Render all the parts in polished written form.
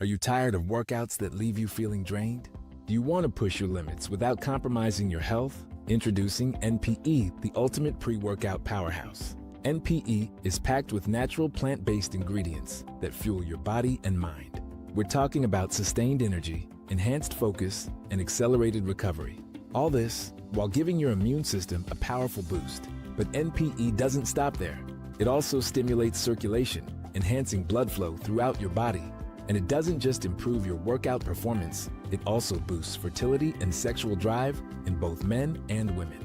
Are you tired of workouts that leave you feeling drained? Do you want to push your limits without compromising your health? Introducing NPE, the ultimate pre-workout powerhouse. NPE is packed with natural plant-based ingredients that fuel your body and mind. We're talking about sustained energy, enhanced focus, and accelerated recovery. All this while giving your immune system a powerful boost. But NPE doesn't stop there. It also stimulates circulation, enhancing blood flow throughout your body. And it doesn't just improve your workout performance, it also boosts fertility and sexual drive in both men and women.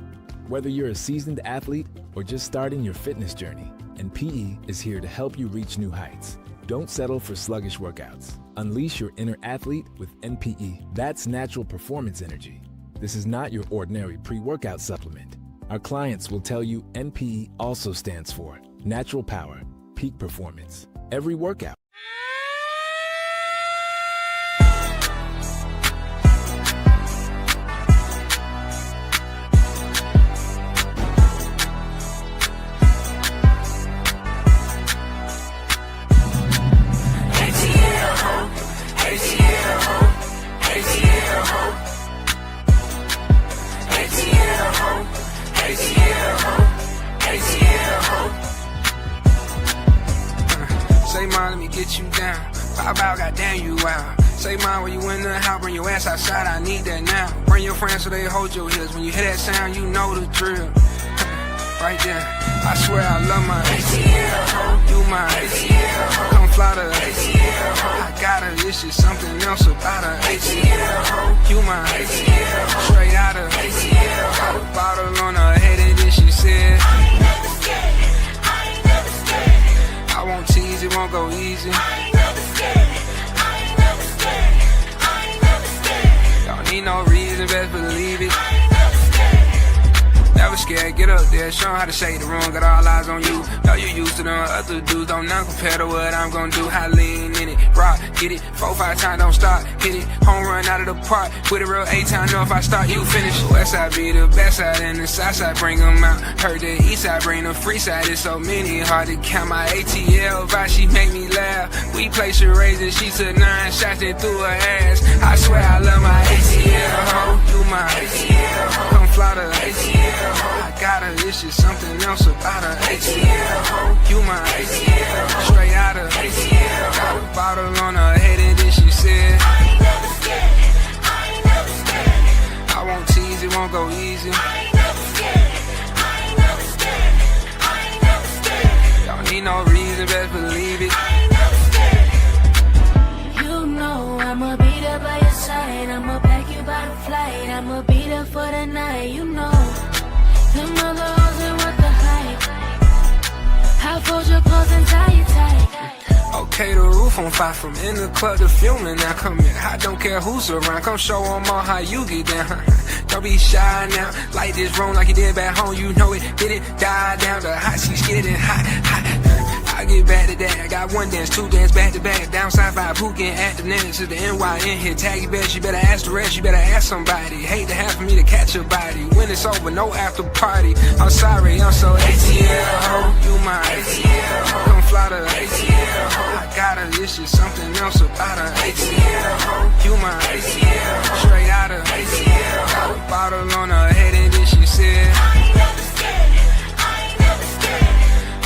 Whether you're a seasoned athlete or just starting your fitness journey, NPE is here to help you reach new heights. Don't settle for sluggish workouts. Unleash your inner athlete with NPE. That's natural performance energy. This is not your ordinary pre-workout supplement. Our clients will tell you NPE also stands for natural power, peak performance. Every workout. Say mine, let me get you down. Pop out, goddamn you out. Say mine when you in the house, bring your ass outside, I need that now. Bring your friends so they hold your heels. When you hear that sound, you know the drill. Right there, I swear I love my ATL. You my ATL. Come fly to ATL. I got her, it's just something else about her ATL. You my ATL. Straight out of ATL. Got a bottle on her head and then she said, I won't tease, it won't go easy. Don't need no reason, best believe it. Never scared, get up there, show 'em how to shake the room. Got all eyes on you, know you used to them other dudes. Don't not compare to what I'm gonna do. I lean in it, rock, get it, 4-5 times, don't stop, hit it, home run out of the park. With a real 8-time, know if I start, you finish. West side be the best side, and the south side bring them out. Heard the east side bring the free side, it's so many, hard to count. My ATL vibe, she make me laugh. We play charades and she took 9 shots and threw her ass. I swear I love my ATL, ho, you my ATL, ho. Come fly to ATL. I got her, it's just something else about her ATL. You my ATL. Straight out of ATL. Got a bottle on her head and then she said, I won't tease, it won't go easy. Don't need no reason, best believe it. You know I'ma be there by your side. I'ma pack you by the flight. I'ma be there for the night, you know. Them other hoes ain't worth the hype. I'll fold your clothes and tie you tight. Okay, the roof on fire from in the club to fuming. Now come here, I don't care who's around. Come show 'em all how you get down. Don't be shy now, light this room like you did back home. You know it, didn't die down. The hot seats getting hot, hot. I get back to that. I got 1 dance, 2 dance, back to back. Downside vibe, who can act the next to the NY in here. Tag you best, you better ask the rest, you better ask somebody. Hate to have for me to catch a body. When it's over, no after party. I'm sorry, I'm so ATL, ho. You my ATL, ho. Come fly to ATL, ho. I got her, it's just something else about her ATL, ho. You my ATL, straight out of ATL. Got a bottle on her head and then she said,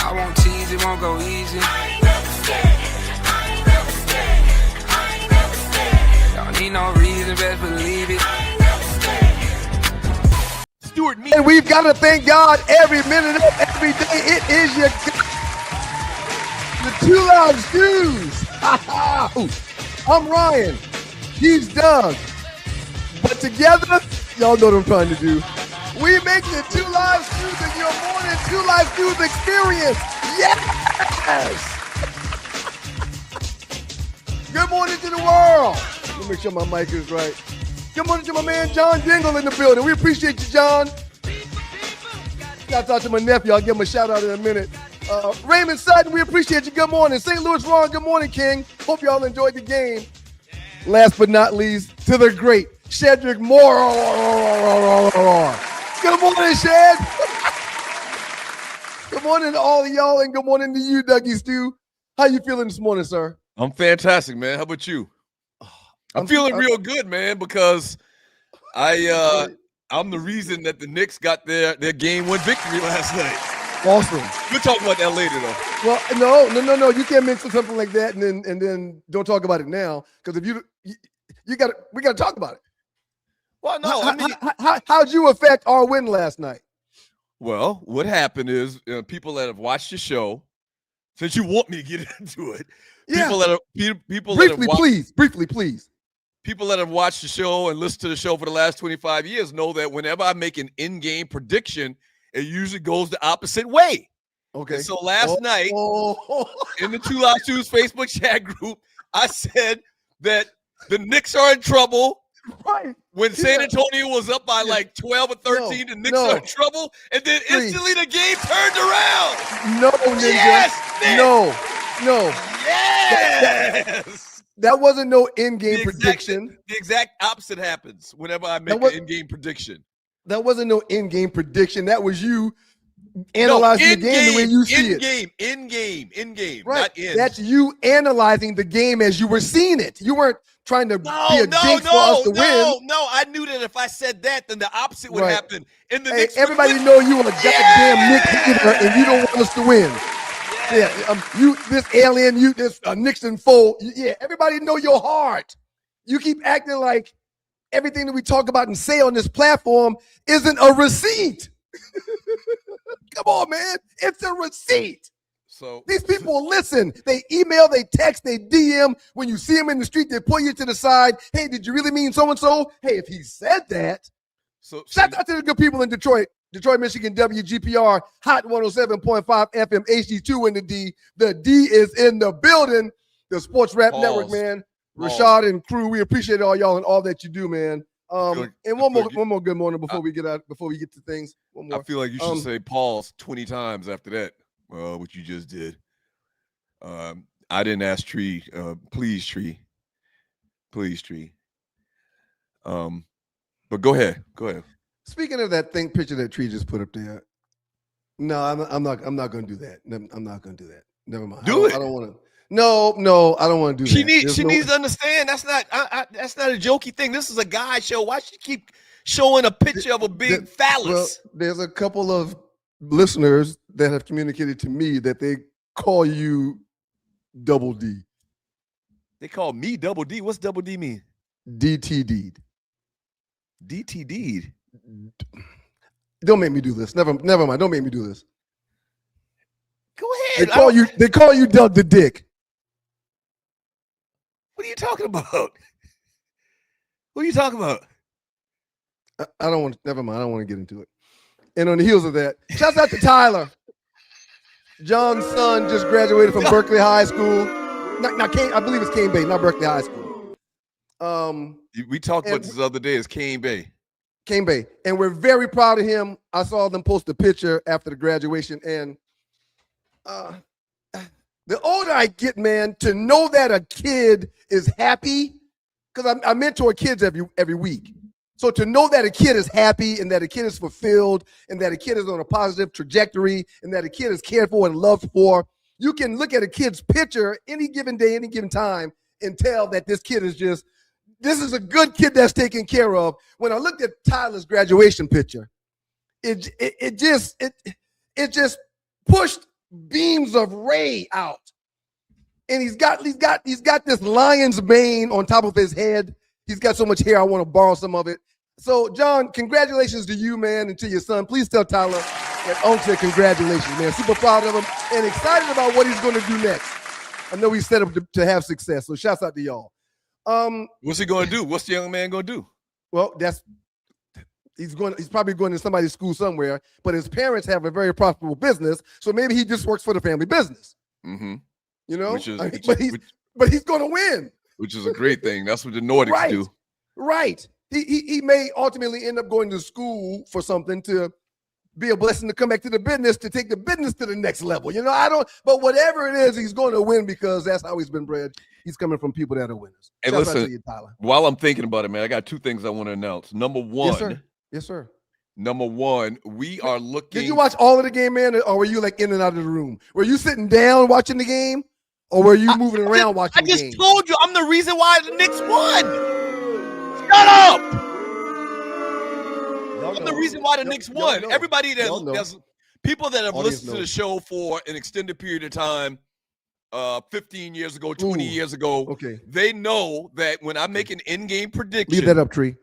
I won't tease, it won't go easy. Don't need no reason, best believe it. Stuart, me. And we've got to thank God every minute of every day. It is your the 2 Live Stews. I'm Ryan. He's Doug. But together, y'all know what I'm trying to do. We make the 2 Live Stews in your morning 2 Live Stews experience. Yes! Good morning to the world. Let me make sure my mic is right. Good morning to my man John Dingle in the building. We appreciate you, John. Shout out to my nephew. I'll give him a shout out in a minute. Raymond Sutton, we appreciate you. Good morning. St. Louis Ron, good morning, King. Hope y'all enjoyed the game. Last but not least, to the great Shedrick Moore. Good morning, Shed. Good morning to all of y'all, and good morning to you, Dougie Stew. How you feeling this morning, sir? I'm fantastic, man. How about you? I'm feeling real good, man, because I'm the reason that the Knicks got their game-win victory last night. Awesome. We'll talk about that later, though. Well, no. You can't mention something like that and then don't talk about it now, because if we got to talk about it. Well, no, how'd you affect our win last night? Well, what happened is people that have watched the show, since you want me to get into it, people that have watched the show and listened to the show for the last 25 years know that whenever I make an in-game prediction, it usually goes the opposite way. Okay. And so last night in the Two Live Shoes Facebook chat group, I said that the Knicks are in trouble. Right. When San Antonio was up by like 12 or 13, the Knicks are in trouble. And then instantly the game turned around. No, Ninja. Yes, Nick. No. Yes. That wasn't no in-game prediction. The exact opposite happens whenever I make an in-game prediction. That wasn't no in-game prediction. That was you analyzing the game the way you see it. In-game. Right. Not in. That's you analyzing the game as you were seeing it. You weren't trying to be a jinx for us to win. No, I knew that if I said that, then the opposite would happen. And the Knicks everybody know you are a goddamn Knicks hater and you don't want us to win. You this alien, you this Nixon foe. Yeah, everybody know your heart. You keep acting like everything that we talk about and say on this platform isn't a receipt. Come on, man. It's a receipt. So these people listen. They email, they text, they DM. When you see them in the street, they pull you to the side. Hey, did you really mean so-and-so? Hey, if he said that. So shout out to the good people in Detroit, Michigan, WGPR, Hot 107.5 FM, HD2 in the D. The D is in the building. The Sports Rap Network, man. Rashad and crew, we appreciate all y'all and all that you do, man. And one more good morning before we get to things. One more. I feel like you should say pause 20 times after that. What you just did. I didn't ask Tree. Please, Tree. But go ahead. Speaking of that picture that Tree just put up there. No, I'm not going to do that. I'm not going to do that. Never mind. I don't want to. No, I don't want to do that. She needs to understand that's not a jokey thing. This is a guy show. Why should she keep showing a picture of a big phallus? Well, there's a couple of listeners that have communicated to me that they call you Double D. They call me Double D. What's Double D mean? DTD'd. DTD'd. Don't make me do this. Never mind. Don't make me do this. Go ahead. They call you Doug the Dick. What are you talking about? What are you talking about? I don't want. Never mind. I don't want to get into it. And on the heels of that, shouts out to Tyler. John's son just graduated from Berkeley High School. I believe it's Cane Bay, not Berkeley High School. We talked about this the other day. It's Cane Bay. Cane Bay. And we're very proud of him. I saw them post a picture after the graduation. And the older I get, man, to know that a kid is happy, because I mentor kids every week. So to know that a kid is happy and that a kid is fulfilled and that a kid is on a positive trajectory and that a kid is cared for and loved for, you can look at a kid's picture any given day, any given time, and tell that this kid is this is a good kid that's taken care of. When I looked at Tyler's graduation picture, it just pushed beams of ray out. And he's got this lion's mane on top of his head. He's got so much hair, I want to borrow some of it. So, John, congratulations to you, man, and to your son. Please tell Tyler that Unc said congratulations, man. Super proud of him and excited about what he's going to do next. I know he's set up to have success, so shouts out to y'all. What's he going to do? What's the young man going to do? Well, he's probably going to somebody's school somewhere, but his parents have a very profitable business, so maybe he just works for the family business. Mm-hmm. You know? But he's going to win. Which is a great thing. That's what the Nordics do. Right. He may ultimately end up going to school for something to be a blessing to come back to the business, to take the business to the next level. You know, but whatever it is, he's going to win because that's how he's been bred. He's coming from people that are winners. Hey, listen, while I'm thinking about it, man, I got two things I want to announce. Number one. Yes, sir. Number one, we are looking. Did you watch all of the game, man, or were you like in and out of the room? Were you sitting down watching the game? Or were you moving around watching I just games? told you I'm the reason why the Knicks won. Shut up. I'm the reason why the Knicks won. Everybody that's people that have listened to the show for an extended period of time, 15 years ago, 20 years ago, they know that when I make an in-game prediction. Leave that up, Tree.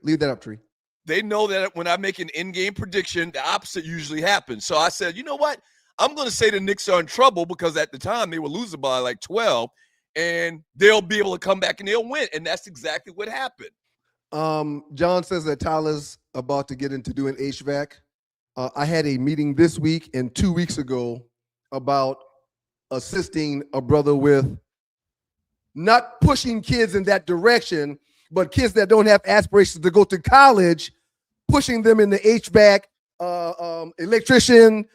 They know that when I make an in-game prediction, the opposite usually happens. So I said, you know what? I'm going to say the Knicks are in trouble because at the time they were losing by like 12, and they'll be able to come back and they'll win. And that's exactly what happened. John says that Tyler's about to get into doing HVAC. I had a meeting this week and 2 weeks ago about assisting a brother with not pushing kids in that direction, but kids that don't have aspirations to go to college, pushing them in the HVAC, electrician,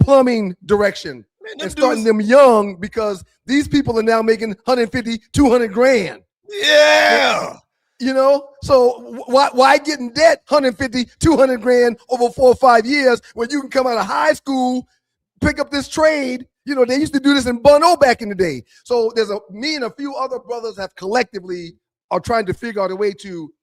plumbing direction, and starting them young because these people are now making 150, 200 grand. Yeah. You know, so why get in debt 150, 200 grand over 4 or 5 years when you can come out of high school, pick up this trade? You know, they used to do this in Bono back in the day. So me and a few other brothers have collectively are trying to figure out a way to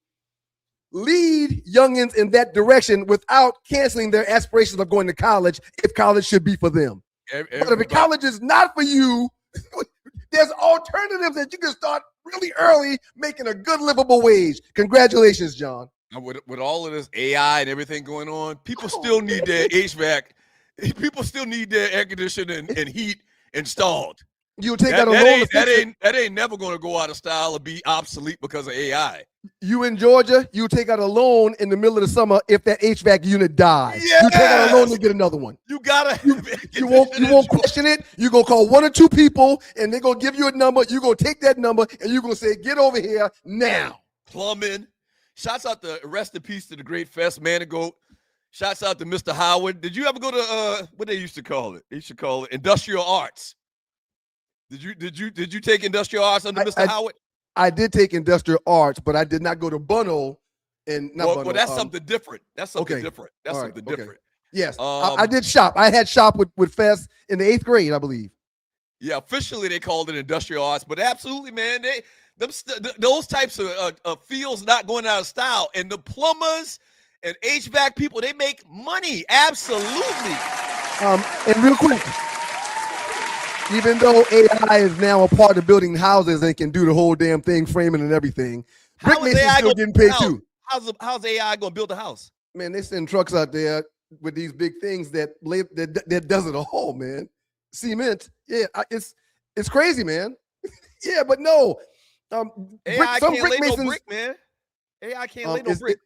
lead youngins in that direction without canceling their aspirations of going to college if college should be for them. But if college is not for you, there's alternatives that you can start really early making a good livable wage. Congratulations, John. With all of this AI and everything going on, people still need their HVAC. People still need their air conditioning and heat installed. You'll take that alone. That ain't never going to go out of style or be obsolete because of AI. You in Georgia, you take out a loan in the middle of the summer if that HVAC unit dies. Yes! You take out a loan to get another one. You gotta. You won't question it. You're gonna call 1 or 2 people, and they're gonna give you a number. You're gonna take that number, and you're gonna say, "Get over here now." Plumbing. Shouts out to rest in peace to the great Fest Manigoat. Shouts out to Mr. Howard. Did you ever go to what they used to call it? They used to call it industrial arts. Did you take industrial arts under Mr. Howard? I did take industrial arts, but I did not go to Bono. Well, that's something different. That's something different. That's something different. Yes, I did shop. I had shop with Fest in the 8th grade, I believe. Yeah, officially they called it industrial arts, but absolutely, man, those types of fields not going out of style. And the plumbers and HVAC people, they make money. Absolutely. And real quick, even though AI is now a part of building houses and can do the whole damn thing, framing and everything, brick masons still getting paid too. How's AI going to build a house? Man, they send trucks out there with these big things that does it all, man. Cement, yeah, it's crazy, man. Yeah, but no, AI can't lay no brick, man. AI can't lay no brick.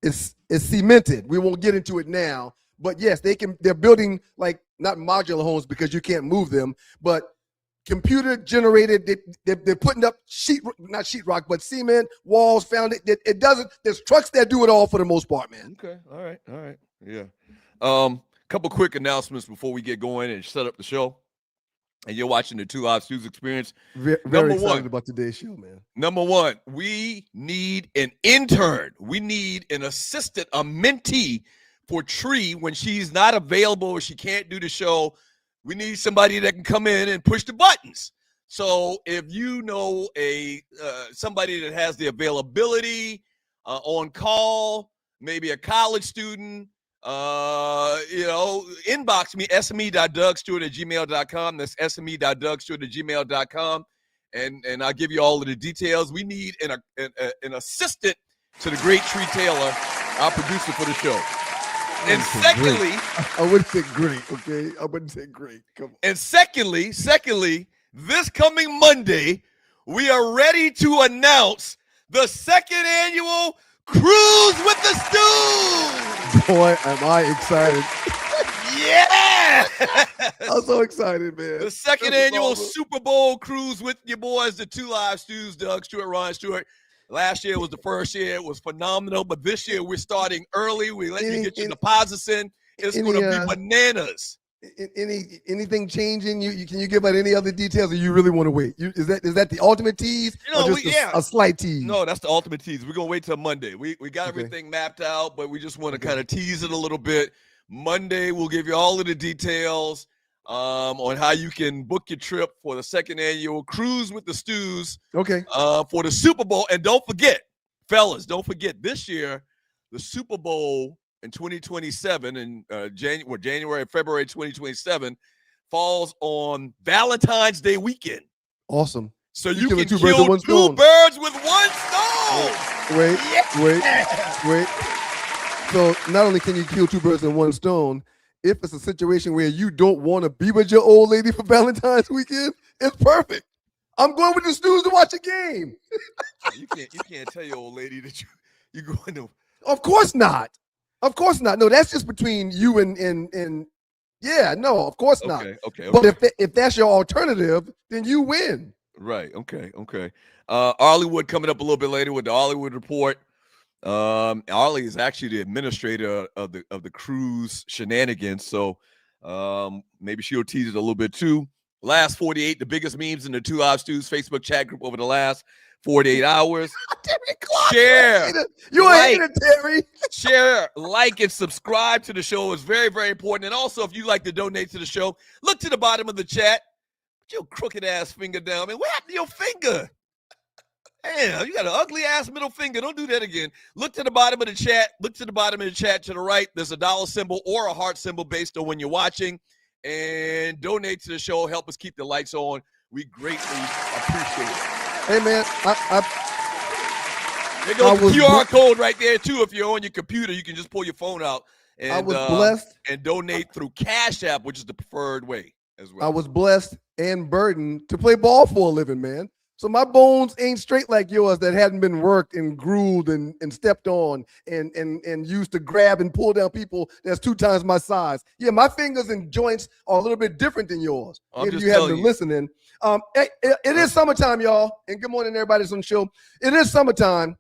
It's cemented. We won't get into it now, but yes, they're building like not modular homes because you can't move them, but computer generated. They're putting up not sheetrock, but cement walls. It doesn't. There's trucks that do it all for the most part, man. Okay, all right, yeah. Couple quick announcements before we get going and set up the show. And you're watching the 2 Live Stews Experience. Very excited about today's show, man. Number one, we need an intern. We need an assistant, a mentee for Tree when she's not available or she can't do the show. We need somebody that can come in and push the buttons. So if you know somebody that has the availability on call, maybe a college student, inbox me, sme.dougstewart@gmail.com. That's sme.dougstewart@gmail.com. And I'll give you all of the details. We need an assistant to the great Tree Taylor, our producer for the show. And secondly, I wouldn't say great, okay? I wouldn't say great. Come on. And secondly, this coming Monday, we are ready to announce the 2nd annual Cruise with the Stews. Boy, am I excited. Yeah. I'm so excited, man. The 2nd annual Super Bowl Cruise with your boys, the 2 Live Stews, Doug Stewart, Ron Stewart. Last year was the first year. It was phenomenal. But this year we're starting early. We let you get your deposits in. It's going to be bananas. Anything changing? Can you give out any other details, or you really want to wait? Is that the ultimate tease, or just a slight tease? No, that's the ultimate tease. We're gonna wait till Monday. We got everything mapped out, but we just want to kind of tease it a little bit. Monday we'll give you all of the details. on how you can book your trip for the second annual Cruise with the Stews. Okay. For the Super Bowl. And don't forget, fellas, don't forget this year, the Super Bowl in 2027 in January, February 2027 falls on Valentine's Day weekend. Awesome. So you can two kill birds two birds with one stone. Wait. So not only can you kill two birds with one stone, if it's a situation where you don't want to be with your old lady for Valentine's weekend, it's perfect. I'm going with the Stews to watch a game. You can't tell your old lady that you're going to. Of course not. Of course not. No, that's just between you and yeah, no, of course not. Okay. But if that's your alternative, then you win. Right. Okay. Arleywood coming up a little bit later with the Arleywood Report. Arlie is actually the administrator of the cruise shenanigans, so maybe she'll tease it a little bit too. Last 48, the biggest memes in the Two Live Stews Facebook chat group over the last 48 hours. Share. You ain't it, Terry. Share, like, and subscribe to the show is very, very important. And also, if you'd like to donate to the show, look to the bottom of the chat. Put your crooked ass finger down, man. What happened to your finger? Damn, you got an ugly ass middle finger. Don't do that again. Look to the bottom of the chat. Look to the bottom of the chat to the right. There's a dollar symbol or a heart symbol based on when you're watching. And donate to the show. Help us keep the lights on. We greatly appreciate it. Hey, man, there goes the QR code right there, too. If you're on your computer, you can just pull your phone out and, I was blessed. And donate through Cash App, which is the preferred way as well. I was blessed and burdened to play ball for a living, man. So my bones ain't straight like yours that hadn't been worked and grueled and stepped on and used to grab and pull down people that's 2 times my size. Yeah, my fingers and joints are a little bit different than yours. If you haven't been listening. It is summertime, y'all. And good morning, everybody that's on the show. It is summertime.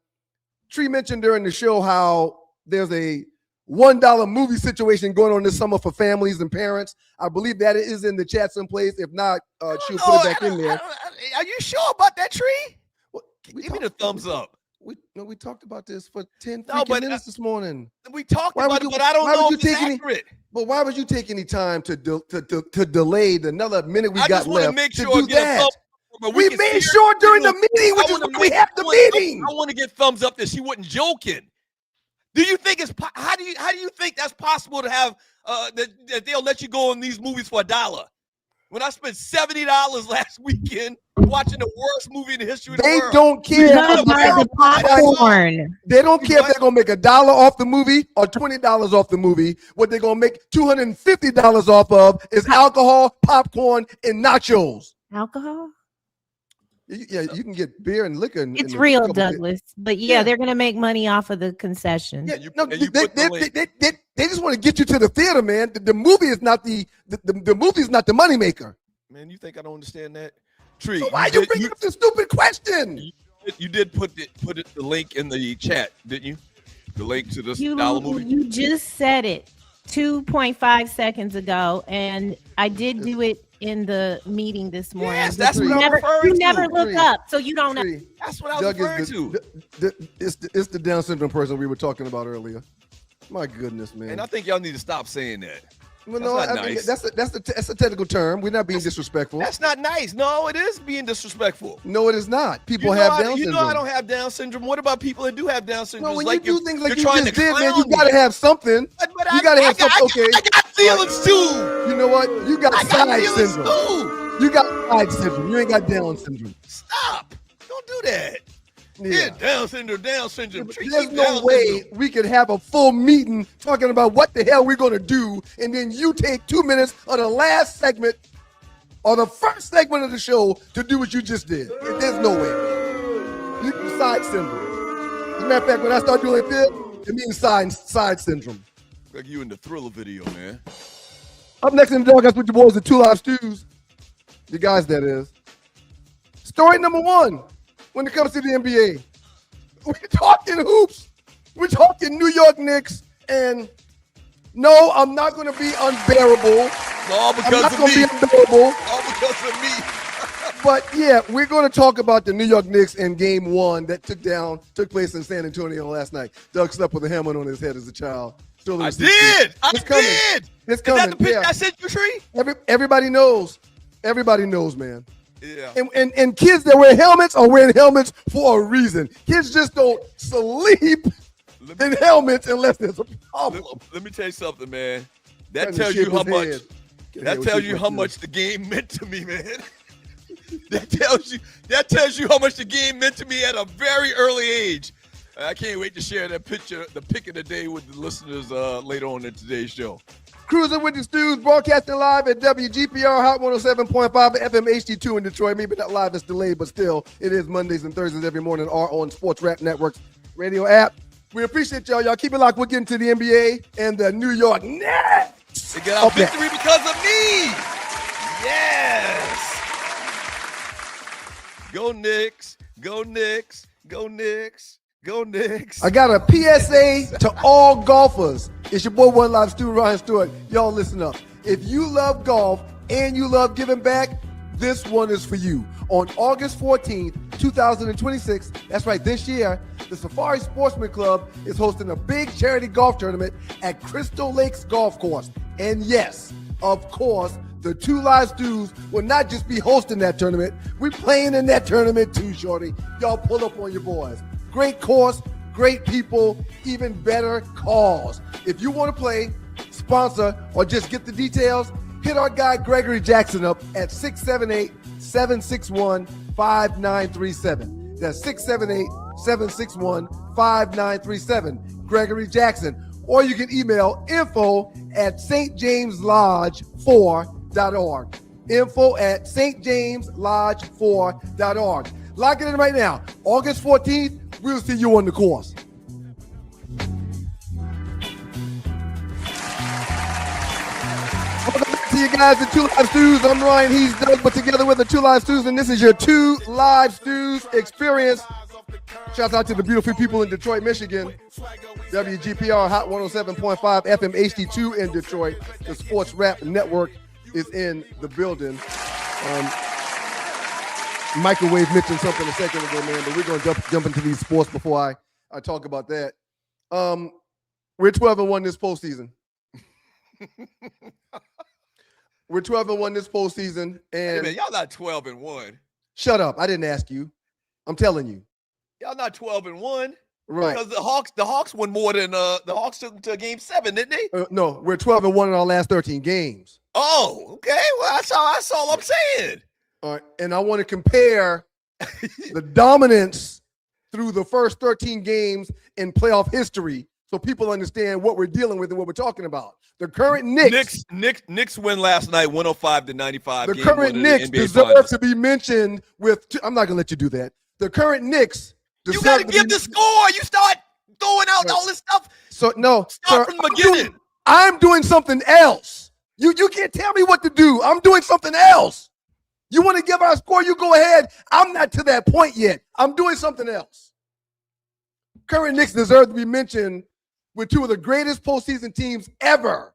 Tree mentioned during the show how there's a $1 movie situation going on this summer for families and parents. I believe that it is in the chat someplace. If not, she'll put it back in there. Are you sure about that, Tree? Well, give me the thumbs up. We talked about this for 10 minutes this morning. We talked about it, but I don't know if it's accurate. But why would you take any time to delay the another minute we got left? I just want to make sure to do that. We made sure during the meeting, which is when we have the meeting. I want to get thumbs up that she wasn't joking. Do you think how do you think that's possible to have that they'll let you go on these movies for $1? When I spent $70 last weekend watching the worst movie in the history of the world. They don't care. The popcorn. They don't care if they're gonna make $1 off the movie or $20 off the movie. What they're gonna make $250 off of is alcohol, popcorn, and nachos. Alcohol? Yeah, you can get beer and liquor. It's real, Douglas. But yeah, they're going to make money off of the concession. Yeah, they just want to get you to the theater, man. The movie is not the movie is not the moneymaker. Man, you think I don't understand that? Tree. So why you bringing up the stupid question? You did put the link in the chat, didn't you? The link to this $1 movie. You just said it 2.5 seconds ago, and I did do it in the meeting this morning. Yes, that's what I'm referring to. You never look up, so you don't know. That's what I was referring to. It's the Down syndrome person we were talking about earlier. My goodness, man. And I think y'all need to stop saying that. Well, no, I mean, that's a technical term. We're not being disrespectful. That's not nice. No, it is being disrespectful. No, it is not. People have Down syndrome. You know I don't have Down syndrome. What about people that do have Down syndrome? No, when you do things like you just did, man, you got to have something. You got to have something. Okay. I got feelings too. You know what? You got side syndrome. You got side syndrome. You ain't got Down syndrome. Stop. Don't do that. Yeah, Down syndrome. There's no way we could have a full meeting talking about what the hell we're going to do, and then you take 2 minutes of the last segment or the first segment of the show to do what you just did. There's no way. You can side syndrome. As a matter of fact, when I start doing like this, it means side syndrome. Like you in the Thriller video, man. Up next in the Doghouse with your boys, the Two Live Stews. You guys, that is. Story number 1. When it comes to the NBA, we're talking hoops. We're talking New York Knicks. And no, I'm not going to be unbearable. All because of me. I'm not going to be unbearable. All because of me. But yeah, we're going to talk about the New York Knicks in Game 1 that took place in San Antonio last night. Doug slept with a helmet on his head as a child. Still in I the 16. did. I It's coming. did. It's Is coming. that the picture Yeah. I sent you, Tree? Everybody knows. Everybody knows, man. Yeah. And kids that wear helmets are wearing helmets for a reason. Kids just don't sleep in helmets unless there's a problem. Let me tell you something, man. That Trying to tells you shave how his much. head. That tells you how much the game meant to me, man. That tells you how much the game meant to me at a very early age. I can't wait to share that picture, the pick of the day, with the listeners later on in today's show. Cruising with the Stews, broadcasting live at WGPR Hot 107.5 FM HD2 in Detroit. Maybe not live, it's delayed, but still, it is Mondays and Thursdays every morning, or on Sports Rap Network's radio app. We appreciate y'all. Y'all keep it locked. We're getting to the NBA and the New York Nets. They got a victory because of me. Yes. Go Knicks. Go Knicks. Go Knicks. Go Knicks. I got a PSA to all golfers. It's your boy One Live Stu, Ryan Stewart. Y'all listen up. If you love golf and you love giving back, this one is for you. On August 14th, 2026, that's right, this year, the Safari Sportsman Club is hosting a big charity golf tournament at Crystal Lakes Golf Course. And yes, of course, the Two Live Stews will not just be hosting that tournament. We're playing in that tournament too, shorty. Y'all pull up on your boys. Great course, great people, even better cause. If you want to play, sponsor, or just get the details, hit our guy Gregory Jackson up at 678-761-5937. That's 678-761-5937. Gregory Jackson. Or you can email info@stjameslodge4.org. info@stjameslodge4.org. Lock it in right now. August 14th, we'll see you on the course. Welcome back to you guys, the Two Live Stews. I'm Ryan, he's Doug, but together with the Two Live Stews, and this is your Two Live Stews experience. Shouts out to the beautiful people in Detroit, Michigan. WGPR Hot 107.5 FM HD2 in Detroit. The Sports Rap Network is in the building. Microwave mentioned something a second ago, man, but we're going to jump into these sports before I talk about that. We're 12-1 this postseason. We're 12-1 this postseason. And Hey man, y'all not 12-1. Shut up. I didn't ask you. I'm telling you. Y'all not 12-1. Right. Because the Hawks won more than the Hawks took to game 7, didn't they? No, we're 12-1 in our last 13 games. Oh, okay. Well, that's all I'm saying. All right. And I want to compare the dominance through the first 13 games in playoff history so people understand what we're dealing with and what we're talking about. The current Knicks win last night, 105-95. The current Knicks deserve to be mentioned with I'm not going to let you do that. The current Knicks deserve You got to give the score. You start throwing out all this stuff. So no, start from the beginning. I'm doing something else. You can't tell me what to do. I'm doing something else. You want to give our score, you go ahead. I'm not to that point yet. I'm doing something else. Current Knicks deserve to be mentioned with two of the greatest postseason teams ever.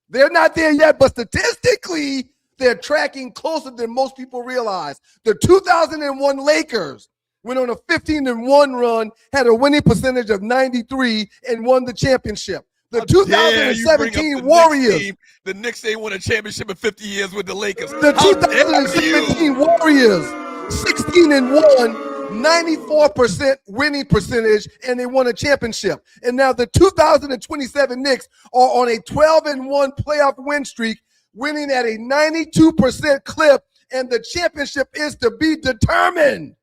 They're not there yet, but statistically, they're tracking closer than most people realize. The 2001 Lakers went on a 15-1 run, had a winning percentage of 93, and won the championship. The 2017 Warriors. The Knicks ain't won a championship in 50 years with the Lakers. The 2017 Warriors, 16-1. 94% winning percentage, and they won a championship. And now the 2027 Knicks are on a 12-1 playoff win streak, winning at a 92% clip, and the championship is to be determined.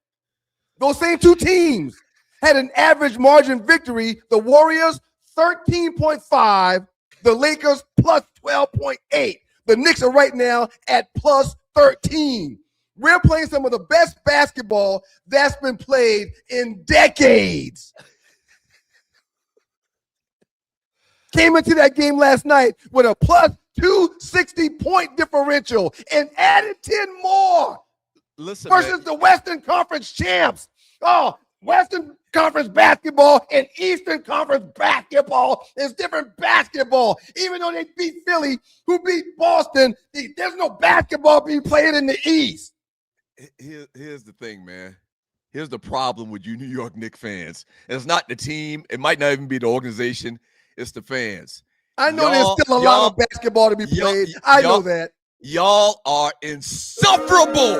Those same two teams had an average margin victory. The Warriors, 13.5. The Lakers, plus 12.8. The Knicks are right now at plus 13. We're playing some of the best basketball that's been played in decades. Came into that game last night with a plus 260-point differential and added 10 more. Listen, versus the Western Conference champs. Oh, Western Conference basketball and Eastern Conference basketball is different basketball. Even though they beat Philly, who beat Boston, there's no basketball being played in the East. Here's the thing, man. Here's the problem with you New York Knicks fans. It's not the team. It might not even be the organization. It's the fans. I know there's still a lot of basketball to be played. I know that. Y'all are insufferable.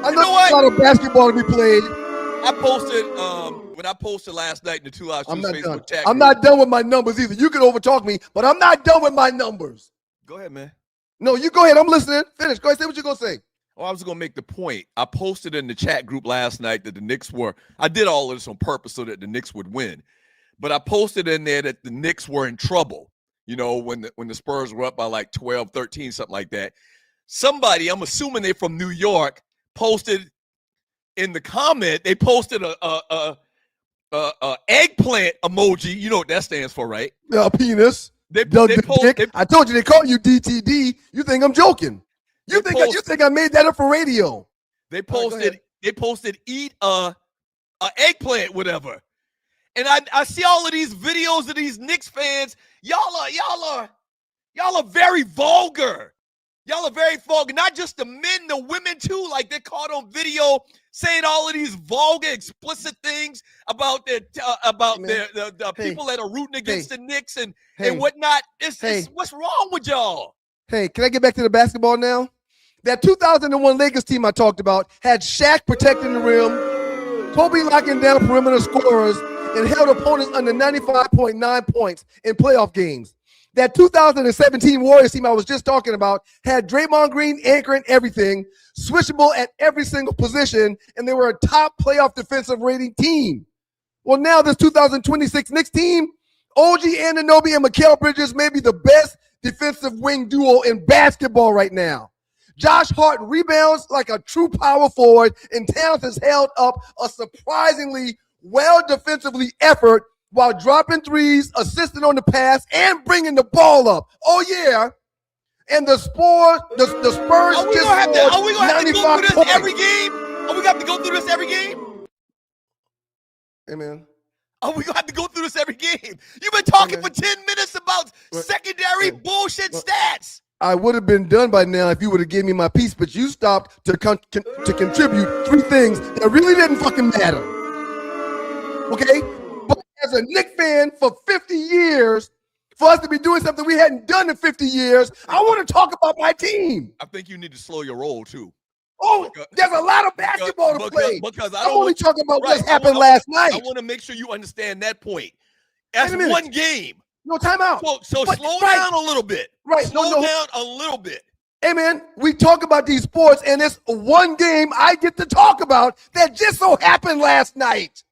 I know there's a lot of basketball to be played. I posted when I posted last night in the 2 Hours Facebook chat. I'm not done with my numbers either. You can overtalk me, but I'm not done with my numbers. Go ahead, man. No, you go ahead. I'm listening. Finish. Go ahead. Say what you're gonna say. Oh, I was going to make the point. I posted in the chat group last night that the Knicks were – I did all of this on purpose so that the Knicks would win. But I posted in there that the Knicks were in trouble, you know, when the Spurs were up by like 12, 13, something like that. Somebody, I'm assuming they're from New York, posted in the comment, they posted a eggplant emoji. You know what that stands for, right? Penis. I told you they call you DTD. You think I'm joking. You think I made that up for radio? They posted eat a eggplant, whatever. And I see all of these videos of these Knicks fans. Y'all are very vulgar. Y'all are very vulgar. Not just the men, the women too. Like they're caught on video saying all of these vulgar, explicit things about the people that are rooting against the Knicks and whatnot. It's what's wrong with y'all? Hey, can I get back to the basketball now? That 2001 Lakers team I talked about had Shaq protecting the rim, Kobe locking down perimeter scorers, and held opponents under 95.9 points in playoff games. That 2017 Warriors team I was just talking about had Draymond Green anchoring everything, switchable at every single position, and they were a top playoff defensive rating team. Well, now this 2026 Knicks team, OG Anunoby and Mikal Bridges may be the best defensive wing duo in basketball right now. Josh Hart rebounds like a true power forward, and Towns has held up a surprisingly well defensively effort while dropping threes, assisting on the pass, and bringing the ball up. Oh, yeah. And the Spurs just scored 95 points. Every game? Are we going to have to go through this every game? Hey, man. Are we going to have to go through this every game? You've been talking for 10 minutes about secondary bullshit stats. I would have been done by now if you would have given me my piece, but you stopped to contribute three things that really didn't fucking matter. Okay? But as a Knicks fan for 50 years, for us to be doing something we hadn't done in 50 years, I want to talk about my team. I think you need to slow your roll, too. Oh, there's a lot of basketball to play. Because I'm only talking about what happened last night. I want to make sure you understand that point. That's one game. No, time out. So slow down a little bit. Right. Slow down a little bit. Hey, man, we talk about these sports, and it's one game I get to talk about that just so happened last night.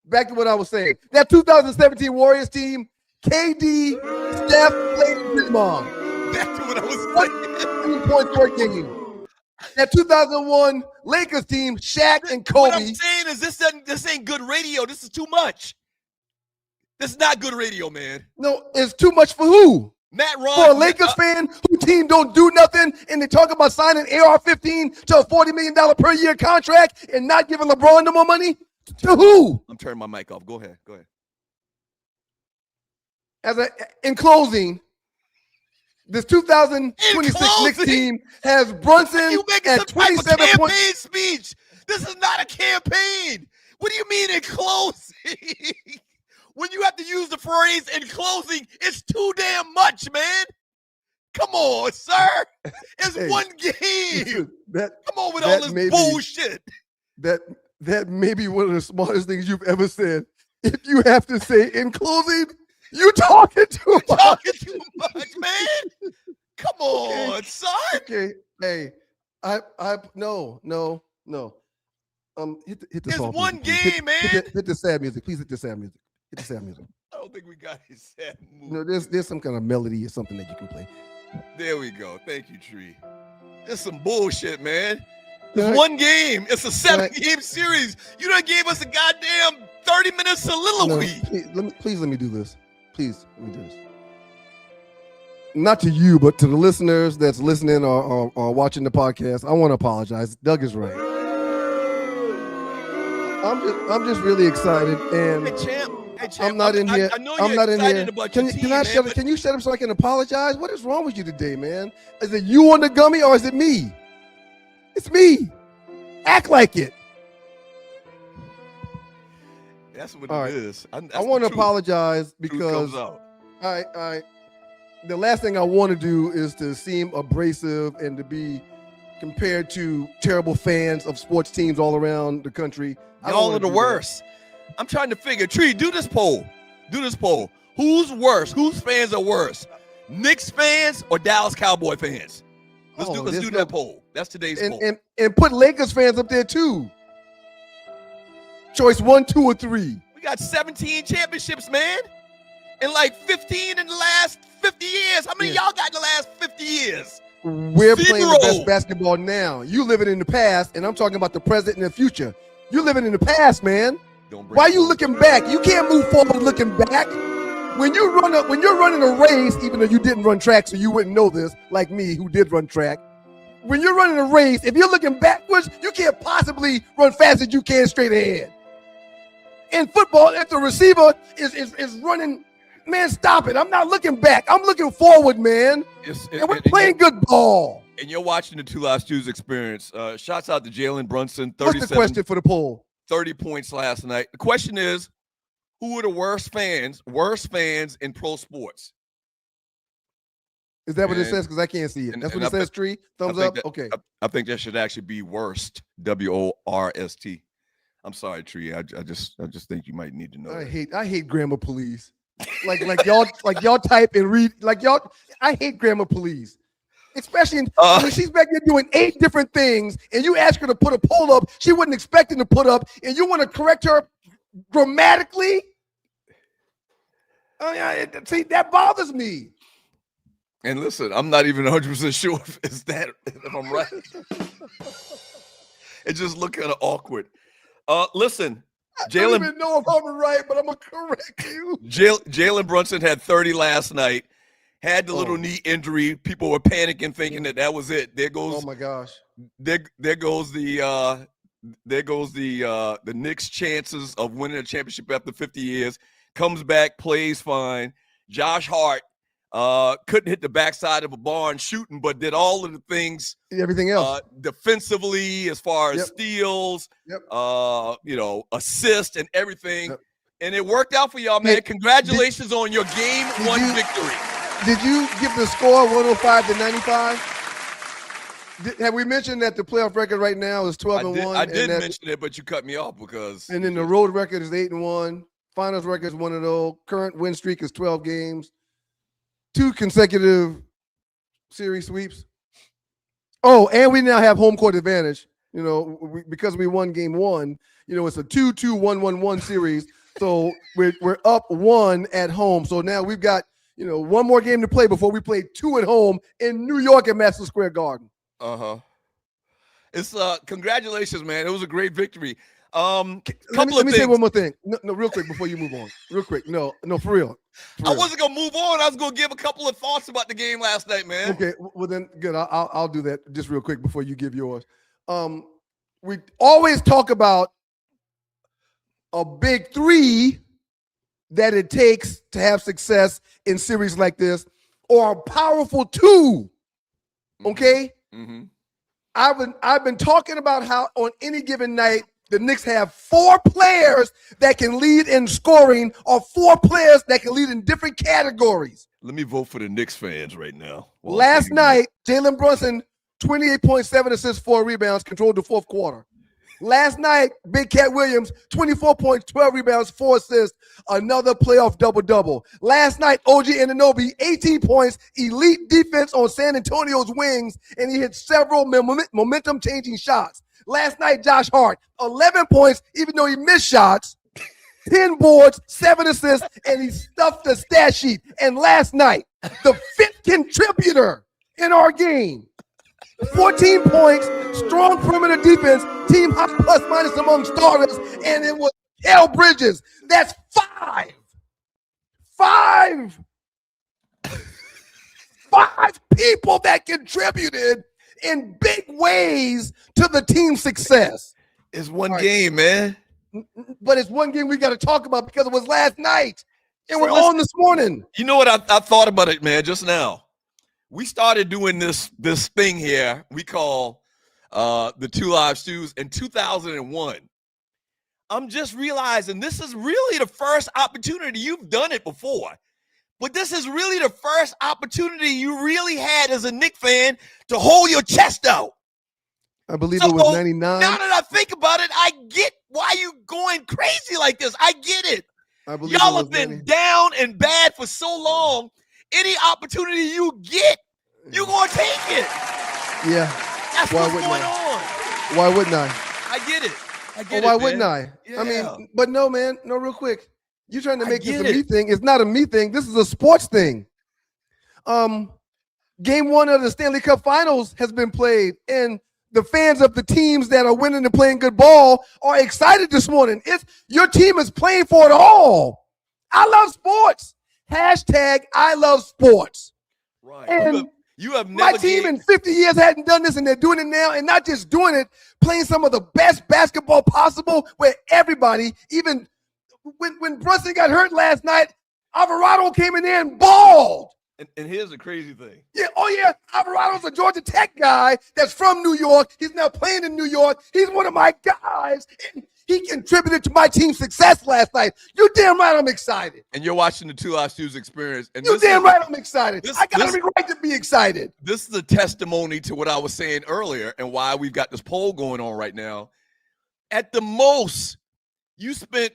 Back to what I was saying. That 2017 Warriors team, KD, Steph, played Draymond. Back to what I was saying. 15-point per game. That 2001 Lakers team, Shaq and Kobe. What I'm saying is this ain't good radio. This is too much. This is not good radio, man. No, it's too much for who? Matt Ross. For a Lakers fan whose team don't do nothing and they talk about signing AR-15 to a $40 million per year contract and not giving LeBron no more money? To who? I'm turning my mic off. Go ahead. In closing, this 2026 Knicks team has Brunson at 27 campaign points. Speech. This is not a campaign. What do you mean in closing? When you have to use the phrase in closing, it's too damn much, man. Come on, sir. It's one game. Come on with all this bullshit. That may be one of the smartest things you've ever said. If you have to say in closing, you're talking too much. Talking too much, man. Come on, son. Okay. Hey, no. Hit the it's soft one music, game, man. Hit the sad music. Please hit the sad music. Hit the sad music. I don't think we got his sad music. No, there's some kind of melody or something that you can play. There we go. Thank you, Tree. It's some bullshit, man. It's one game. It's a 7-game series. You done gave us a goddamn 30-minute soliloquy. No, please let me do this. Please let me do this. Not to you, but to the listeners that's listening or watching the podcast, I want to apologize. Doug is right. I'm just really excited, and hey, champ, I'm not in here. I know I'm you're not in here. About your team, Can you shut up so I can apologize? What is wrong with you today, man? Is it you on the gummy or is it me? It's me. Act like it. That's what All it right. is. I want to apologize Truth because comes out. the last thing I want to do is to seem abrasive and to be compared to terrible fans of sports teams all around the country. Y'all are the worst. I'm trying to figure. Tree, do this poll. Who's worse? Whose fans are worse? Knicks fans or Dallas Cowboy fans? Let's do that poll. That's today's poll. And put Lakers fans up there too. Choice 1, 2, or 3. We got 17 championships, man. And like 15 in the last 50 years. How many of y'all got in the last 50 years? We're playing the best basketball now. You living in the past, and I'm talking about the present and the future. You living in the past, man. Why are you looking back? You can't move forward looking back. When you're running a race, even though you didn't run track, so you wouldn't know this, like me, who did run track. When you're running a race, if you're looking backwards, you can't possibly run fast as you can straight ahead. In football, if the receiver is running, man, stop it. I'm not looking back. I'm looking forward, man. And we're playing good ball. And you're watching the Two Live Stews experience. Shouts out to Jalen Brunson. What's the question for the poll? 30 points last night. The question is, who are the worst fans in pro sports? Is that what it says? Because I can't see it. That's what it says, Tree? Thumbs up? Okay. I think that should actually be worst. WORST. I'm sorry, Tree. I just think you might need to know. I hate grammar police. like y'all type and read I hate grammar police. Especially when she's back there doing 8 different things and you ask her to put a poll up she wasn't expecting to put up and you want to correct her grammatically. See, that bothers me. And listen, I'm not even 100% sure if I'm right. It just looked kind of awkward. Listen, I don't even know if I'm right, but I'm gonna correct you. Jalen Brunson had 30 last night. Had the little knee injury. People were panicking, thinking that was it. There goes. Oh my gosh. There goes the Knicks' chances of winning a championship after 50 years. Comes back, plays fine. Josh Hart couldn't hit the backside of a barn shooting, but did all of the things. Everything else. Defensively, as far as steals, assist and everything. Yep. And it worked out for y'all, man. Congratulations on your game 1 victory. Did you give the score 105 to 95? Have we mentioned that the playoff record right now is 12-1? I did mention it, but you cut me off because. And then the road record is 8-1. Finals record is 1-0. Current win streak is 12 games. 2 consecutive series sweeps. Oh, and we now have home court advantage. Because we won game 1. It's a 2-2-1-1-1 series. So we're up 1 at home. So now we've got 1 more game to play before we play 2 at home in New York at Madison Square Garden. It's congratulations, man. It was a great victory. Let me say one more thing. No, real quick before you move on. Real quick. No, for real. I wasn't gonna move on. I was gonna give a couple of thoughts about the game last night, man. Okay, well then, good. I'll do that just real quick before you give yours. We always talk about a big 3 that it takes to have success in series like this, or a powerful 2. Okay. Mm-hmm. I've been talking about how on any given night the Knicks have 4 players that can lead in scoring, or 4 players that can lead in different categories. Let me vote for the Knicks fans right now. Last night, Jalen Brunson, 28.7 assists, 4 rebounds, controlled the 4th quarter. Last night, Big Cat Williams, 24 points, 12 rebounds, 4 assists, another playoff double-double. Last night, OG Anunoby, 18 points, elite defense on San Antonio's wings, and he hit several momentum-changing shots. Last night, Josh Hart, 11 points, even though he missed shots, 10 boards, 7 assists, and he stuffed the stat sheet. And last night, the 5th contributor in our game, 14 points, strong perimeter defense, team high plus minus among starters, and it was Hale Bridges. That's 5. 5 people that contributed in big ways to the team's success. It's one game, man. But it's one game we got to talk about because it was last night, and we're on this morning. You know what? I thought about it, man, just now. We started doing this thing here we call the Two Live Stews in 2001. I'm just realizing this is really the first opportunity. You've done it before, but this is really the first opportunity you really had as a Knicks fan to hold your chest out. I believe it was 99. Now that I think about it, I get why you going crazy like this. I get it. I believe Y'all it was have been 90. down and bad for so long. Any opportunity you get, you're going to take it. Yeah. That's Why what's wouldn't going I? on. Why wouldn't I? I get it. I get Why it, wouldn't man. I? Yeah. I mean, but no, man. No, real quick. You're trying to I make this a get me it. thing. It's not a me thing. This is a sports thing. Game 1 of the Stanley Cup Finals has been played, and the fans of the teams that are winning and playing good ball are excited this morning. Your team is playing for it all. I love sports. Hashtag I love sports. Right. And You have my never team in 50 years hadn't done this, and they're doing it now, and not just doing it, playing some of the best basketball possible where everybody, even when Brunson got hurt last night, Alvarado came in there and balled. And here's the crazy thing. Yeah, oh yeah, Alvarado's a Georgia Tech guy that's from New York. He's now playing in New York. He's one of my guys. And he contributed to my team's success last night. You damn right I'm excited. And you're watching the 2 Hour Shoes experience. And You damn right I'm excited. I got this- every right to be excited. This is a testimony to what I was saying earlier and why we've got this poll going on right now. At the most, you spent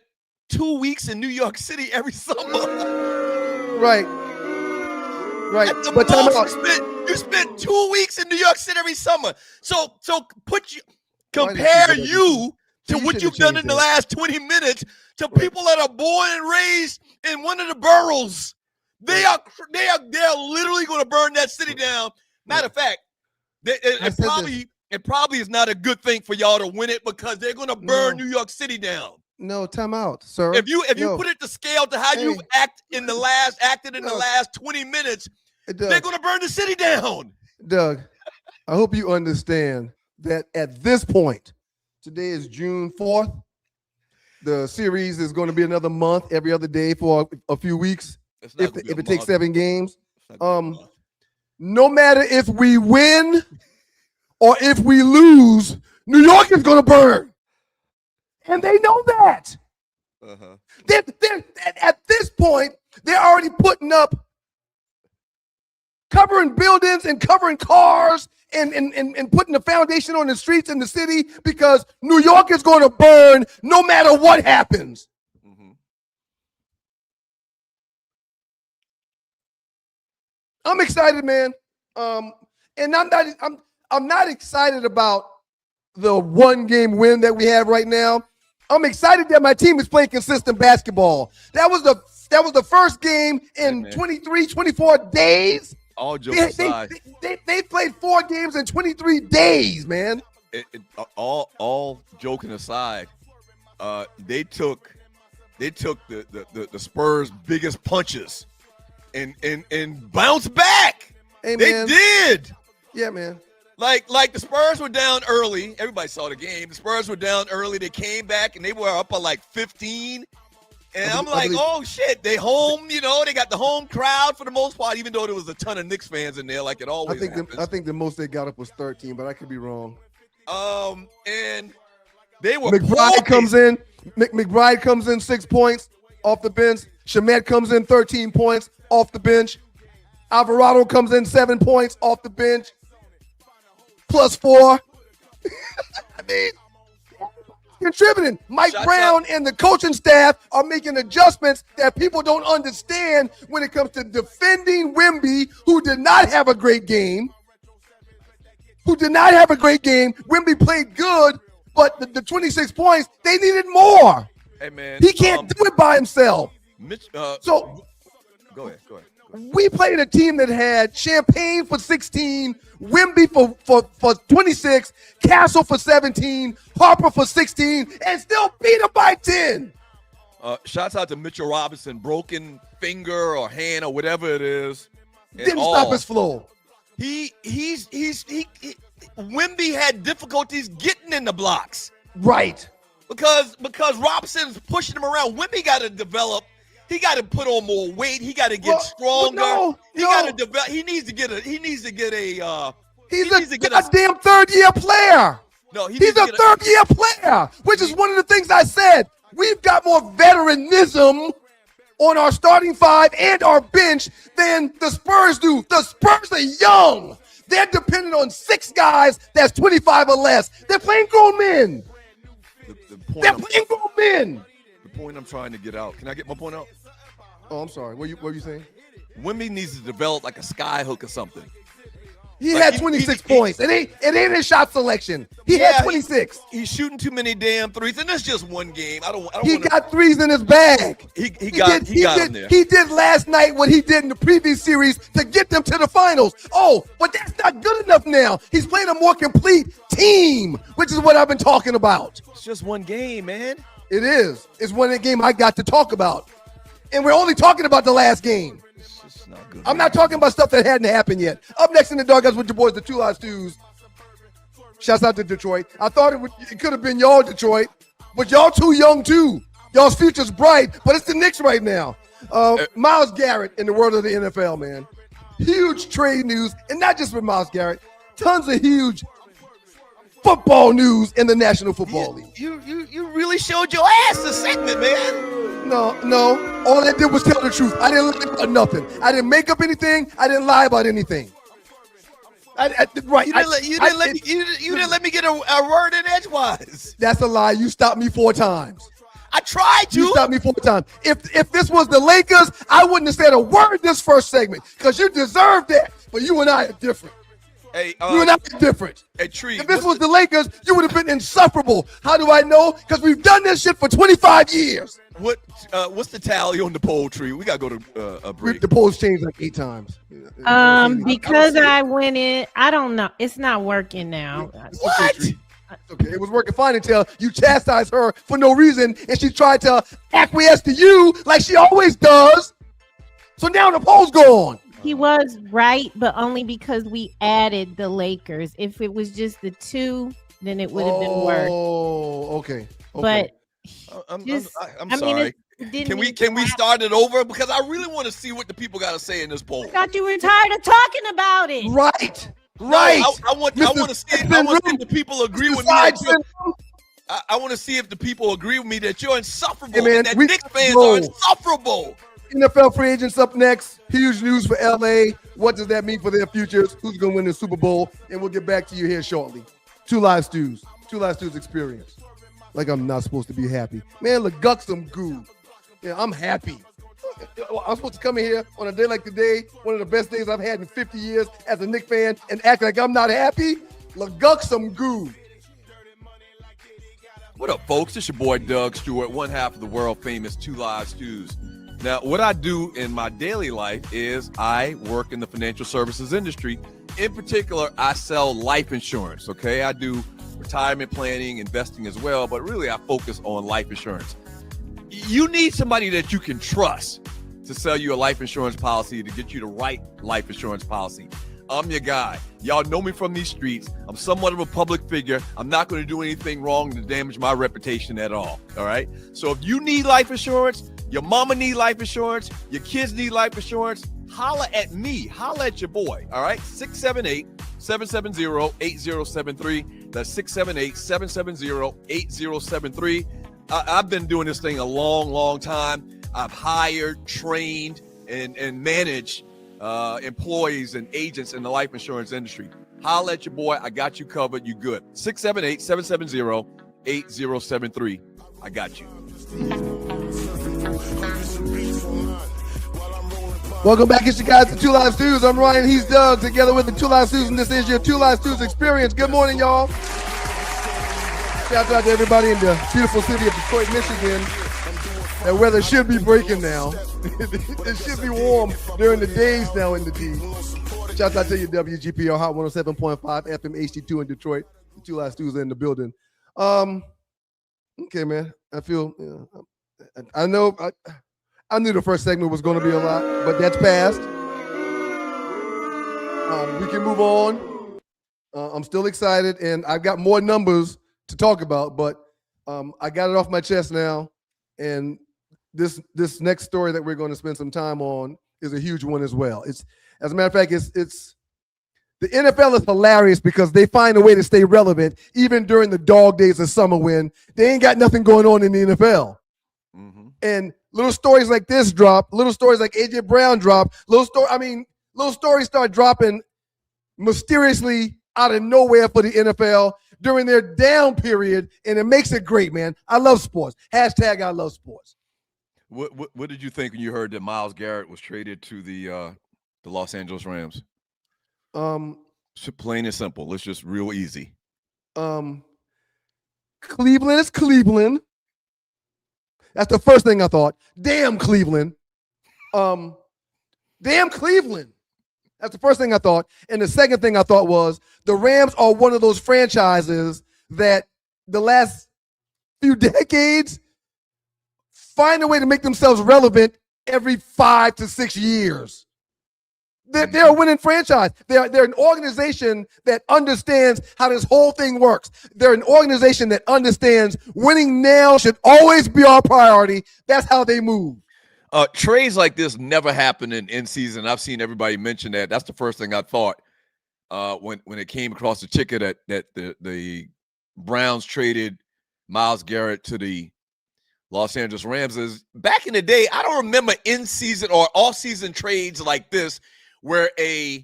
2 weeks in New York City every summer. Right. Right. At the But time most, out. you spent 2 weeks in New York City every summer. So Why did compare you do that? You you to what should've you've done changed in the that. last 20 minutes to people that are born and raised in one of the boroughs. They are literally going to burn that city down. Matter of fact, it probably is not a good thing for y'all to win it because they're going to burn No. New York City down. No, time out, sir. If you No. put it to scale to how you've acted in the last 20 minutes, they're going to burn the city down. Doug, I hope you understand that at this point, today is June 4th. The series is going to be another month, every other day for a few weeks. It's not If gonna be a it takes month. 7 games. It's not gonna be a month. No matter if we win or if we lose, New York is going to burn. And they know that. Uh-huh. They're, at this point, they're already putting up, covering buildings and covering cars and putting the foundation on the streets in the city because New York is going to burn no matter what happens. Mm-hmm. I'm excited, man. And I'm not excited about the 1-game win that we have right now. I'm excited that my team is playing consistent basketball. That was the first game in 23, 24 days. All jokes aside, They played 4 games in 23 days, man. all joking aside, they took the Spurs' biggest punches and bounced back. Hey, They man. did. Yeah, man. Like the Spurs were down early. Everybody saw the game. The Spurs were down early. They came back and they were up by like 15. And I'm like, oh shit, they home. They got the home crowd for the most part, even though there was a ton of Knicks fans in there, like it always happens. I think the most they got up was 13, but I could be wrong. And they were McBride poised. comes in. McBride comes in 6 points off the bench. Shamet comes in 13 points off the bench. Alvarado comes in 7 points off the bench. +4. I mean, contributing. Mike Shots Brown up. and the coaching staff are making adjustments that people don't understand when it comes to defending Wemby, who did not have a great game. Wemby played good, but the 26 points, they needed more. Hey man, He can't do it by himself. Mitch, So go ahead. we played a team that had Champagne for 16, Wemby for 26, Castle for 17, Harper for 16, and still beat him by 10. Shouts out to Mitchell Robinson, broken finger or hand or whatever it is. Didn't stop his flow. Wemby had difficulties getting in the blocks Right. because Robson's pushing him around. Wemby got to develop. He got to put on more weight. He got to get stronger. He got to develop. He needs to get a. He's a goddamn third-year player. No, he He's needs to a get third-year player, which is one of the things I said. We've got more veteranism on our starting five and our bench than the Spurs do. The Spurs are young. They're dependent on 6 guys that's 25 or less. They're playing grown men. They're playing grown men. The point I'm trying to get out. Can I get my point out? Oh, I'm sorry. What were you saying? Wemby needs to develop like a sky hook or something. He Like, had 26 points. It ain't his shot selection. He had 26. He's shooting too many damn threes, and that's just one game. I don't. He got threes in his bag. He got him there. He did last night what he did in the previous series to get them to the finals. Oh, but that's not good enough now. He's playing a more complete team, which is what I've been talking about. It's just one game, man. It is. It's one game I got to talk about. And we're only talking about the last game. It's not good. I'm not talking about stuff that hadn't happened yet. Up next in the Dog Guys with your boys, the Two Live Stews. Shouts out to Detroit. I thought it could have been y'all, Detroit, but y'all too young too. Y'all's future's bright, but it's the Knicks right now. Myles Garrett in the world of the NFL, man. Huge trade news, and not just with Myles Garrett. Tons of huge football news in the National Football League. You really showed your ass this segment, man. No. All I did was tell the truth. I didn't lie about nothing. I didn't make up anything. I didn't lie about anything. Right. You didn't let me get a word in edgewise. That's a lie. You stopped me 4 times. I tried to. You stopped me 4 times. If this was the Lakers, I wouldn't have said a word this first segment because you deserved that. But you and I are different. Hey, you and I are different. Hey, Tree. If this was the Lakers, you would have been insufferable. How do I know? Because we've done this shit for 25 years. What's the tally on the poll, Tree? We gotta go to a break. The polls changed like 8 times. Because I went in, I don't know. It's not working now. What? Okay, it was working fine until you chastised her for no reason, and she tried to acquiesce to you like she always does. So now the poll's gone. He was right, but only because we added the Lakers. If it was just the 2, then it would have been worse. Oh, okay. But I'm sorry. Can we start it over? Because I really want to see what the people got to say in this poll. I thought you were tired of talking about it. Right. No, I want to see if the people agree with me. I want to see if the people agree with me that you're insufferable. Hey, man, and that Knicks fans are insufferable. NFL free agents up next. Huge news for LA. What does that mean for their futures? Who's going to win the Super Bowl? And we'll get back to you here shortly. Two Live Stews experience. Like I'm not supposed to be happy. Man, LeGuck some goo. Yeah, I'm happy. I'm supposed to come in here on a day like today, one of the best days I've had in 50 years as a Knicks fan, and act like I'm not happy? LeGuck some goo. What up, folks? It's your boy Doug Stewart, one half of the world famous Two Live Stews. Now, what I do in my daily life is I work in the financial services industry. In particular, I sell life insurance, okay? I do retirement planning, investing as well, but really I focus on life insurance. You need somebody that you can trust to sell you a life insurance policy, to get you the right life insurance policy. I'm your guy. Y'all know me from these streets. I'm somewhat of a public figure. I'm not going to do anything wrong to damage my reputation at all right? So if you need life insurance, your mama need life insurance, your kids need life insurance, holla at me. Holla at your boy, all right? 678-770-8073. That's 678-770-8073. I've been doing this thing a long, long time. I've hired, trained, and managed employees and agents in the life insurance industry. Holla at your boy. I got you covered. You good. 678-770-8073. I got you. Welcome back, it's you guys, the Two Live Stews. I'm Ryan, he's Doug, together with the Two Live Stews, and this is your Two Live Stews experience. Good morning, y'all. Shout out to everybody in the beautiful city of Detroit, Michigan. That weather should be breaking now. It should be warm during the days now in the D. Shout out to you, WGPR Hot 107.5 FM HD2 in Detroit. The Two Live Stews are in the building. Okay, man. I feel, I know, I knew the first segment was going to be a lot, but that's past. We can move on. I'm still excited, and I've got more numbers to talk about, but I got it off my chest now, and this next story that we're going to spend some time on is a huge one as well. It's, as a matter of fact, it's The NFL is hilarious because they find a way to stay relevant even during the dog days of summer when they ain't got nothing going on in the NFL. Mm-hmm. And little stories like this drop, little stories like A.J. Brown drop, little stories start dropping mysteriously out of nowhere for the NFL during their down period, and it makes it great, man. I love sports. Hashtag I love sports. What did you think when you heard that Myles Garrett was traded to the Los Angeles Rams? Plain and simple. It's just real easy. Cleveland is Cleveland. That's the first thing I thought. Damn Cleveland. Damn Cleveland. That's the first thing I thought. And the second thing I thought was the Rams are one of those franchises that the last few decades find a way to make themselves relevant every 5 to 6 years. They're a winning franchise. They're an organization that understands how this whole thing works. They're an organization that understands winning now should always be our priority. That's how they move. Trades like this never happen in season. I've seen everybody mention that. That's the first thing I thought when it came across the ticket that the Browns traded Myles Garrett to the Los Angeles Rams. Is back in the day, I don't remember in-season or off-season trades like this where you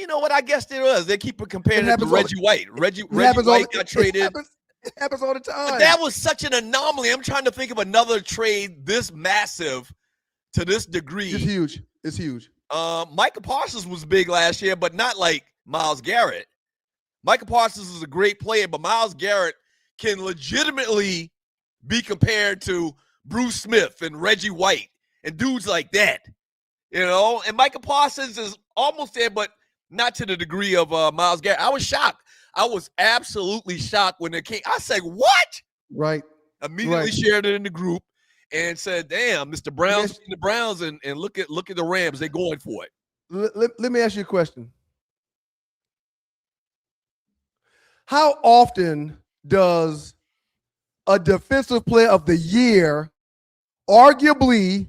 know what? I guess there was. They keep comparing it to Reggie White. Reggie White got traded. It happens all the time. But that was such an anomaly. I'm trying to think of another trade this massive to this degree. It's huge. It's huge. Micah Parsons was big last year, but not like Myles Garrett. Micah Parsons is a great player, but Myles Garrett can legitimately be compared to Bruce Smith and Reggie White and dudes like that. You know, and Micah Parsons is almost there, but not to the degree of Myles Garrett. I was shocked. I was absolutely shocked when it came. I said, what? Right. Immediately shared it in the group and said, damn, Mr. Browns the Browns and look at the Rams. They're going for it. Let me ask you a question. How often does a defensive player of the year, arguably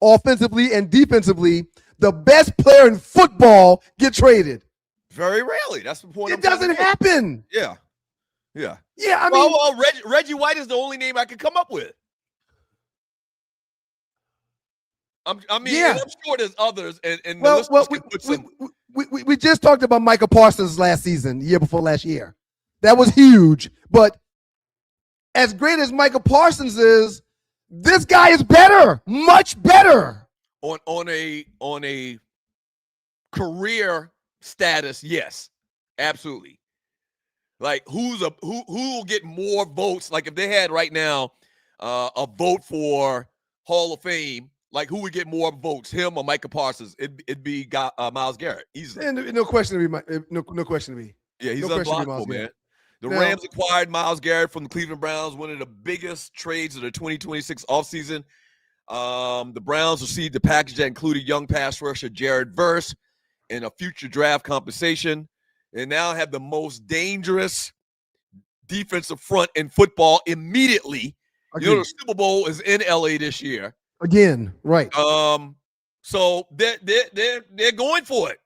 offensively and defensively, the best player in football, get traded? Very rarely. That's the point. It doesn't happen. Yeah. I mean, Reggie White is the only name I could come up with. I'm sure there's others. And we just talked about Micah Parsons last season, the year before last year. That was huge. But as great as Micah Parsons is, this guy is better, much better. On a career status, yes, absolutely. Like who will get more votes? Like if they had right now a vote for Hall of Fame, like who would get more votes, him or Micah Parsons? It'd be Myles Garrett easily. And no question to me. No question to me. Yeah, he's no unblockable, man. The Rams acquired Myles Garrett from the Cleveland Browns, one of the biggest trades of the 2026 offseason. The Browns received the package that included young pass rusher Jared Verse and a future draft compensation. They now have the most dangerous defensive front in football immediately. Agreed. You know, the Super Bowl is in LA this year. Again, right. So they're going for it.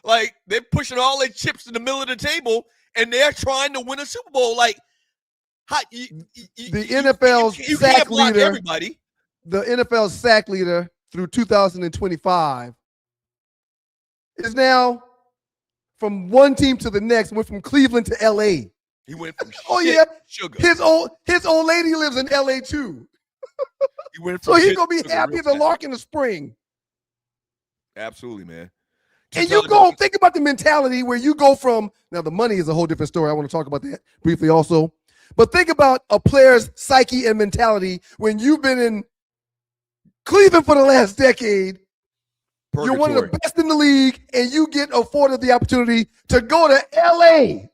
like they're pushing all their chips in the middle of the table and they're trying to win a Super Bowl. Like the NFL's you sack can't block leader, everybody. The NFL's sack leader through 2025 is now from one team to the next, went from Cleveland to LA. He went from sugar. His old lady lives in LA too. He went from so he's gonna be happy as a lark in the spring. Absolutely, man. And you go think about the mentality where you go from, now the money is a whole different story. I want to talk about that briefly also. But think about a player's psyche and mentality when you've been in Cleveland for the last decade. Purgatory. You're one of the best in the league, and you get afforded the opportunity to go to LA.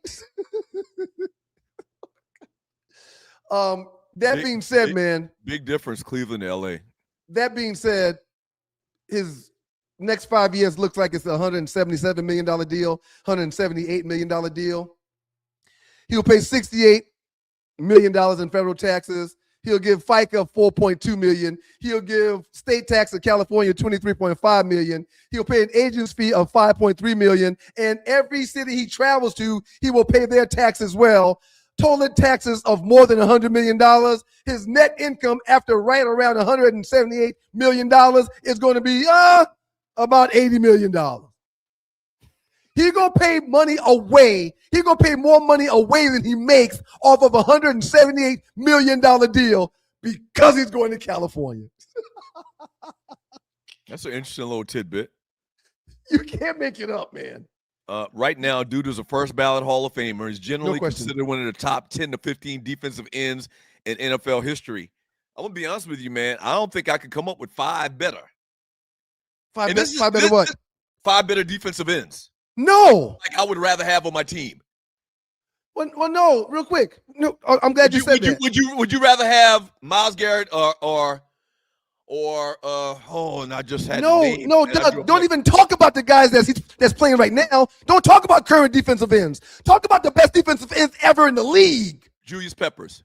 Being said, man. Big difference, Cleveland to LA. That being said, his next 5 years looks like it's a $177 million deal, $178 million deal. He'll pay $68 million in federal taxes. He'll give FICA $4.2 million. He'll give state tax of California $23.5 million. He'll pay an agent's fee of $5.3 million. And every city he travels to, he will pay their tax as well. Total taxes of more than $100 million. His net income after right around $178 million is going to be about $80 million. He's going to pay money away. He's going to pay more money away than he makes off of a $178 million deal because he's going to California. That's an interesting little tidbit. You can't make it up, man. Right now, dude is a first ballot Hall of Famer. He's generally considered one of the top 10 to 15 defensive ends in NFL history. I'm going to be honest with you, man. I don't think I could come up with five better. Five better what? Five better defensive ends. No. Like I would rather have on my team. Well, no, real quick. No, I'm glad you said that. Would you rather have Myles Garrett or and I just had no, don't even talk about the guys that's playing right now. Don't talk about current defensive ends. Talk about the best defensive ends ever in the league. Julius Peppers.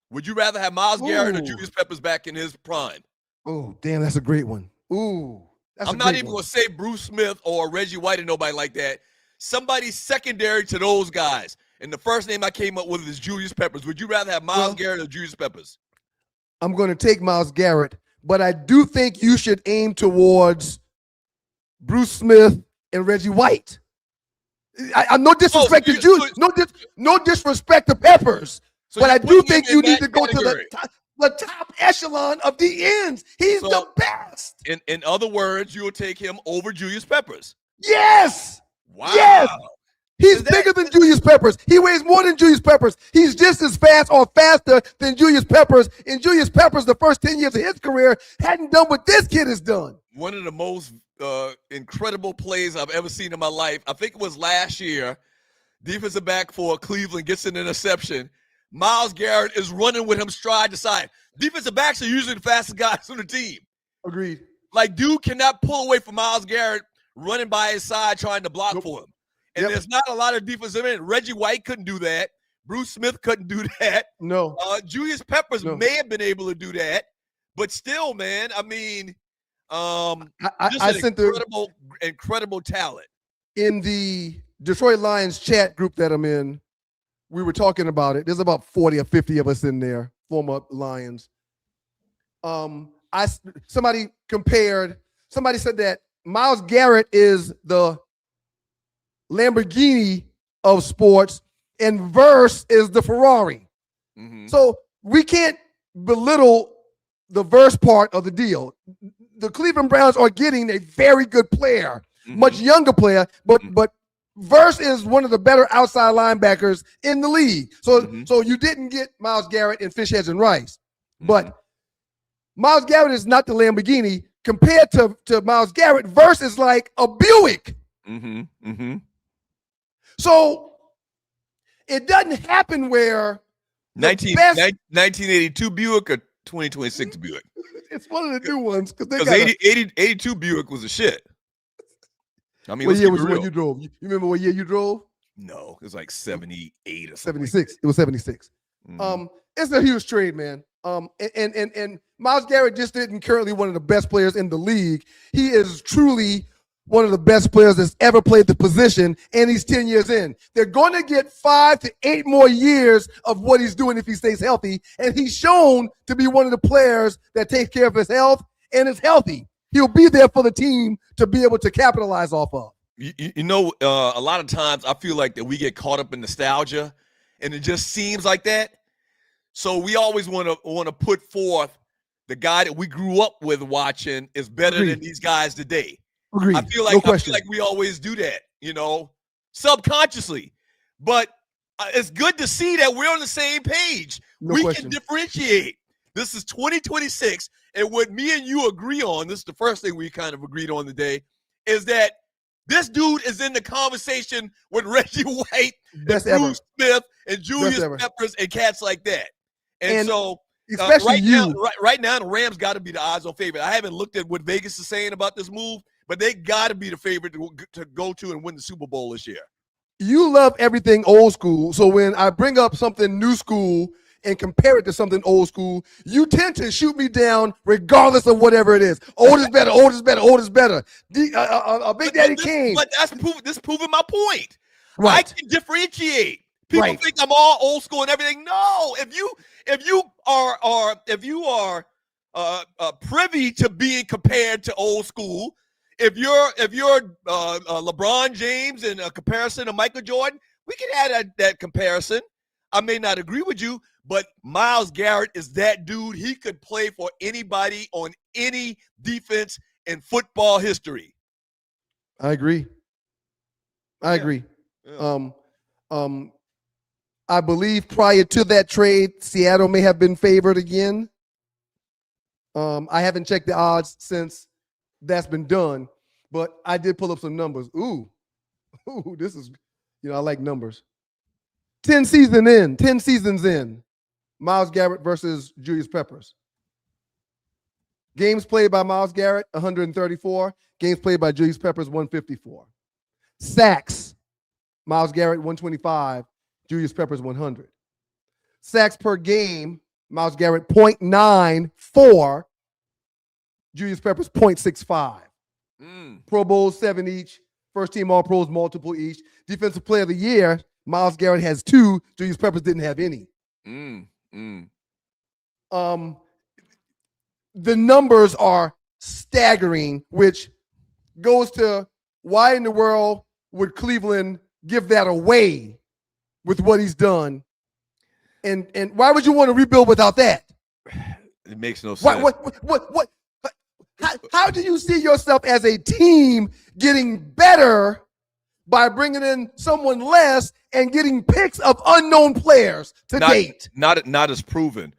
Would you rather have Myles Garrett or Julius Peppers back in his prime? Oh, damn, that's a great one. Ooh. I'm not even going to say Bruce Smith or Reggie White or nobody like that. Somebody secondary to those guys. And the first name I came up with is Julius Peppers. Would you rather have Myles Garrett or Julius Peppers? I'm going to take Myles Garrett, but I do think you should aim towards Bruce Smith and Reggie White. I'm no disrespect to Julius. No disrespect to Peppers. But I do think you need to go to the top echelon of the ends. He's the best. In other words, you'll take him over Julius Peppers. Yes. Wow. Yes. He's bigger than Julius Peppers. He weighs more than Julius Peppers. He's just as fast or faster than Julius Peppers. And Julius Peppers, the first 10 years of his career, hadn't done what this kid has done. One of the most incredible plays I've ever seen in my life. I think it was last year. Defensive back for Cleveland gets an interception. Myles Garrett is running with him stride to side. Defensive backs are usually the fastest guys on the team. Agreed. Like, dude cannot pull away from Myles Garrett running by his side trying to block for him. And there's not a lot of defensive men. Reggie White couldn't do that. Bruce Smith couldn't do that. No. Julius Peppers may have been able to do that. But still, man, I mean, incredible talent. In the Detroit Lions chat group that I'm in, we were talking about it. There's about 40 or 50 of us in there, former Lions. Somebody said that Myles Garrett is the Lamborghini of sports and Verse is the Ferrari. Mm-hmm. So we can't belittle the Verse part of the deal. The Cleveland Browns are getting a very good player, much younger player, but Verse is one of the better outside linebackers in the league. So you didn't get Myles Garrett and fish heads and rice. But Myles Garrett is not the Lamborghini. Compared to Myles Garrett, Verse is like a Buick. So it doesn't happen where 1982 Buick or 2026 Buick. It's one of the new ones because 82 Buick was a shit. I mean, what year was the one you drove? You remember what year you drove? No, it was like 78 or something. 76. Like it was 76. It's a huge trade, man. And Myles Garrett just isn't currently one of the best players in the league. He is truly one of the best players that's ever played the position, and he's 10 years in. They're going to get 5 to 8 more years of what he's doing if he stays healthy, and he's shown to be one of the players that takes care of his health and is healthy. He'll be there for the team to be able to capitalize off of. You know, a lot of times I feel like that we get caught up in nostalgia, and it just seems like that. So we always want to put forth the guy that we grew up with watching is better than these guys today. Agreed. I feel like we always do that, you know, subconsciously. But it's good to see that we're on the same page. We can differentiate. This is 2026, and what me and you agree on, this is the first thing we kind of agreed on today, is that this dude is in the conversation with Reggie White, and Bruce Smith, and Julius Peppers, and cats like that. And so especially right now, the Rams got to be the odds-on favorite. I haven't looked at what Vegas is saying about this move, but they got to be the favorite to go to and win the Super Bowl this year. You love everything old school, so when I bring up something new school, and compare it to something old school, you tend to shoot me down regardless of whatever it is. Old is better, old is better, old is better. Big Daddy Kane. But this proving my point. Right. I can differentiate. People Right. think I'm all old school and everything. No, if you are privy to being compared to old school, if you're LeBron James in a comparison to Michael Jordan, we can add that comparison. I may not agree with you, but Myles Garrett is that dude. He could play for anybody on any defense in football history. I agree. Yeah. I believe prior to that trade, Seattle may have been favored again. I haven't checked the odds since that's been done, but I did pull up some numbers. Ooh, this is, I like numbers. 10 seasons in, Myles Garrett versus Julius Peppers. Games played by Myles Garrett, 134. Games played by Julius Peppers, 154. Sacks, Myles Garrett, 125. Julius Peppers, 100. Sacks per game, Myles Garrett, 0.94. Julius Peppers, 0.65. Pro Bowls, 7 each. First team All-Pros, multiple each. Defensive Player of the Year, Myles Garrett has 2. Julius Peppers didn't have any. The numbers are staggering, which goes to why in the world would Cleveland give that away with what he's done? And why would you want to rebuild without that? It makes no sense. What? How do you see yourself as a team getting better by bringing in someone less and getting picks of unknown players to date? Not as proven.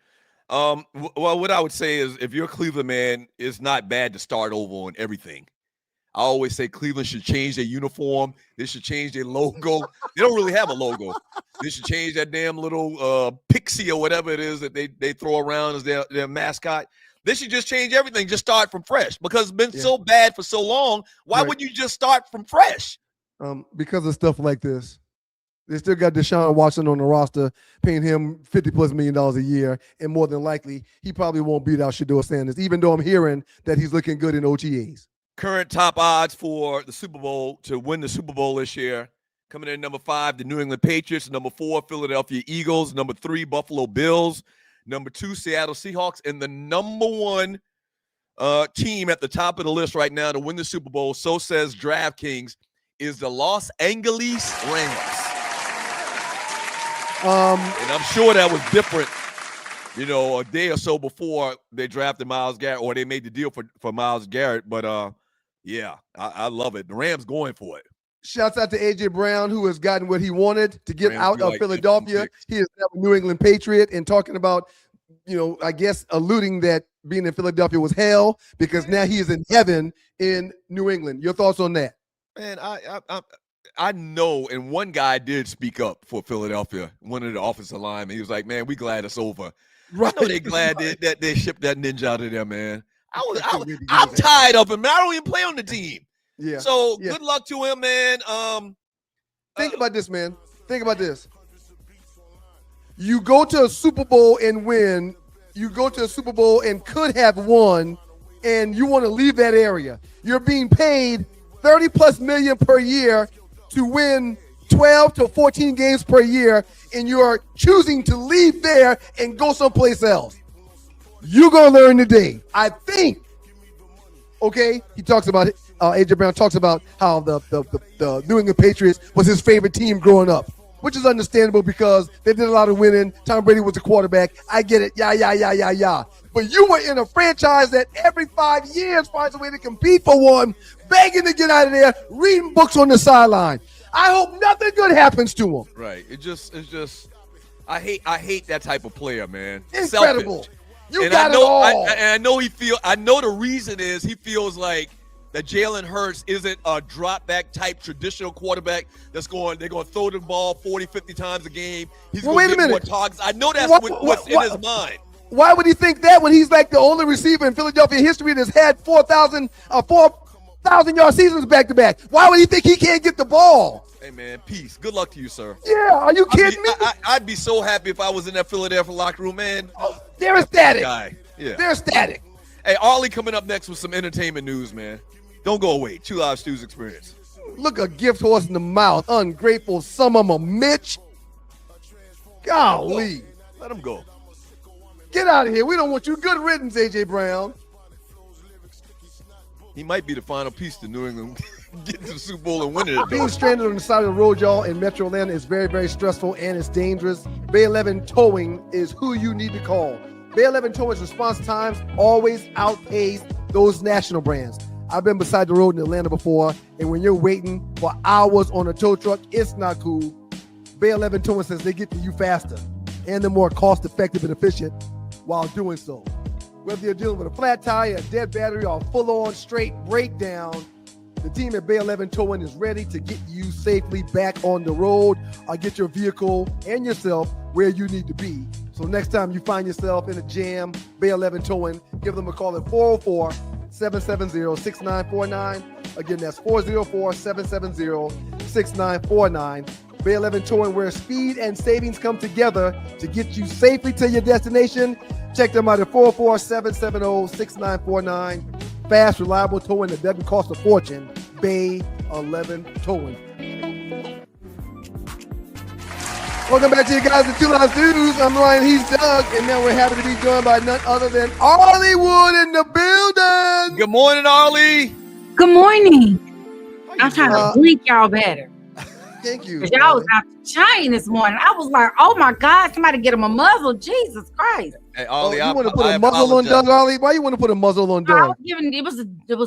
Well, what I would say is if you're a Cleveland man, it's not bad to start over on everything. I always say Cleveland should change their uniform. They should change their logo. They don't really have a logo. They should change that damn little pixie or whatever it is that they throw around as their mascot. They should just change everything. Just start from fresh because it's been so bad for so long. Why would you just start from fresh? Because of stuff like this. They still got Deshaun Watson on the roster, paying him $50+ million a year, and more than likely, he probably won't beat out Shedeur Sanders, even though I'm hearing that he's looking good in OTAs. Current top odds for the Super Bowl to win the Super Bowl this year. Coming in number 5, the New England Patriots. Number 4, Philadelphia Eagles. Number 3, Buffalo Bills. Number 2, Seattle Seahawks. And the number 1 team at the top of the list right now to win the Super Bowl, so says DraftKings, is the Los Angeles Rams. And I'm sure that was different, a day or so before they drafted Myles Garrett or they made the deal for Myles Garrett. But, I love it. The Rams going for it. Shouts out to A.J. Brown, who has gotten what he wanted to get out of Philadelphia. He is now a New England Patriot and talking about, I guess alluding that being in Philadelphia was hell because now he is in heaven in New England. Your thoughts on that? Man, I know, and one guy did speak up for Philadelphia, one of the offensive linemen. He was like, man, we glad it's over. Right. I know they're glad that they shipped that ninja out of there, man. I'm tired of him, man. I don't even play on the team. Yeah. So good luck to him, man. Think about this, man. Think about this. You go to a Super Bowl and win. You go to a Super Bowl and could have won, and you want to leave that area. You're being paid $30+ million per year to win 12 to 14 games per year, and you are choosing to leave there and go someplace else. You're going to learn today, I think. Okay? He talks about it. A.J. Brown talks about how the New England Patriots was his favorite team growing up, which is understandable because they did a lot of winning. Tom Brady was the quarterback. I get it. Yeah. But you were in a franchise that every 5 years finds a way to compete for one, begging to get out of there, reading books on the sideline. I hope nothing good happens to him. Right. It's just I hate that type of player, man. Incredible. Selfish. You got it all. I know the reason is he feels like that Jalen Hurts isn't a drop back type traditional quarterback they're going to throw the ball 40, 50 times a game. He's going to get more targets. I know that's what's in his mind. Why would he think that when he's like the only receiver in Philadelphia history that's had 4,000 yard seasons back to back? Why would he think he can't get the ball? Hey, man, peace. Good luck to you, sir. Yeah, are you kidding me? I'd be so happy if I was in that Philadelphia locker room, man. Oh, they're ecstatic. Guy. Yeah. They're ecstatic. Hey, Arlie coming up next with some entertainment news, man. Don't go away. Two Live Stews experience. Look, a gift horse in the mouth. Ungrateful son of a Mitch. Golly. Let him go. Get out of here. We don't want you. Good riddance, A.J. Brown. He might be the final piece to New England getting to the Super Bowl and winning it. Being stranded on the side of the road, y'all, in Metro Atlanta is very, very stressful and it's dangerous. Bay 11 Towing is who you need to call. Bay 11 Towing's response times always outpace those national brands. I've been beside the road in Atlanta before, and when you're waiting for hours on a tow truck, it's not cool. Bay 11 Towing says they get to you faster, and they're more cost-effective and efficient while doing so. Whether you're dealing with a flat tire, a dead battery, or a full-on straight breakdown, the team at Bay 11 Towing is ready to get you safely back on the road or get your vehicle and yourself where you need to be. So next time you find yourself in a jam, Bay 11 Towing, give them a call at 404-770-6949. Again, that's 404-770-6949. Bay 11 Towing, where speed and savings come together to get you safely to your destination. Check them out at 404-770-6949. Fast, reliable towing that doesn't cost a fortune. Bay 11 Towing. Welcome back to you guys at Two Live News. I'm Ryan, he's Doug, and now we're happy to be joined by none other than Arlie Wood in the building. Good morning, Arlie. Good morning. I'm trying to blink y'all better. Thank you. Because y'all was out to chain this morning. I was like, oh my God, somebody get him a muzzle. Jesus Christ. Hey, Arlie, you want to put a muzzle on Doug, Arlie? Why you want to put a muzzle on I Doug? was giving it was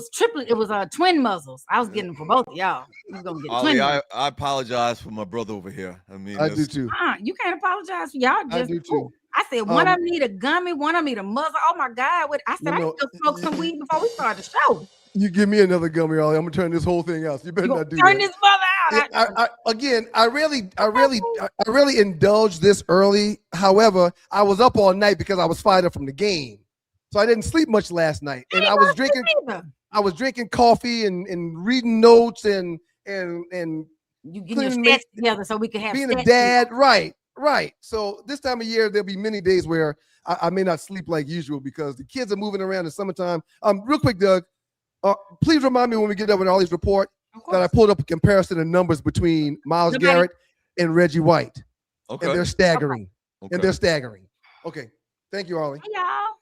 triplet, it was twin muzzles. I was getting them for both of y'all. You was gonna get Arlie, twin. I apologize for my brother over here. I mean, I do too. You can't apologize for y'all. Just I do too. I said one of them need a gummy, one of them need a muzzle. Oh my God. I said I still smoke some weed before we started the show. You give me another gummy, Arlie. I'm gonna turn this whole thing out. You better not do Turn that. this mother out. I really indulged this early. However, I was up all night because I was fired up from the game, so I didn't sleep much last night. And I was drinking coffee and reading notes and you getting your stats together so we can have being a dad. Right. So this time of year, there'll be many days where I may not sleep like usual because the kids are moving around in summertime. Real quick, Doug. Please remind me when we get up with Ollie's report that I pulled up a comparison of numbers between Myles Garrett and Reggie White. Okay. And they're staggering. Okay. Okay. Thank you, Arlie. Hey, y'all.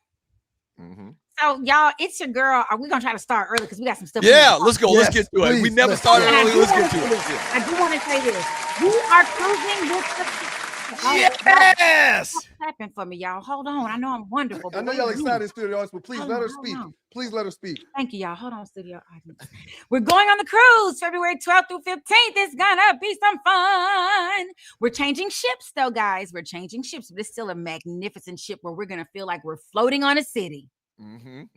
Mm-hmm. So, y'all, it's your girl. Are we going to try to start early? Because we got some stuff. Yeah, let's go. Yes, let's get to it. please, We never let's started go. early. Let's get to it. I do want to say this. We are cruising with the... Yes. What's happening for me, y'all? Hold on. I know I'm wonderful. I know y'all excited in studio audience, but please let her speak. on. Please let her speak. Thank you, y'all. Hold on, studio audience. We're going on the cruise February 12th through 15th. It's gonna be some fun. We're changing ships, though, guys. We're changing ships, but it's still a magnificent ship where we're gonna feel like we're floating on a city on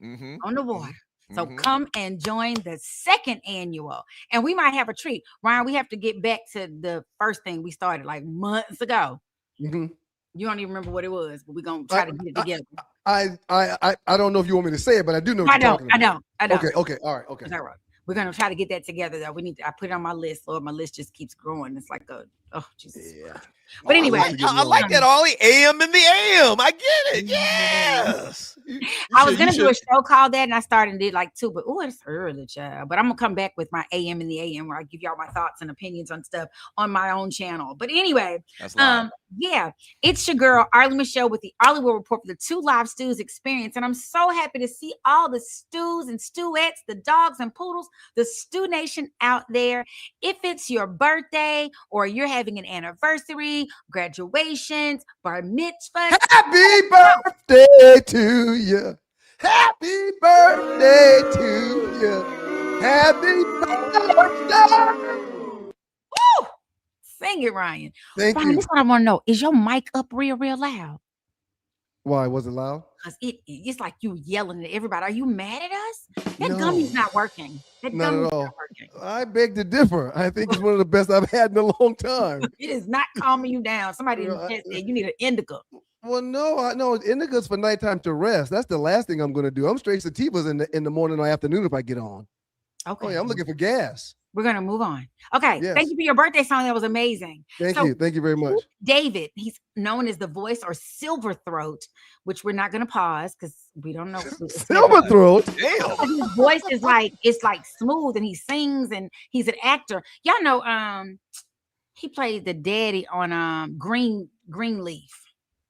the water. So come and join the second annual, and we might have a treat. Ryan, we have to get back to the first thing we started like months ago. You don't even remember what it was, but we're gonna try to get it together. I don't know if you want me to say it, but I do know. I don't. Okay. All right. Okay. All right. We're gonna try to get that together, though. I put it on my list. Lord, my list just keeps growing. It's like Jesus. Yeah. But anyway, I like that, Arlie. AM in the AM. I get it. Yes. I was gonna do a show called that, and I started and did like 2, but it's early, child. But I'm gonna come back with my AM in the AM, where I give y'all my thoughts and opinions on stuff on my own channel. But anyway, yeah, it's your girl Arlie Michelle with the Arlie Will Report for the Two Live Stews experience, and I'm so happy to see all the stews and stewettes, the dogs and poodles, the Stew Nation out there. If it's your birthday or you're having an anniversary, graduations, bar mitzvah, Happy birthday to you. Happy birthday to you. Happy birthday. Woo! Sing it, Ryan. Thank Ryan, you. this is what I want to know. Is your mic up real loud? Why was it loud? Because it's like you yelling at everybody. Are you mad at us? That No. gummy's not working. That Not gummy's at all. not working. I beg to differ. I think it's one of the best I've had in a long time. It is not calming you down. Somebody in the chat said you need an indica. Well, no, indica's for nighttime to rest. That's the last thing I'm going to do. I'm straight sativas in the morning or afternoon if I get on. Okay. Oh yeah, I'm looking for gas. We're gonna move on. Okay. Yes. Thank you for your birthday song. That was amazing. Thank So, you. Thank you very much. David, he's known as the voice or silver throat, which we're not gonna pause because we don't know. Silver throat. Damn. His voice is like it's like smooth, and he sings, and he's an actor. Y'all know, he played the daddy on Greenleaf.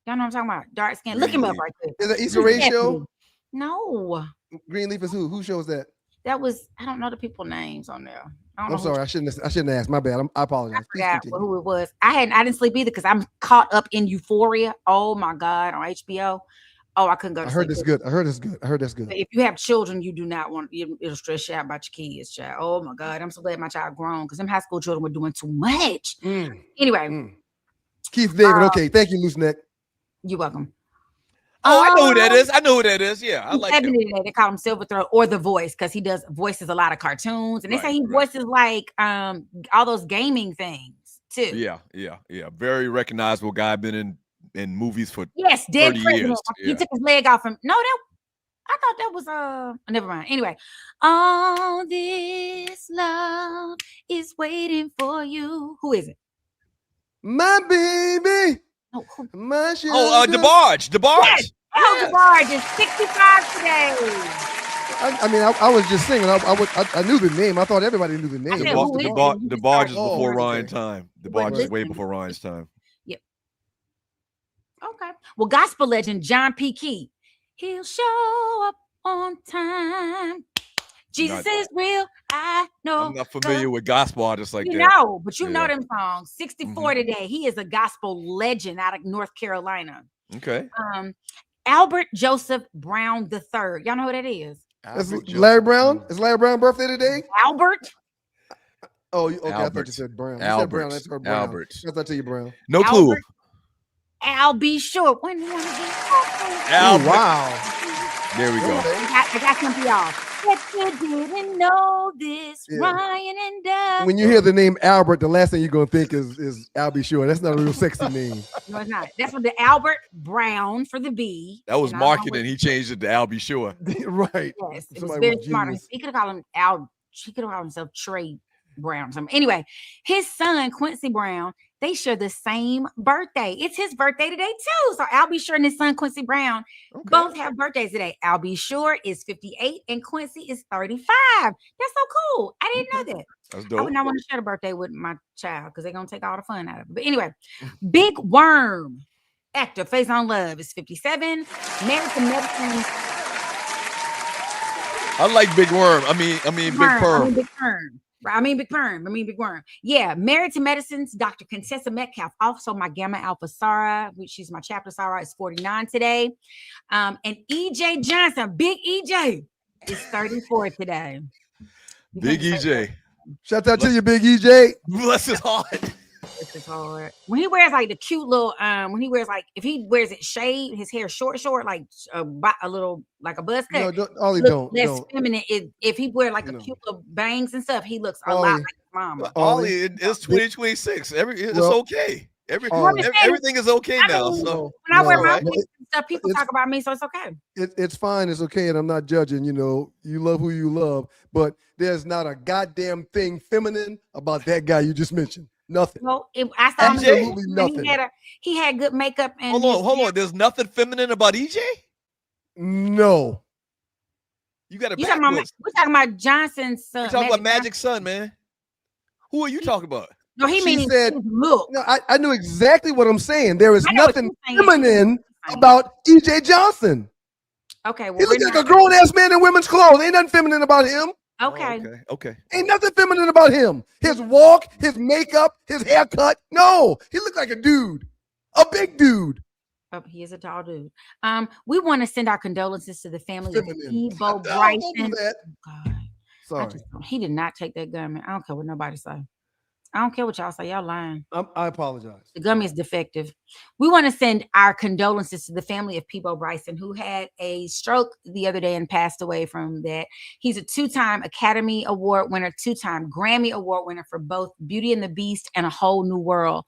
Y'all know what I'm talking about? Dark skin. Look him up right quick. Is it Issa Rae show? No, Greenleaf is who? Who shows that? that was I don't know the people names on there. I don't I'm know sorry. I shouldn't ask. My bad. I apologize. I forgot who it was. I didn't sleep either because I'm caught up in Euphoria. Oh my God, on HBO. Oh, I couldn't go to I heard sleep. it's good. I heard it's good. I heard that's good. But if you have children, you do not want it'll stress you out about your kids, child. Oh my God, I'm so glad my child grown because them high school children were doing too much. Anyway, Keith David. Okay, thank you, Loose Neck. you're welcome. Oh, I know who that is. I know who that is. Yeah, I like him. They call him Silver Throat or the voice because he voices a lot of cartoons, and they say he voices like all those gaming things too. Yeah. Very recognizable guy. Been in movies for Dead 30 president. years. He took his leg off him. No, I thought that was never mind. Anyway, all this love is waiting for you. Who is it? My baby. Oh, my sugar. DeBarge. Yes. DeBarge is 65 today. I was just singing. I knew the name. I thought everybody knew the name. DeBarge is before Ryan's time. DeBarge is way before Ryan's time. Yep. Okay. Well, gospel legend John P. Key. He'll show up on time. Jesus is real. I know. I'm not familiar with gospel artists like that. No, but you know them songs. 64 today. He is a gospel legend out of North Carolina. Okay. Albert Joseph Brown III. Y'all know who that is? Larry Brown? Is Larry Brown birthday today? Albert? Oh, okay. Albert. I thought you said Brown. Albert. You said Brown. That's her Brown. Albert. I thought you Brown. No clue. I'll be sure. When you want to be Albert. Wow. There we go. I got some for y'all. If you didn't know this, Ryan and Doug. When you hear the name Albert, the last thing you're gonna think is I'll be sure. That's not a real sexy name. No, it's not. That's what the Albert Brown for the B. That was marketing. He changed it to Al Be Sure. Right. Yes, it was very smart. He could have called him Al. She could have called himself Trey Brown or something. Anyway, his son Quincy Brown. They share the same birthday. It's his birthday today too. So Al Be Sure and his son Quincy Brown both have birthdays today. Al Be Sure is 58 and Quincy is 35. That's so cool. I didn't know that. That's dope. I would not want to share a birthday with my child because they're gonna take all the fun out of it. But anyway, Big Worm, actor, Face on Love is 57. Married to Medicine. I like Big Worm. I mean Big Perm. Big Perm. Big Worm. Yeah, Married to Medicine's Dr. Contessa Metcalf, also my Gamma Alpha Sarah, which she's my chapter Sarah, is 49 today. And EJ Johnson, Big EJ, is 34 today. Big EJ. Shout out to you, Big EJ. Bless his heart. This is hard. When he wears like the cute little, if he wears it shaved, his hair short, like a little, like a buzz cut. No, Ollie, don't. Feminine. If he wear like a cute little bangs and stuff, he looks a lot like his mama. Ollie, it's 2026. It's okay. Everything is okay now. So when I wear my wigs and stuff, people talk about me, so it's okay. It's fine. It's okay, and I'm not judging. You know, you love who you love, but there's not a goddamn thing feminine about that guy you just mentioned. Nothing. Well, I saw absolutely nothing. He had good makeup and hold on. There's nothing feminine about EJ? No. You got to. We're talking about Johnson's son. We're talking about Magic's son, man. Who are you talking about? No, he said, look. No, I knew exactly what I'm saying. There is nothing feminine about EJ Johnson. Okay, well, he looks like a grown ass man in women's clothes. Ain't nothing feminine about him. Okay. Okay. Ain't nothing feminine about him. His walk, his makeup, his haircut. No, he looked like a dude, a big dude. Oh, he is a tall dude. We want to send our condolences to the family of Peebo Bryson. Don't do that. Oh, God. Sorry. He did not take that gun, man. I don't care what nobody say. I don't care what y'all say. Y'all lying. I apologize. The gummy is defective. We want to send our condolences to the family of Peebo Bryson, who had a stroke the other day and passed away from that. He's a 2-time Academy Award winner, 2-time Grammy Award winner for both Beauty and the Beast and A Whole New World.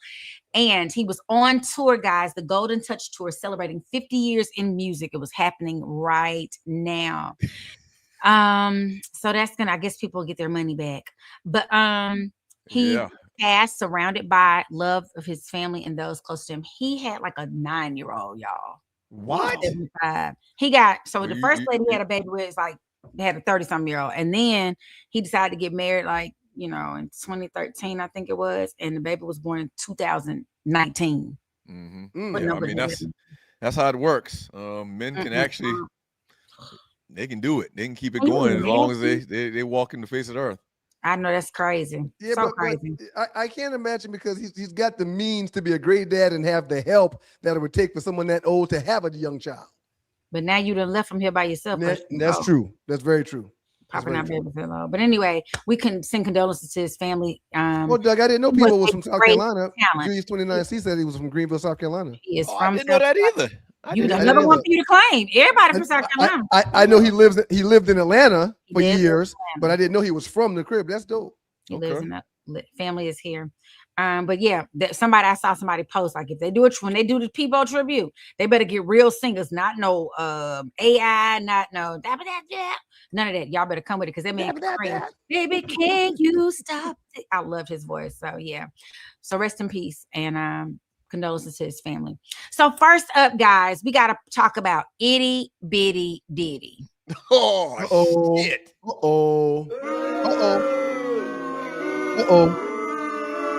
And he was on tour, guys, the Golden Touch Tour, celebrating 50 years in music. It was happening right now. So that's gonna, I guess people get their money back. But he passed surrounded by love of his family and those close to him. He had like a 9-year-old, y'all. What? 75. He got the first lady he had a baby with is like they had a 30-something-year-old, and then he decided to get married like in 2013, I think it was, and the baby was born in 2019. Mm-hmm. Yeah, I mean that's how it works. Men can actually they can do it. They can keep it going as long as they walk in the face of the earth. I know that's crazy. Yeah, so crazy. But I can't imagine because he's got the means to be a great dad and have the help that it would take for someone that old to have a young child. But now you done left from here by yourself. That's true. That's very true. Probably not baby hello. But anyway, we can send condolences to his family. Well, Doug, I didn't know people was from South Carolina. Julius 29C said he was from Greenville, South Carolina. He is from I didn't know that either. Another one for you to claim. Everybody from South Carolina. I know he lived in Atlanta for years, but I didn't know he was from the crib. That's dope. He lives in that family is here. But yeah, I saw somebody post like if they do it when they do the Peebo tribute, they better get real singers, not no AI, not no none of that. Y'all better come with it because that man baby, can you stop it? I loved his voice. So yeah. So rest in peace and condolences to his family. So first up, guys, we gotta talk about Itty Bitty Diddy. Oh shit.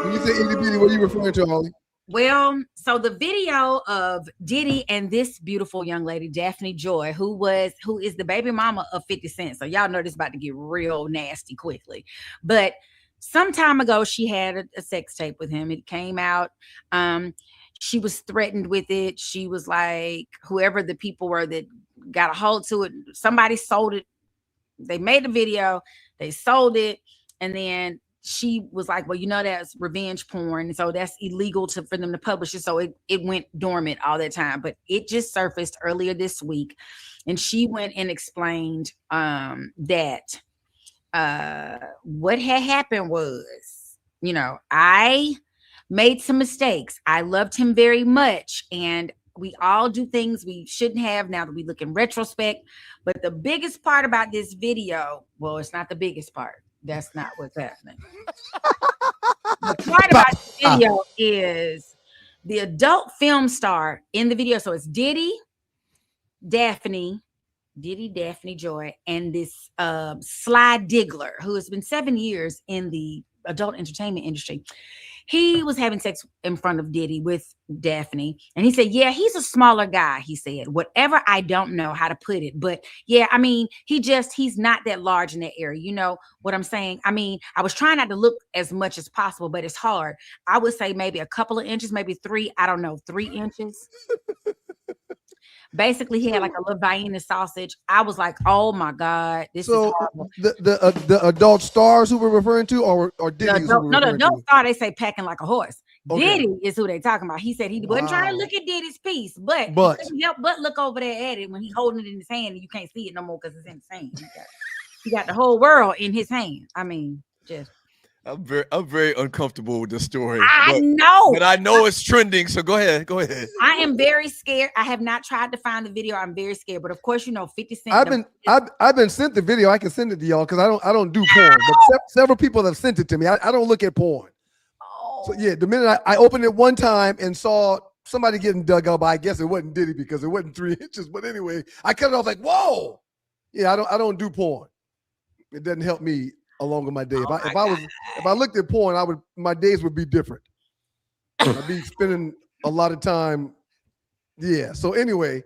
When you say itty bitty, what are you referring to, Holly? Well, so the video of Diddy and this beautiful young lady, Daphne Joy, who is the baby mama of 50 Cent. So y'all know this is about to get real nasty quickly. But some time ago, she had a sex tape with him. It came out. She was threatened with it. She was like, whoever the people were that got a hold to it, somebody sold it. They made the video, they sold it, and then she was like, well, that's revenge porn. So that's illegal for them to publish it. So it went dormant all that time. But it just surfaced earlier this week. And she went and explained that what had happened was, I made some mistakes. I loved him very much. And we all do things we shouldn't have now that we look in retrospect. But the biggest part about this video, well, it's not the biggest part. That's not what's happening. The part about the video is the adult film star in the video. So it's Diddy, Daphne Joy, and this Sly Diggler, who has been 7 years in the adult entertainment industry. He was having sex in front of Diddy with Daphne. And he said, yeah, he's a smaller guy. He said, whatever, I don't know how to put it. But yeah, I mean, he's not that large in that area. You know what I'm saying? I mean, I was trying not to look as much as possible, but it's hard. I would say maybe a couple of inches, maybe 3, I don't know, 3 inches. Basically, he had like a little Vienna sausage. I was like, "Oh my God, this is horrible." The adult stars who we're referring to, or Diddy? The adult star they say packing like a horse. Okay. Diddy is who they talking about. He said he wasn't trying to look at Diddy's piece, but he couldn't help but look over there at it when he holding it in his hand, and you can't see it no more because it's in his hand. He got the whole world in his hand. I mean, just. I'm very uncomfortable with this story. I know, but I know it's trending. So go ahead. I am very scared. I have not tried to find the video. I'm very scared. But of course, 50 Cent. I've been sent the video. I can send it to y'all because I don't do porn. But several people have sent it to me. I don't look at porn. Oh. So yeah, the minute I opened it one time and saw somebody getting dug up, I guess it wasn't Diddy because it wasn't 3 inches. But anyway, I cut it off like, whoa. Yeah, I don't do porn. It doesn't help me along with my day. If I looked at porn, my days would be different. I'd be spending a lot of time. Yeah. So anyway,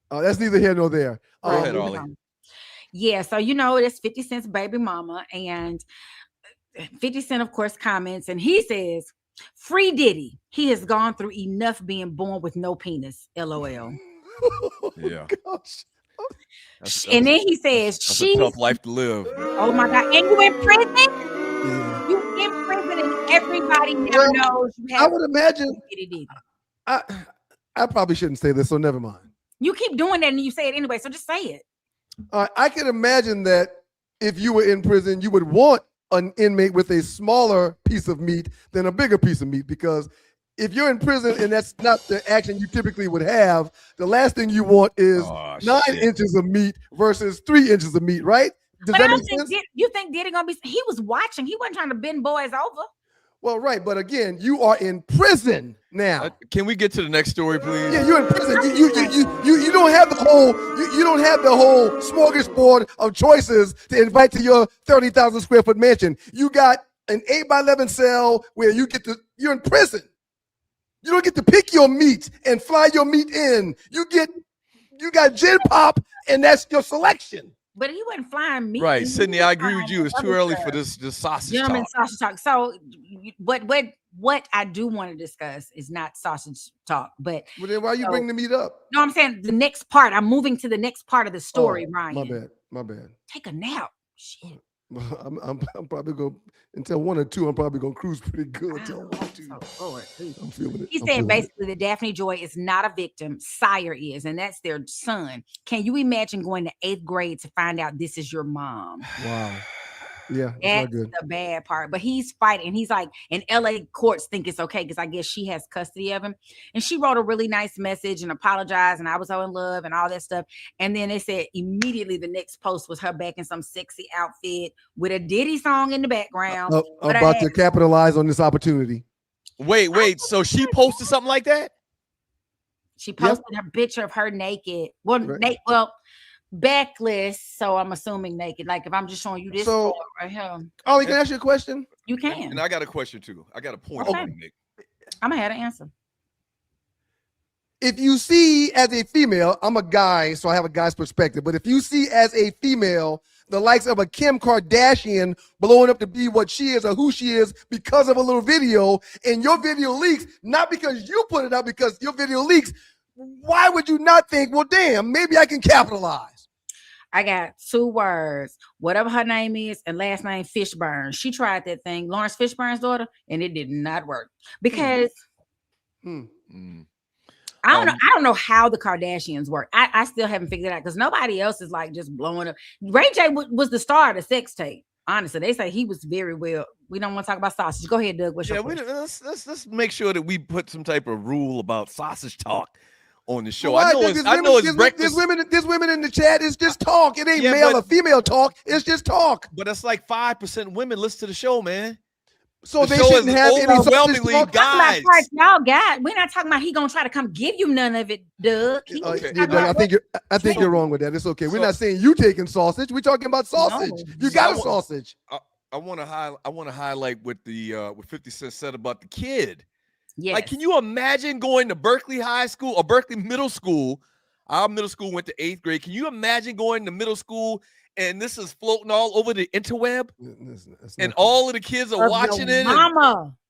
that's neither here nor there. Go ahead, Ollie. Yeah. So that's 50 Cent's baby mama, and 50 Cent, of course, comments, and he says, "Free Diddy. He has gone through enough being born with no penis." LOL. Yeah. Gosh. And then he says, "She's a tough life to live." Oh my God! And you in prison? Yeah. You in prison, and everybody now knows you have. I would imagine. I probably shouldn't say this, so never mind. You keep doing that, and you say it anyway, so just say it. I can imagine that if you were in prison, you would want an inmate with a smaller piece of meat than a bigger piece of meat because if you're in prison and that's not the action you typically would have, the last thing you want is 9 inches of meat versus 3 inches of meat, right? Does But that I make think sense? you think Diddy gonna be? He was watching. He wasn't trying to bend boys over. Well, right, but again, you are in prison now. Can we get to the next story, please? Yeah, you're in prison. You don't have the whole you don't have the whole smorgasbord of choices to invite to your 30,000 square foot mansion. You got an 8x11 cell where you're in prison. You don't get to pick your meat and fly your meat in. You got Gin Pop, and that's your selection. But he wasn't flying meat. Right, Sydney, I agree with you. It's too early for this sausage Gentlemen, talk. sausage talk. So, what I do want to discuss is not sausage talk, but Well, then why are you bringing the meat up? no, I'm saying the next part. I'm moving to the next part of the story, Ryan. My bad. Take a nap. Shit. I'm probably going until 1 or 2. I'm probably gonna cruise pretty good. Until 1 or 2. I'm feeling it. He's saying basically that Daphne Joy is not a victim. Sire is, and that's their son. Can you imagine going to 8th grade to find out this is your mom? Wow. Yeah, that's the bad part. But he's fighting. He's like, and LA courts think it's okay because I guess she has custody of him. And she wrote a really nice message and apologized, and I was so in love and all that stuff. And then they said immediately the next post was her back in some sexy outfit with a Diddy song in the background. About to capitalize on this opportunity. Wait. So she posted something like that? She posted her picture of her naked. Well, backless, so I'm assuming naked. Like if I'm just showing you this right here. Ollie, can I ask you a question? You can. And I got a question too. I got a point. Okay. I'm gonna have to answer. If you see as a female, I'm a guy, so I have a guy's perspective. But if you see as a female the likes of a Kim Kardashian blowing up to be what she is or who she is because of a little video, and your video leaks, not because you put it up, because your video leaks, why would you not think, well, damn, maybe I can capitalize? I got 2 words, whatever her name is, and last name Fishburne. She tried that thing, Lawrence Fishburne's daughter, and it did not work because I don't know how the Kardashians work. I still haven't figured it out because nobody else is like just blowing up. Ray J was the star of the sex tape. Honestly, they say he was very well. We don't want to talk about sausage. Go ahead, Doug. What's your question? Let's make sure that we put some type of rule about sausage talk on the show. Why? I know it's breakfast. There's women in the chat. It's just talk. It ain't male or female talk. It's just talk. But it's like 5% women listen to the show, man. So they shouldn't have any overwhelmingly guys. Y'all got. We're not talking about he gonna try to come give you none of it, Doug. I think you're wrong with that. It's okay. We're not saying you taking sausage. We're talking about sausage. No. You got a sausage. I want to highlight what 50 Cent said about the kid. Yes. Like, can you imagine going to Berkeley High School or Berkeley Middle School? Our middle school went to 8th grade. Can you imagine going to middle school and this is floating all over the interweb? And all of the kids are watching it.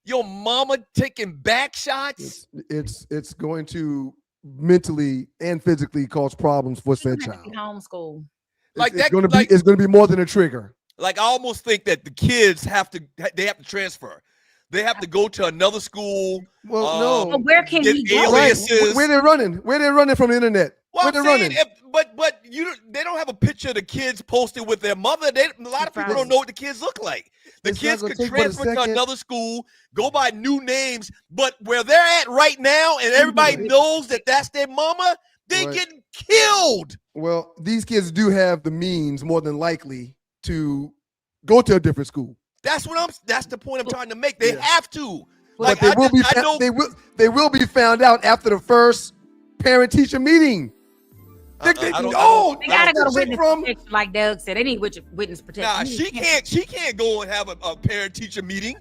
Your mama taking back shots. It's going to mentally and physically cause problems for said child. Homeschool. It's going to be more than a trigger. Like, I almost think that the kids have to transfer. They have to go to another school. Well, no. But where can he go? Right. Where they're running from the internet. Well, I'm saying, but they don't have a picture of the kids posted with their mother. A lot of people don't know what the kids look like. The kids could transfer to another school, go by new names, but where they're at right now, and everybody knows that that's their mama, they getting killed. Well, these kids do have the means, more than likely, to go to a different school. That's the point I'm trying to make. They have to. Like, they will be found out after the first parent-teacher meeting. They gotta go to witness protection, like Doug said. They need witness protection. Nah, she can't go and have a parent-teacher meeting.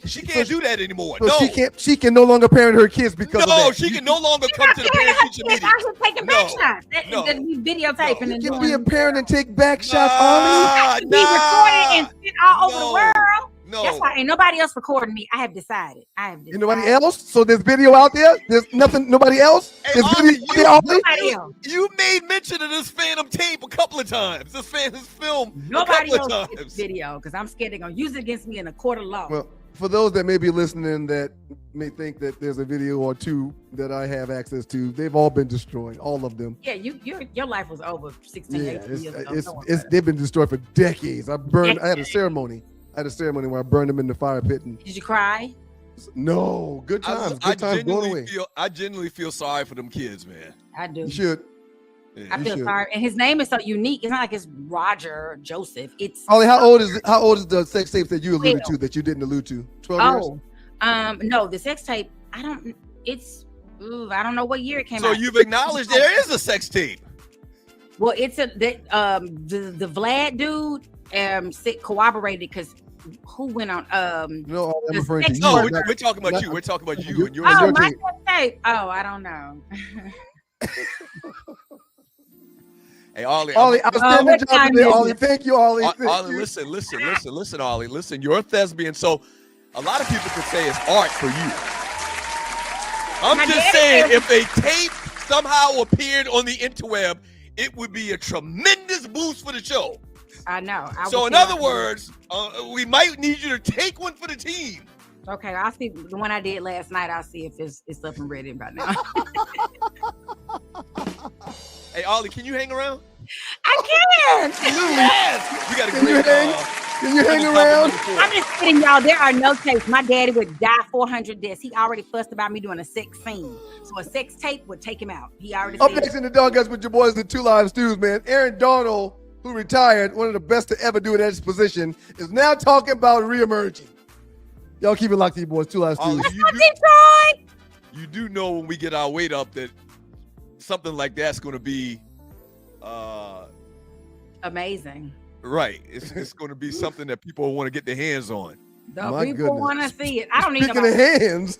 She can't do that anymore. So she can no longer parent her kids because of that. No, she can no longer come to the parent-teacher meeting. Taking back shots. Videotaping. You can be a parent and take back shots, Ollie. Be recorded and sit all over the world. No. That's why ain't nobody else recording me. I have decided. Nobody else? So there's video out there? There's nothing, nobody else? Hey, Nobody else. You made mention of this Phantom tape a couple of times. This film nobody else gets video because I'm scared they're going to use it against me in a court of law. Well, for those that may be listening that may think that there's a video or two that I have access to, they've all been destroyed, all of them. Yeah, your life was over 16, 18 years ago. They've been destroyed for decades. I had a ceremony. Where I burned them in the fire pit. Did you cry? No, good times. Good times going away. I genuinely feel sorry for them kids, man. I do. You should. Yeah. I feel sorry, and his name is so unique. It's not like it's Roger or Joseph. It's Ollie. How old is the sex tape that you alluded to that you didn't allude to? 12 years. No, the sex tape. I don't know what year it came out. So you've acknowledged there is a sex tape. Well, it's the Vlad dude corroborated because who went on No, I'm referring to you. No, we're talking about you. We're talking about you and your my sex tape. Oh, I don't know. Hey, Ollie, outstanding job today, Ollie. Thank you, Ollie. Ollie, listen, Ollie. Listen, you're a thespian, so a lot of people could say it's art for you. I'm just saying, if a tape somehow appeared on the interweb, it would be a tremendous boost for the show. I know. So in other words, we might need you to take one for the team. Okay, I'll see the one I did last night. I'll see if it's up and ready by now. Hey, Ollie, can you hang around? I can. Yes. You got a Can you hang around? I'm just kidding, y'all. There are no tapes. My daddy would die 400 deaths. He already fussed about me doing a sex scene. So a sex tape would take him out. He already Up next in the Dog Guts with your boys, the Two Live Stews, man. Aaron Donald, who retired, one of the best to ever do it at his position, is now talking about reemerging. Y'all keep it locked to your boys, Two Live Stews. Detroit! You do know when we get our weight up that something like that's going to be amazing. Right. It's going to be something that people want to get their hands on. The people want to see it. I don't even know. Speaking of hands.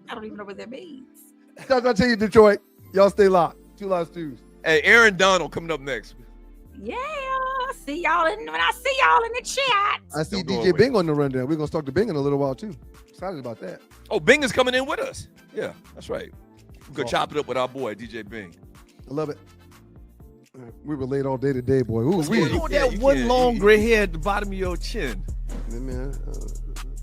I don't even know what that means. That's what I tell you, Detroit. Y'all stay locked. Two Live Stews. Hey, Aaron Donald coming up next. Yeah. See y'all when I see y'all in the chat. I see DJ Bing on the rundown. We're going to start the Bing in a little while, too. Excited about that. Oh, Bing is coming in with us. Yeah, that's right. We could chop it up with our boy, DJ Bing. I love it. We were late all day today, boy. Ooh, What's going on with that one long gray hair at the bottom of your chin? Yeah, man,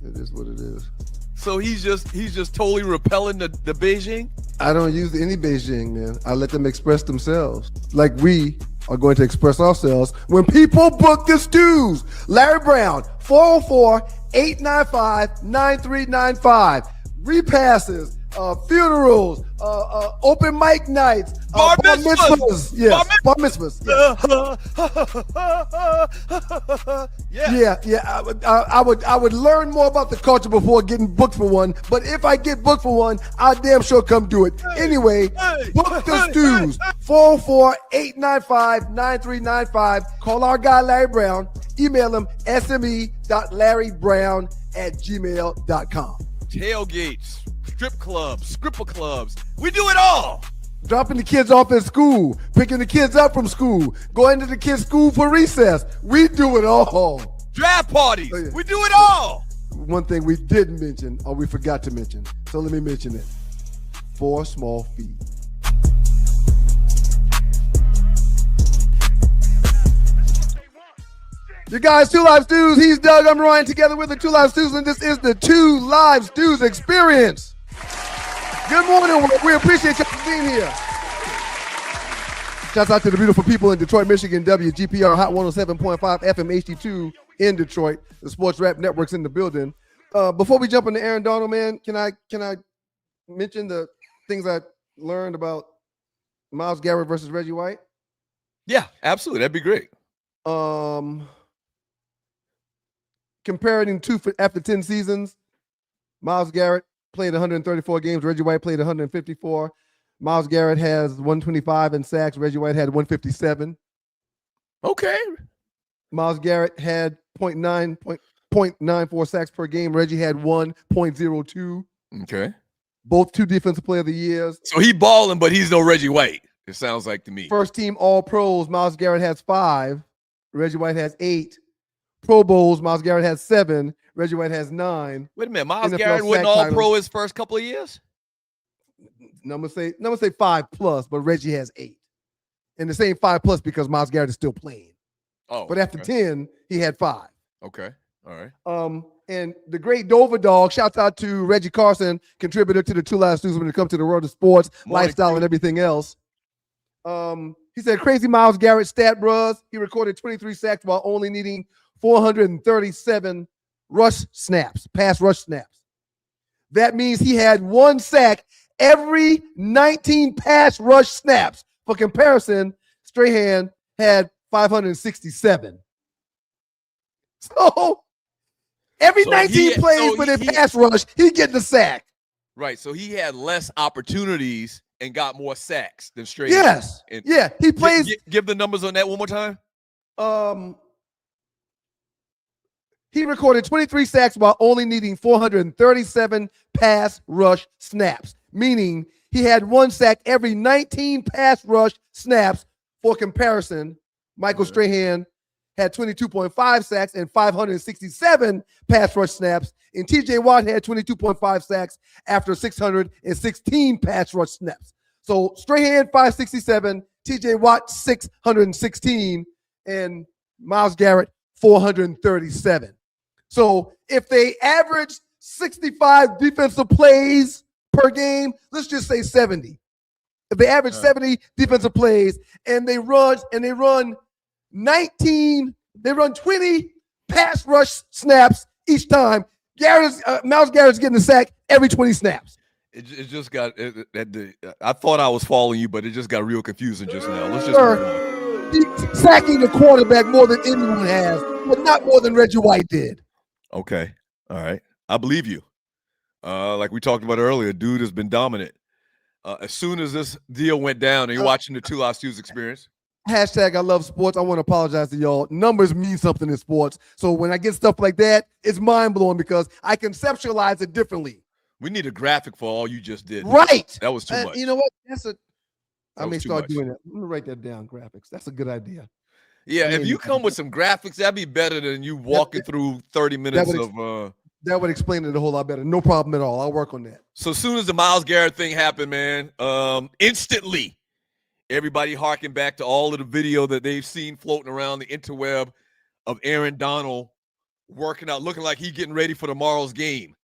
it is what it is. So he's just totally repelling the Beijing? I don't use any Beijing, man. I let them express themselves. Like we are going to express ourselves when people book the stews. Larry Brown, 404-895-9395. Repasses, funerals, open mic nights, bar mitzvahs. Yes, bar mitzvahs. Yeah. I would learn more about the culture before getting booked for one. But if I get booked for one, I'll damn sure come do it. Anyway, book the stews. 404-895-9395. Call our guy Larry Brown. Email him sme.larrybrown@gmail.com. Tailgates, strip clubs, scripper clubs. We do it all. Dropping the kids off at school, picking the kids up from school, going to the kids' school for recess. We do it all. Draft parties. We do it all. One thing we didn't mention, or we forgot to mention, so let me mention it. 4 small feet. You guys, Two Live Stews. He's Doug. I'm Ryan. Together with the Two Live Stews, and this is the Two Live Stews experience. Good morning. We appreciate you being here. Shouts out to the beautiful people in Detroit, Michigan. WGPR Hot 107.5 FM HD2 in Detroit. The Sports Rap Network's in the building. Before we jump into Aaron Donald, man, can I mention the things I learned about Myles Garrett versus Reggie White? Yeah, absolutely. That'd be great. Comparing two after 10 seasons, Myles Garrett played 134 games. Reggie White played 154. Myles Garrett has 125 in sacks. Reggie White had 157. Okay. Myles Garrett had 0.94 sacks per game. Reggie had 1.02. Okay. Both 2 defensive player of the years. So he balling, but he's no Reggie White, it sounds like to me. First team all pros, Myles Garrett has 5. Reggie White has 8. Pro Bowls, Myles Garrett has 7. Reggie White has 9. Wait a minute, Myles Garrett wasn't all pro his first couple of years? No, I'm gonna say 5+, but Reggie has 8. And the same 5+ because Myles Garrett is still playing. Oh, but after 10, he had 5. Okay, all right. And the great Dover Dog, shouts out to Reggie Carson, contributor to the Two Live Stews when it comes to the world of sports, lifestyle, and everything else. He said, crazy Myles Garrett stat, bros. He recorded 23 sacks while only needing 437 rush snaps, pass rush snaps. That means he had 1 sack every 19 pass rush snaps. For comparison, Strahan had 567. So every 19 plays for the pass rush, he get the sack. Right. So he had less opportunities and got more sacks than Strahan. Yes. Yeah. He plays. Give the numbers on that one more time. He recorded 23 sacks while only needing 437 pass rush snaps, meaning he had 1 sack every 19 pass rush snaps. For comparison, Michael Strahan had 22.5 sacks and 567 pass rush snaps, and TJ Watt had 22.5 sacks after 616 pass rush snaps. So Strahan 567, TJ Watt 616, and Myles Garrett 437. So if they average 65 defensive plays per game, let's just say 70. If they average 70 defensive plays and they run 20 pass rush snaps each time, Myles Garrett's getting a sack every 20 snaps. It just got. I thought I was following you, but it just got real confusing just now. Let's just move on. He's sacking the quarterback more than anyone has, but not more than Reggie White did. Okay, all right, I believe you. Like we talked about earlier, dude has been dominant. As soon as this deal went down, and you're watching the Two Lost Twos experience. Hashtag I love sports. I want to apologize to y'all. Numbers mean something in sports. So when I get stuff like that, it's mind-blowing because I conceptualize it differently. We need a graphic for all you just did. Right. That was too much. You know what? I may start doing that. I'm going to write that down, graphics. That's a good idea. Yeah, if you come with some graphics, that'd be better than you walking through 30 minutes that would explain it a whole lot better. No problem at all. I'll work on that. So as soon as the Myles Garrett thing happened, man, instantly everybody harkened back to all of the video that they've seen floating around the interweb of Aaron Donald working out, looking like he's getting ready for tomorrow's game.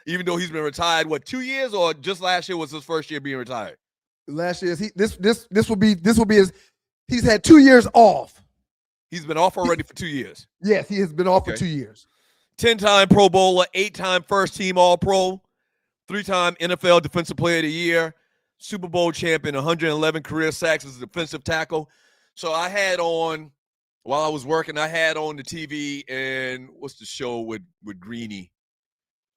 Even though he's been retired, 2 years, or just last year was his first year being retired? Last year, this will be his. He's had 2 years off. He's been off already for 2 years. Yes, he has been off for 2 years. 10-time Pro Bowler, 8-time first-team All-Pro, 3-time NFL Defensive Player of the Year, Super Bowl champion, 111 career sacks as a defensive tackle. So I had on, while I was working, I had on the TV, and what's the show with Greeny?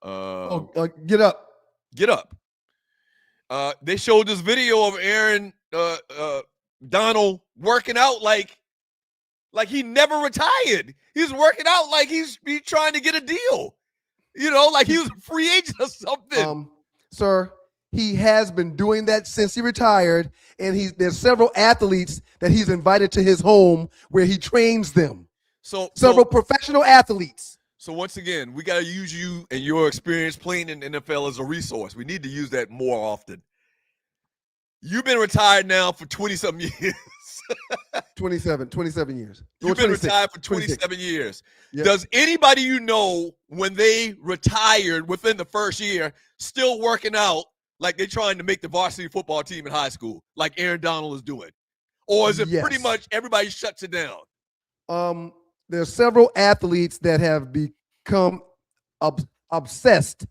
Get Up. Get Up. They showed this video of Aaron Donald working out like he never retired. He's working out like he's trying to get a deal. Like he was a free agent or something. Sir, he has been doing that since he retired, and there's several athletes that he's invited to his home where he trains them. Several professional athletes. So once again, we got to use you and your experience playing in the NFL as a resource. We need to use that more often. You've been retired now for 20-something years. 27 years. You've been retired for 27 years. Yep. Does anybody when they retired within the first year still working out like they're trying to make the varsity football team in high school, like Aaron Donald is doing? Or is it pretty much everybody shuts it down? There's several athletes that have become obsessed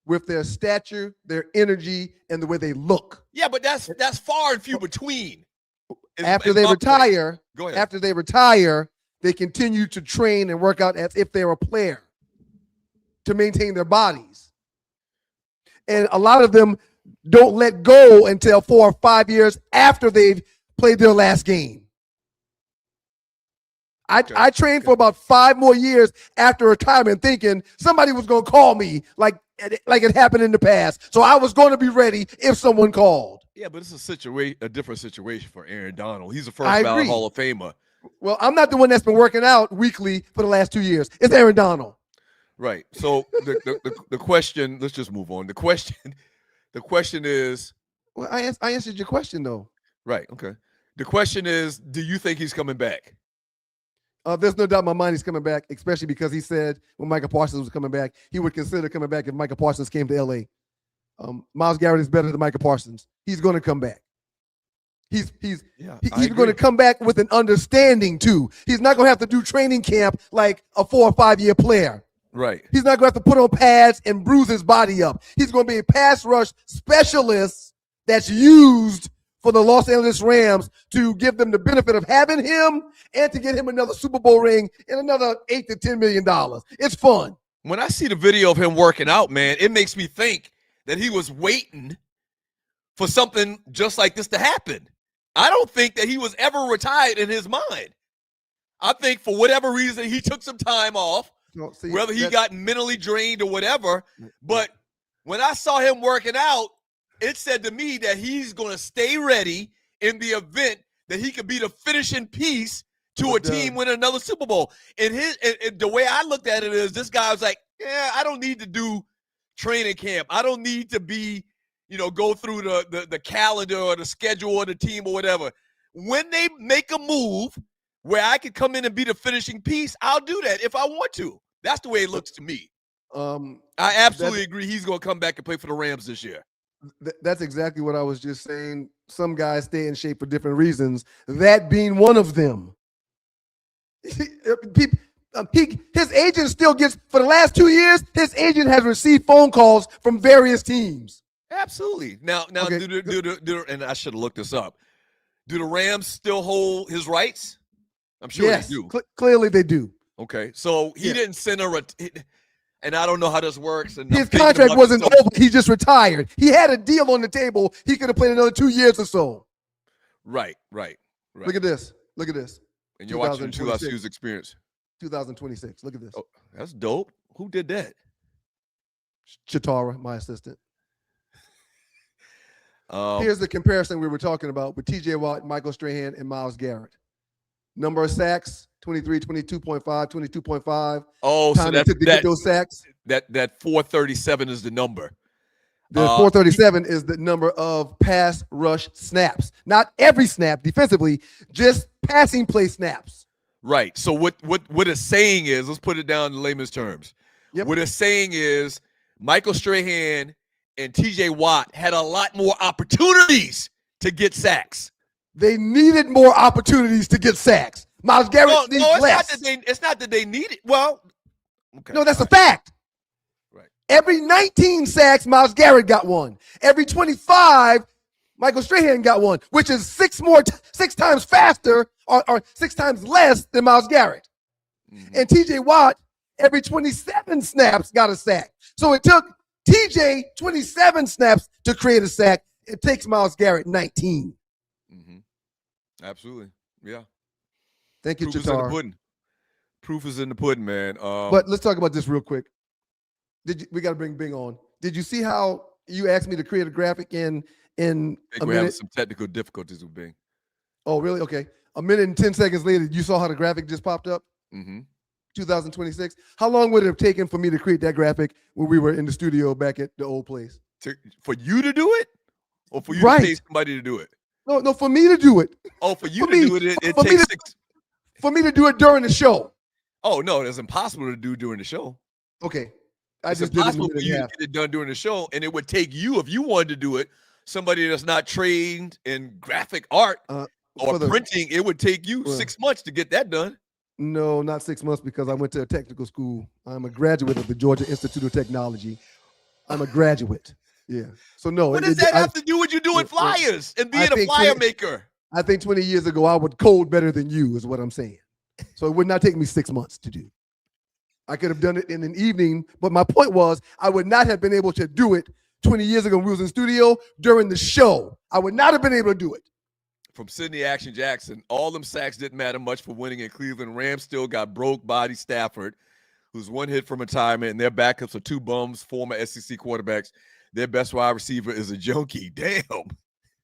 with their stature, their energy, and the way they look. Yeah, but that's far and few between. After they retire, they continue to train and work out as if they're a player to maintain their bodies. And a lot of them don't let go until 4 or 5 years after they've played their last game. I trained for about 5 more years after retirement, thinking somebody was going to call me like it happened in the past. So I was going to be ready if someone called. Yeah, but it's a different situation for Aaron Donald. He's a first ballot Hall of Famer. Well, I'm not the one that's been working out weekly for the last 2 years. It's Aaron Donald. Right. So the question, let's just move on. The question is. Well, I answered your question though. Right. Okay. The question is, do you think he's coming back? There's no doubt in my mind he's coming back, especially because he said when Micah Parsons was coming back, he would consider coming back if Micah Parsons came to L.A. Myles Garrett is better than Micah Parsons. He's going to come back. He's Yeah, he's going to come back with an understanding too. He's not going to have to do training camp like a 4 or 5 year player. Right. He's not going to have to put on pads and bruise his body up. He's going to be a pass rush specialist that's used for the Los Angeles Rams to give them the benefit of having him and to get him another Super Bowl ring and another $8 to $10 million. It's fun. When I see the video of him working out, man, it makes me think that he was waiting for something just like this to happen. I don't think that he was ever retired in his mind. I think for whatever reason, he took some time off, whether he got mentally drained or whatever. But when I saw him working out, it said to me that he's going to stay ready in the event that he could be the finishing piece to a team winning another Super Bowl. And the way I looked at it is this guy was like, yeah, I don't need to do training camp. I don't need to be, go through the calendar or the schedule of the team or whatever. When they make a move where I could come in and be the finishing piece, I'll do that if I want to. That's the way it looks to me. I absolutely agree he's going to come back and play for the Rams this year. That's exactly what I was just saying. Some guys stay in shape for different reasons, that being one of them. His agent still gets, for the last 2 years, his agent has received phone calls from various teams. Absolutely. Now, okay. And I should have looked this up. Do the Rams still hold his rights? I'm sure they do. Clearly they do. Okay, so he didn't send and I don't know how this works. And his contract wasn't over. He just retired. He had a deal on the table. He could have played another 2 years or so. Right. Look at this. And you're watching 2026 experience. 2026. Look at this. Oh, that's dope. Who did that? Chatara, my assistant. Here's the comparison we were talking about with TJ Watt, Michael Strahan, and Myles Garrett. Number of sacks, 23, 22.5, 22.5. Oh, time so took to get those sacks. That 437 is the number. The 437 is the number of pass rush snaps. Not every snap defensively, just passing play snaps. Right. So what it's saying is, let's put it down in layman's terms. Yep. What it's saying is Michael Strahan and TJ Watt had a lot more opportunities to get sacks. They needed more opportunities to get sacks. Myles Garrett needs less. It's not that they need it. Well, okay. No, that's a fact. Right. Every 19 sacks, Myles Garrett got one. Every 25, Michael Strahan got one, which is six times faster or 6 times less than Myles Garrett. Mm-hmm. And TJ Watt, every 27 snaps, got a sack. So it took TJ 27 snaps to create a sack. It takes Myles Garrett 19. Mm-hmm. Absolutely. Yeah. Thank you, Proof is in the pudding. Proof is in the pudding, man. But let's talk about this real quick. We got to bring Bing on. Did you see how you asked me to create a graphic in a minute? We're having some technical difficulties with Bing. Oh, really? Okay. A minute and 10 seconds later, you saw how the graphic just popped up? Mm-hmm. 2026. How long would it have taken for me to create that graphic when we were in the studio back at the old place? For you to do it? Or for you to pay somebody to do it? No, for me to do it. Oh, for you to do it, it takes 6. For me to do it during the show. Oh, no, it's impossible to do during the show. Okay. It's impossible for you to get it done during the show, and it would take you, if you wanted to do it, somebody that's not trained in graphic art or printing, it would take you 6 months to get that done. No, not 6 months, because I went to a technical school. I'm a graduate of the Georgia Institute of Technology. I'm a graduate. Yeah. So no. What does that have to do with you doing flyers and being a flyer maker? I think 20 years ago, I would code better than you, is what I'm saying. So it would not take me 6 months to do. I could have done it in an evening, but my point was I would not have been able to do it 20 years ago when we was in studio during the show. I would not have been able to do it. From Sidney Action Jackson, all them sacks didn't matter much for winning in Cleveland. Rams still got broke body Stafford, who's one hit from retirement, and their backups are 2 bums, former SEC quarterbacks. Their best wide receiver is a junkie. Damn.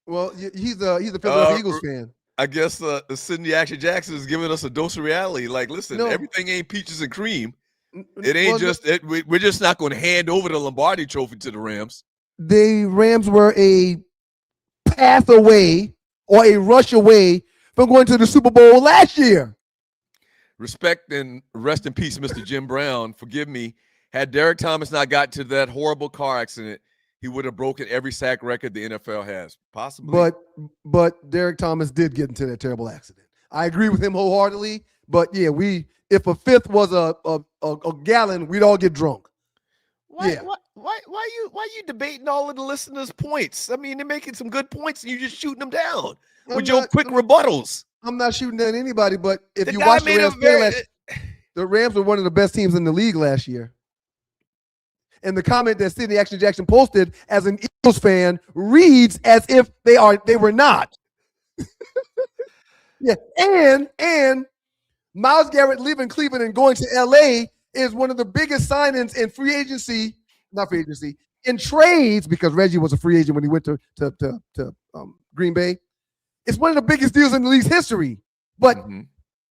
Well, he's a Philadelphia Eagles fan. I guess Sidney Action Jackson is giving us a dose of reality. Like, listen, everything ain't peaches and cream. It ain't we're just not going to hand over the Lombardi Trophy to the Rams. The Rams were a path away or a rush away from going to the Super Bowl last year. Respect and rest in peace, Mr. Jim Brown. Forgive me. Had Derek Thomas not gotten to that horrible car accident, he would have broken every sack record the NFL has. Possibly. But Derek Thomas did get into that terrible accident. I agree with him wholeheartedly. But yeah, if a fifth was a gallon, we'd all get drunk. Why you debating all of the listeners' points? I mean, they're making some good points, and you're just shooting them down with your quick rebuttals. I'm not shooting at anybody, but if you watch the Rams play the Rams were one of the best teams in the league last year. And the comment that Sidney Action Jackson posted as an Eagles fan reads as if they were not. Yeah, and Myles Garrett leaving Cleveland and going to LA is one of the biggest signings in in trades, because Reggie was a free agent when he went to Green Bay. It's one of the biggest deals in the league's history. But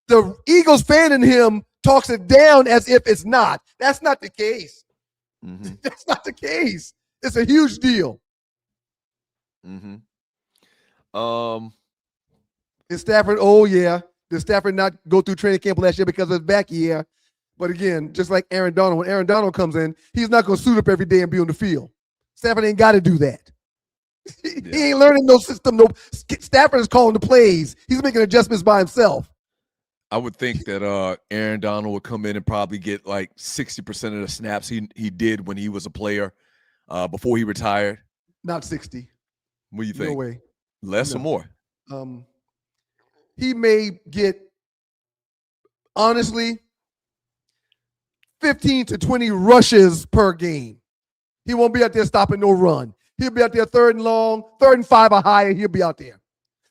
the Eagles fan in him talks it down as if it's not. That's not the case. That's not the case. It's a huge deal. Is Stafford, did Stafford not go through training camp last year because of his back? Yeah. But again, just like Aaron Donald, when Aaron Donald comes in, he's not going to suit up every day and be on the field. Stafford ain't got to do that. He ain't learning no system. Stafford is calling the plays. He's making adjustments by himself. I would think that Aaron Donald would come in and probably get like 60% of the snaps he did when he was a player before he retired. Not 60. What do you think? No way. Less or more? He may get, honestly, 15 to 20 rushes per game. He won't be out there stopping no run. He'll be out there 3rd and long, 3rd and 5 or higher. He'll be out there.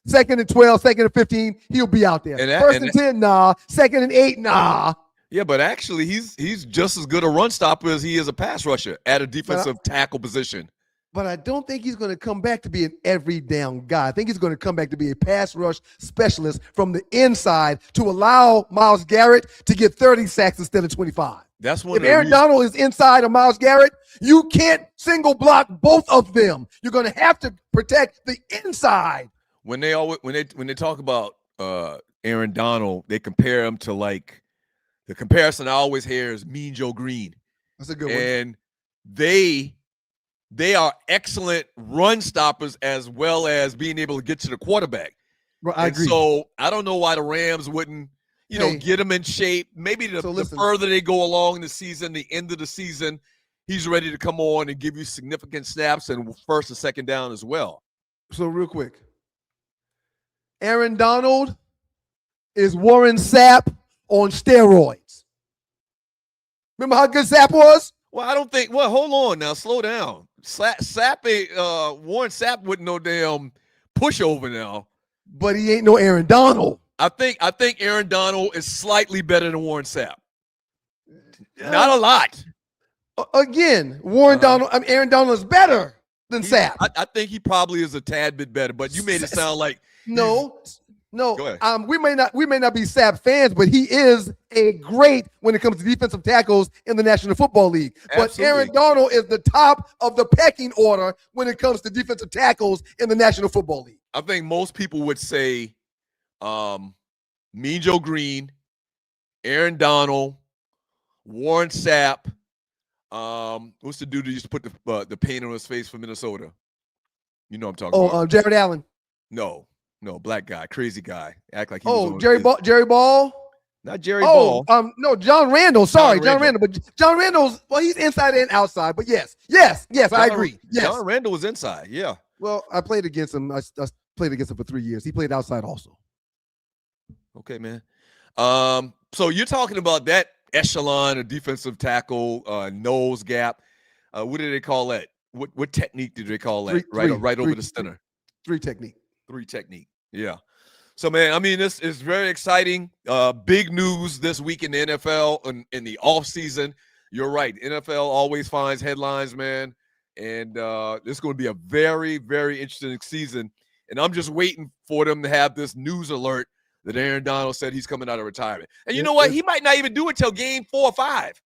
2nd and 12, 2nd and 15, he'll be out there. 1st and 10, nah. 2nd and 8, nah. Yeah, but actually, he's just as good a run stopper as he is a pass rusher at a defensive tackle position. But I don't think he's going to come back to be an every down guy. I think he's going to come back to be a pass rush specialist from the inside to allow Myles Garrett to get 30 sacks instead of 25. That's one. If Aaron Donald is inside of Myles Garrett, you can't single block both of them. You're going to have to protect the inside. When they talk about Aaron Donald, they compare him to, like, the comparison I always hear is Mean Joe Green. That's a good one. And they are excellent run stoppers as well as being able to get to the quarterback. I agree. So I don't know why the Rams wouldn't, get him in shape. Maybe the further they go along in the season, the end of the season, he's ready to come on and give you significant snaps and 1st and 2nd down as well. So real quick, Aaron Donald is Warren Sapp on steroids. Remember how good Sapp was? Well, I don't think. Well, hold on now. Slow down. Warren Sapp wasn't no damn pushover now. But he ain't no Aaron Donald. I think Aaron Donald is slightly better than Warren Sapp. Not a lot. Again, Aaron Donald is better than Sapp. I think he probably is a tad bit better. But you made it sound like no. Go ahead. We may not be Sapp fans, but he is a great when it comes to defensive tackles in the National Football League. Absolutely. But Aaron Donald is the top of the pecking order when it comes to defensive tackles in the National Football League. I think most people would say Mean Joe Green, Aaron Donald, Warren Sapp. What's the dude who used to put the paint on his face for Minnesota? You know what I'm talking about. Jared Allen. No, black guy, crazy guy. Act like he was on Jerry Ball? Not Jerry Ball. No, John Randall. Sorry, John Randall. But John Randall's, he's inside and outside. But yes, I agree. Yes. John Randall was inside, yeah. Well, I played against him. I played against him for 3 years. He played outside also. Okay, man. So you're talking about that echelon of defensive tackle, nose gap. What do they call that? What technique did they call that? Right over the center. Three technique. Yeah. So, man, I mean, this is very exciting. Big news this week in the NFL in the offseason. You're right. NFL always finds headlines, man. And this is going to be a very, very interesting season. And I'm just waiting for them to have this news alert that Aaron Donald said he's coming out of retirement. And you know what? He might not even do it till game 4 or 5.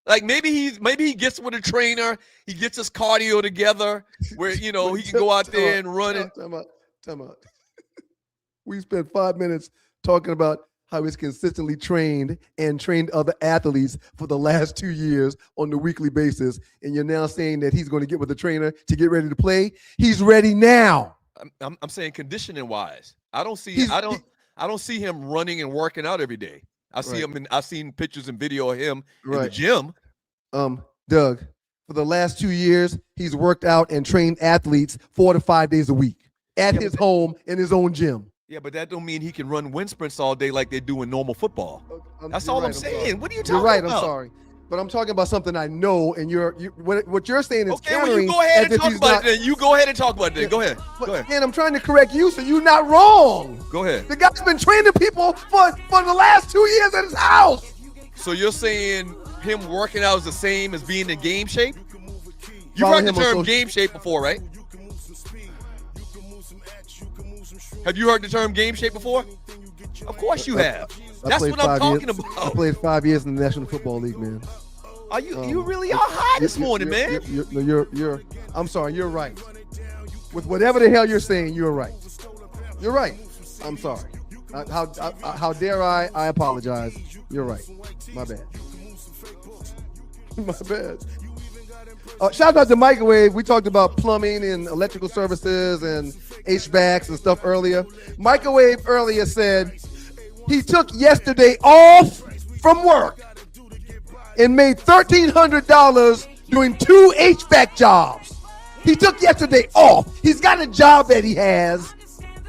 Like maybe he gets with a trainer, he gets his cardio together where, he can go out there and run it. Time out. We spent 5 minutes talking about how he's consistently trained and trained other athletes for the last 2 years on the weekly basis. And you're now saying that he's going to get with the trainer to get ready to play. He's ready now. I'm saying conditioning wise. I don't see him running and working out every day. I've seen pictures and video of him in the gym. Doug, for the last 2 years, he's worked out and trained athletes 4 to 5 days a week at his home in his own gym. Yeah, but that don't mean he can run wind sprints all day like they do in normal football. That's all I'm saying. What are you talking about? You're right. I'm sorry. But I'm talking about something I know, and what you're saying is okay. Well, you go ahead and talk about it. Then you go ahead and talk about it. Go ahead. Man, I'm trying to correct you, so you're not wrong. Go ahead. The guy's been training people for the last 2 years at his house. So you're saying him working out is the same as being in game shape? You've heard the term game shape before, right? Have you heard the term game shape before? Of course you have. That's what I'm talking about. I played 5 years in the National Football League, man. Are you really are high this morning, man? I'm sorry, you're right. With whatever the hell you're saying, you're right. You're right. I'm sorry. How dare I? I apologize. You're right. My bad. My bad. Shout out to Microwave. We talked about plumbing and electrical services and HVACs and stuff earlier. Microwave earlier said he took yesterday off from work and made $1,300 doing 2 HVAC jobs. He took yesterday off. He's got a job that he has.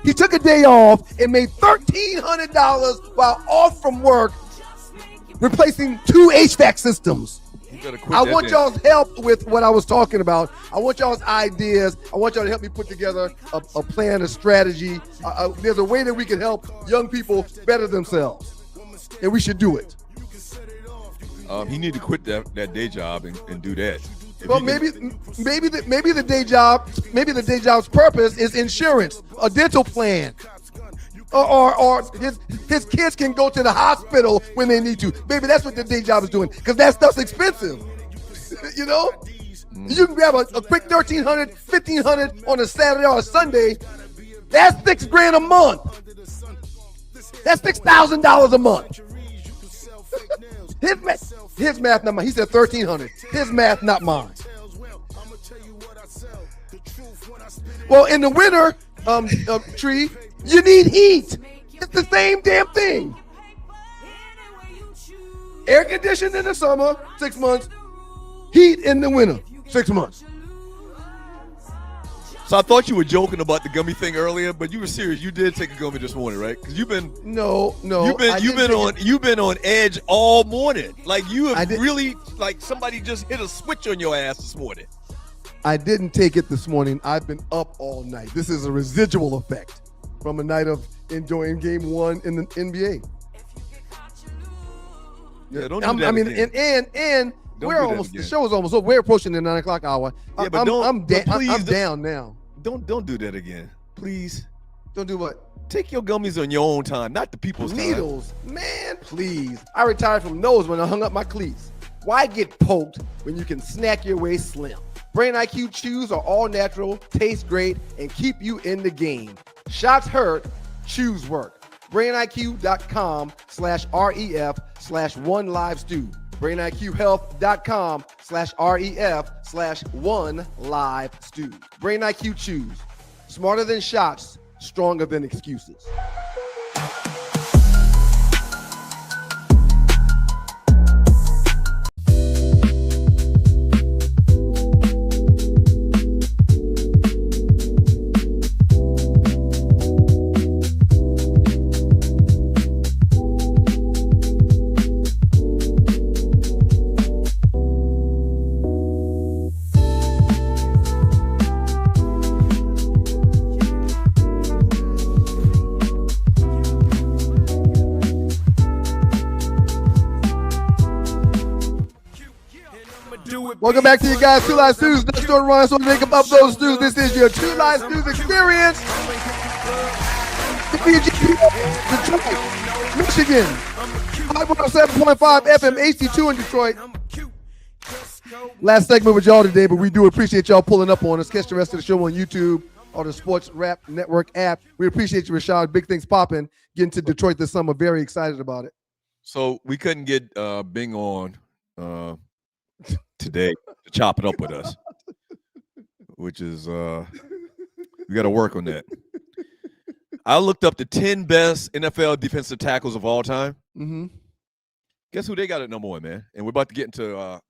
He took a day off and made $1,300 while off from work replacing 2 HVAC systems. I want y'all's help with what I was talking about. I want y'all's ideas. I want y'all to help me put together a plan, a strategy. There's a way that we can help young people better themselves, and we should do it. He need to quit that day job and do that. Well, maybe the day job's purpose is insurance, a dental plan. Or his kids can go to the hospital when they need to. Maybe that's what the day job is doing, because that stuff's expensive. You know? You can grab a quick $1,300, $1,500 on a Saturday or a Sunday. That's $6,000 a month. That's $6,000 a month. His math, not mine. He said $1,300. His math, not mine. Well, in the winter, Tree, you need heat. It's the same damn thing. Air conditioned in the summer, 6 months. Heat in the winter, 6 months. So I thought you were joking about the gummy thing earlier, but you were serious. You did take a gummy this morning, right? Because you've been you've been on edge all morning. Like you have really, like somebody just hit a switch on your ass this morning. I didn't take it this morning. I've been up all night. This is a residual effect from a night of enjoying Game 1 in the NBA. Yeah, don't do that again. And we're almost, the show is almost over. We're approaching the 9 o'clock hour. Yeah, but I'm down now. Don't do that again, please. Don't do what? Take your gummies on your own time, not the people's needles, man. Please. I retired from nose when I hung up my cleats. Why get poked when you can snack your way slim? Brain IQ chews are all natural, taste great, and keep you in the game. Shots hurt, chews work. BrainIQ.com/REF/OneLiveStew. BrainIQHealth.com/REF/OneLiveStew. Brain IQ chews. Smarter than shots, stronger than excuses. Welcome back to you guys, Two Live Stews. Next door, Ron, so make up those stews. This is your Two Live Stews experience. Detroit, Michigan. 517.5 FM, HD2 in Detroit. Last segment with y'all today, but we do appreciate y'all pulling up on us. Catch the rest of the show on YouTube or the Sports Rap Network app. We appreciate you, Rashad. Big things popping. Getting to Detroit this summer. Very excited about it. So we couldn't get Bing on today to chop it up with us, which is we got to work on that. I looked up the 10 best NFL defensive tackles of all time. Mm-hmm. Guess who they got at number 1, man? And we're about to get into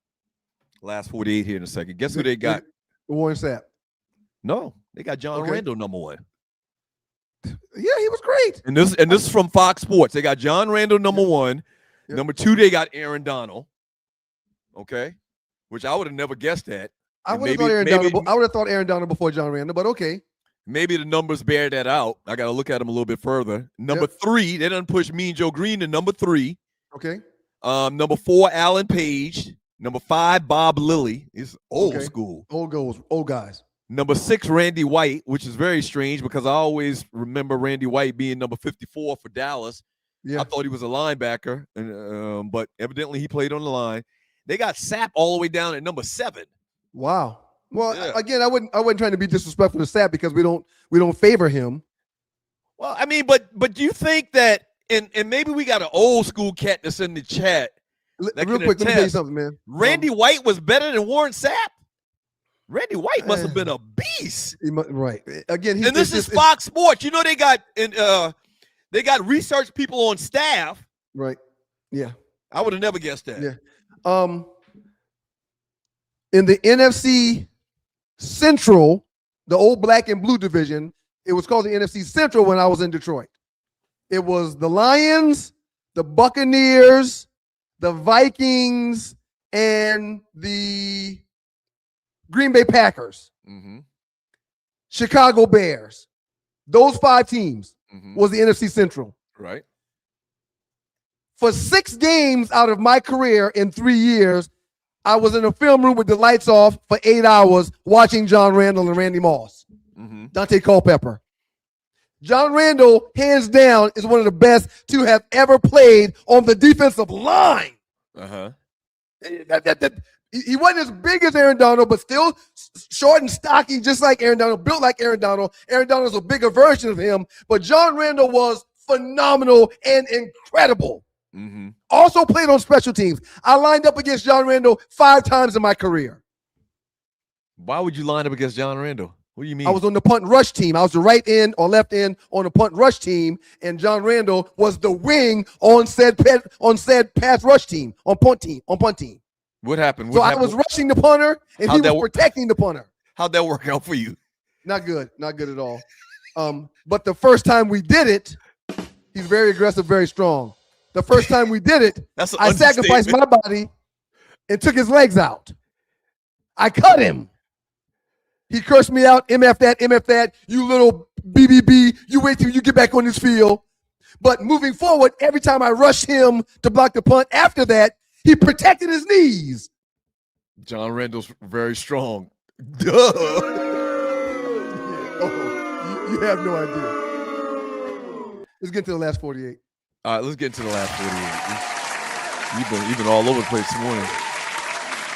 last 48 here in a second. Guess who they got? Warren Sapp. No, they got John Randall number 1. Yeah, he was great. And this is from Fox Sports. They got John Randall number 1. Yep. Number 2, they got Aaron Donald. Okay, which I would have never guessed that. I would have thought Aaron Donald before John Randall, but okay. Maybe the numbers bear that out. I got to look at them a little bit further. Number 3, they done push Mean Joe Green to number 3. Okay. Number 4, Alan Page. Number 5, Bob Lilly. It's old school. Old guys. Number 6, Randy White, which is very strange because I always remember Randy White being number 54 for Dallas. Yeah. I thought he was a linebacker, and, but evidently he played on the line. They got Sapp all the way down at number 7. Wow. Well, again, I wasn't trying to be disrespectful to Sapp because we don't favor him. Well, I mean, but do you think that, and maybe we got an old school cat that's in the chat. Real quick, let me tell you something, man. Randy White was better than Warren Sapp. Randy White must have been a beast. Right. Again, and this is Fox Sports. You know they got research people on staff. Right. Yeah. I would have never guessed that. Yeah. In the NFC Central, the old black and blue division, it was called the NFC Central when I was in Detroit. It was the Lions, the Buccaneers, the Vikings, and the Green Bay Packers, Chicago Bears. Those 5 teams was the NFC Central. Right. For 6 games out of my career in 3 years, I was in a film room with the lights off for 8 hours watching John Randall and Randy Moss, Dante Culpepper. John Randall, hands down, is one of the best to have ever played on the defensive line. He wasn't as big as Aaron Donald, but still short and stocky, just like Aaron Donald, built like Aaron Donald. Aaron Donald's a bigger version of him, but John Randall was phenomenal and incredible. Also played on special teams. I lined up against John Randall 5 times in my career. Why would you line up against John Randall? What do you mean? I was on the punt and rush team. I was the right end or left end on the punt and rush team, and John Randall was the wing on said pass rush team, on punt team. What happened? I was rushing the punter, and he was protecting the punter. How'd that work out for you? Not good at all. But the first time we did it, he's very aggressive, very strong. The first time we did it, I sacrificed my body and took his legs out. I cut him. He cursed me out, MF that, you little BBB, you wait till you get back on this field. But moving forward, every time I rushed him to block the punt, after that, he protected his knees. John Randall's very strong. Duh. You have no idea. Let's get to the last 48. All right, let's get into the last 48. You've been all over the place this morning.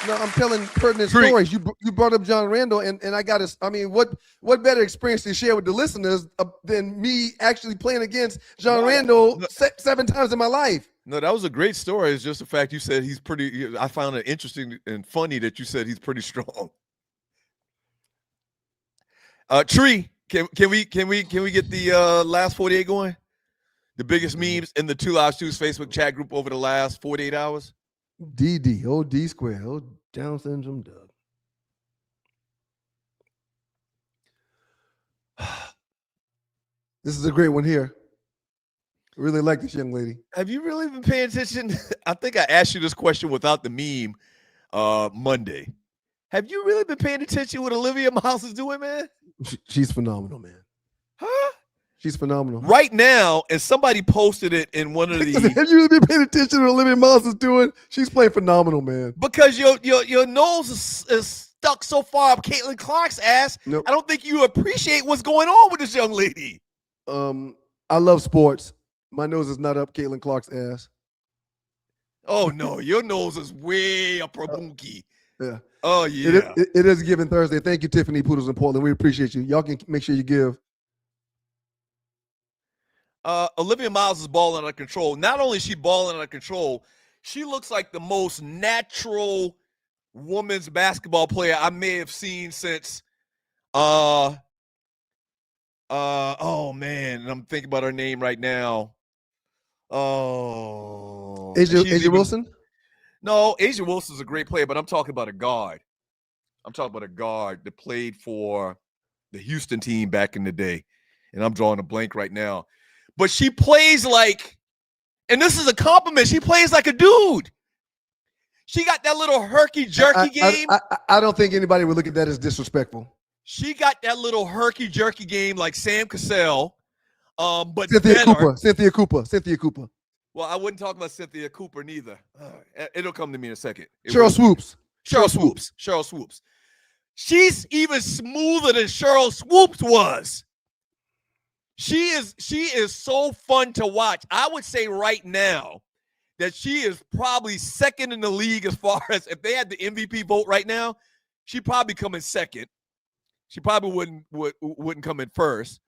No, I'm telling pertinent stories. You brought up John Randall, and I got to. I mean, what better experience to share with the listeners than me actually playing against John Randall 7 times in my life? No, that was a great story. It's just the fact you said he's pretty. I found it interesting and funny that you said he's pretty strong. Tree, can we get the last 48 going? The biggest memes in the 2 Live Stews Facebook chat group over the last 48 hours. DD, old D square, old Down syndrome Doug. This is a great one here. I really like this young lady. Have you really been paying attention? I think I asked you this question without the meme Monday. Have you really been paying attention what Olivia Miles is doing, man? She's phenomenal, man. Huh? She's phenomenal. Right now, and somebody posted it in one of the. Have you really been paying attention to what Olivia Miles is doing? She's playing phenomenal, man. Because your nose is stuck so far up Caitlin Clark's ass. Nope. I don't think you appreciate what's going on with this young lady. I love sports. My nose is not up Caitlin Clark's ass. Oh no, your nose is way up her bunkie. Yeah. Oh, yeah. It is Giving Thursday. Thank you, Tiffany Poodles in Portland. We appreciate you. Y'all can make sure you give. Olivia Miles is balling out of control. Not only is she balling out of control, she looks like the most natural women's basketball player I may have seen since oh man, and I'm thinking about her name right now. Oh, Asia Wilson? No, Asia Wilson's a great player, but I'm talking about a guard. I'm talking about a guard that played for the Houston team back in the day. And I'm drawing a blank right now. But she plays like, and this is a compliment, she plays like a dude. She got that little herky-jerky game. I don't think anybody would look at that as disrespectful. She got that little herky-jerky game like Sam Cassell, but Cynthia Cooper. Well, I wouldn't talk about Cynthia Cooper neither. It'll come to me in a second. Cheryl Swoops. She's even smoother than Cheryl Swoops was. She is so fun to watch. I would say right now that she is probably second in the league as far as if they had the MVP vote right now, she'd probably come in second. She probably wouldn't come in first.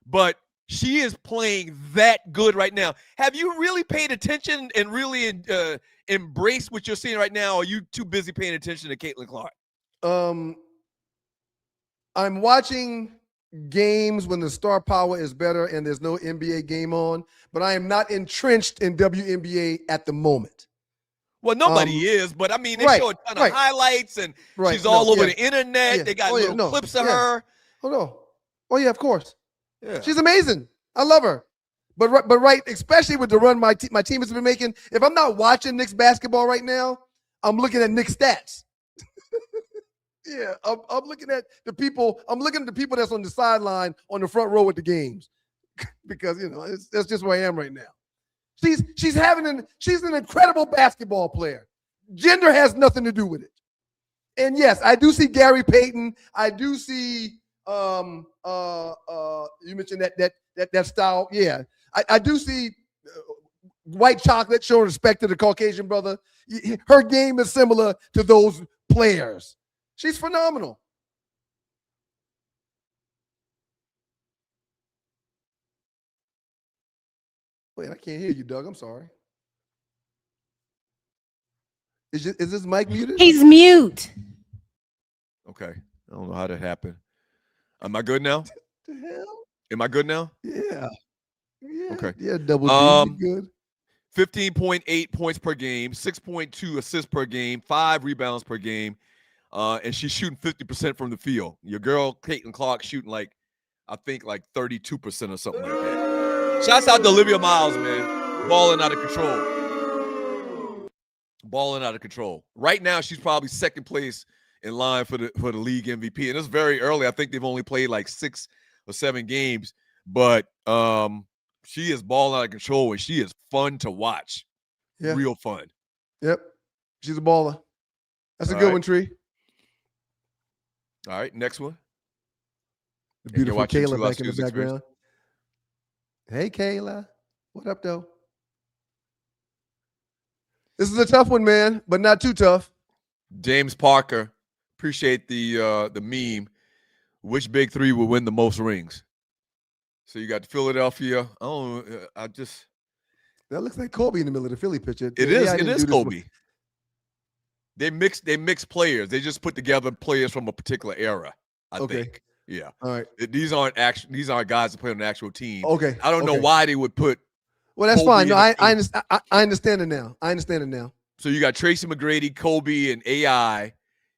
But she is playing that good right now. Have you really paid attention and really embraced what you're seeing right now? Or are you too busy paying attention to Caitlin Clark? I'm watching games when the star power is better and there's no NBA game on, but I am not entrenched in WNBA at the moment. Well, nobody is, but I mean, they show a ton of highlights and she's all over the internet. They got little clips of her. Oh, no. Oh, yeah, of course. Yeah. She's amazing. I love her. But right, especially with the run my team has been making, if I'm not watching Knicks basketball right now, I'm looking at Knicks stats. Yeah, I'm looking at the people. I'm looking at the people that's on the sideline on the front row at the games because that's just where I am right now. She's an incredible basketball player. Gender has nothing to do with it. And yes, I do see Gary Payton. I do see you mentioned that style. Yeah, I do see White Chocolate showing respect to the Caucasian brother. Her game is similar to those players. She's phenomenal. Wait, I can't hear you, Doug. I'm sorry. Is this mic muted? He's mute. Okay. I don't know how that happened. Am I good now? The hell? Am I good now? Yeah. Okay. Yeah, double D, good. 15.8 points per game, 6.2 assists per game, 5 rebounds per game. And she's shooting 50% from the field. Your girl, Caitlin Clark, shooting I think 32% or something like that. Shouts out to Olivia Miles, man. Balling out of control. Right now, she's probably second place in line for the league MVP. And it's very early. I think they've only played 6 or 7 games. But she is balling out of control, and she is fun to watch. Yeah. Real fun. Yep. She's a baller. That's a good one, Tree. All right, next one. The beautiful Kayla back in the background. Hey, Kayla. What up, though? This is a tough one, man, but not too tough. James Parker, appreciate the meme. Which big three will win the most rings? So you got Philadelphia. That looks like Kobe in the middle of the Philly picture. It is Kobe. They mix players. They just put together players from a particular era, I think. Yeah. All right. These aren't guys that play on the actual team. Okay. I don't know why they would put. Well, that's Kobe fine. No, I understand it now. So you got Tracy McGrady, Kobe, and AI.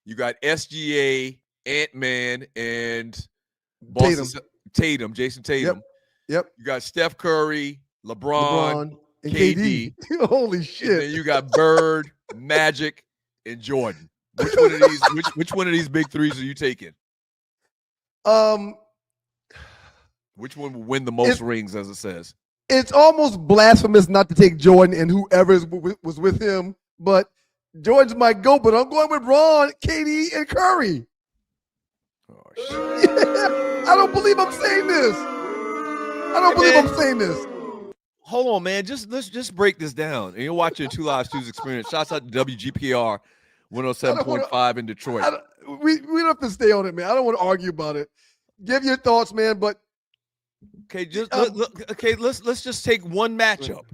You got SGA, Ant-Man, and Jason Tatum. Yep. You got Steph Curry, LeBron and KD. Holy shit. And then you got Bird, Magic, and Jordan. Which one of these big threes are you taking? Which one will win the most rings, as it says? It's almost blasphemous not to take Jordan and whoever was with him, but Jordan's might go, but I'm going with Ron, KD, and Curry. Oh, shit. I don't believe I'm saying this. Hold on, man. Let's break this down. And you're watching Two Live Studios Experience. Shouts out to WGPR 107.5 in Detroit. We don't have to stay on it, man. I don't want to argue about it. Give your thoughts, man. But okay, let's just take one matchup.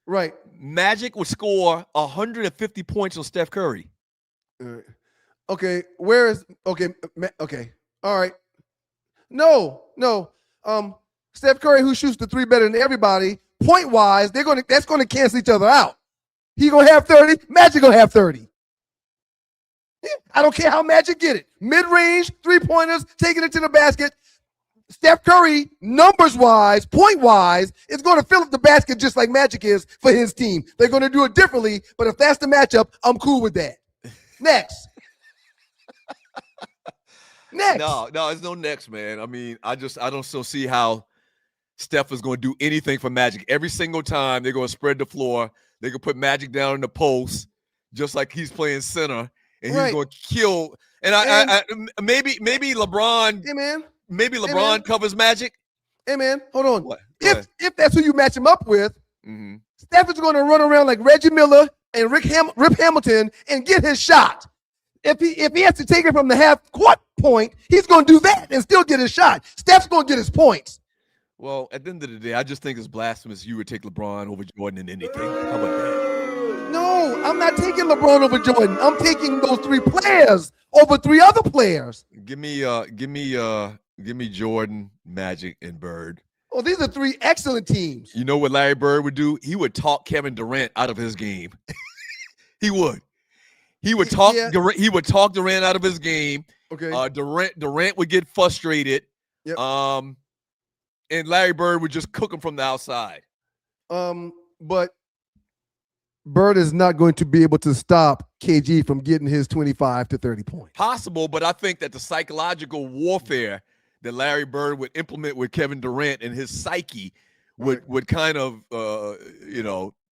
Right. Magic would score 150 points on Steph Curry. Okay, where is okay? All right. No. Steph Curry, who shoots the three better than everybody, point wise, that's gonna cancel each other out. He gonna have 30. Magic gonna have 30. Yeah, I don't care how Magic get it. Mid-range, three-pointers, taking it to the basket. Steph Curry, numbers-wise, point-wise, is going to fill up the basket just like Magic is for his team. They're going to do it differently, but if that's the matchup, I'm cool with that. Next. No, there's no next, man. I mean, I don't still see how Steph is going to do anything for Magic. Every single time they're going to spread the floor. They can put Magic down in the post, just like he's playing center. And he's going to kill. And maybe LeBron. Hey, man. Maybe LeBron covers Magic. Hey, man, hold on. What? If that's who you match him up with, Steph is going to run around like Reggie Miller and Rip Hamilton and get his shot. If he has to take it from the half-court point, he's going to do that and still get his shot. Steph's going to get his points. Well, at the end of the day, I just think it's blasphemous you would take LeBron over Jordan in anything. How about that? No, I'm not taking LeBron over Jordan. I'm taking those three players over three other players. Give me Jordan, Magic, and Bird. Oh, these are three excellent teams. You know what Larry Bird would do? He would talk Kevin Durant out of his game. He would. He would talk Durant out of his game. Okay. Durant would get frustrated. Yep. And Larry Bird would just cook him from the outside. But Bird is not going to be able to stop KG from getting his 25 to 30 points. Possible, but I think that the psychological warfare that Larry Bird would implement with Kevin Durant and his psyche would kind of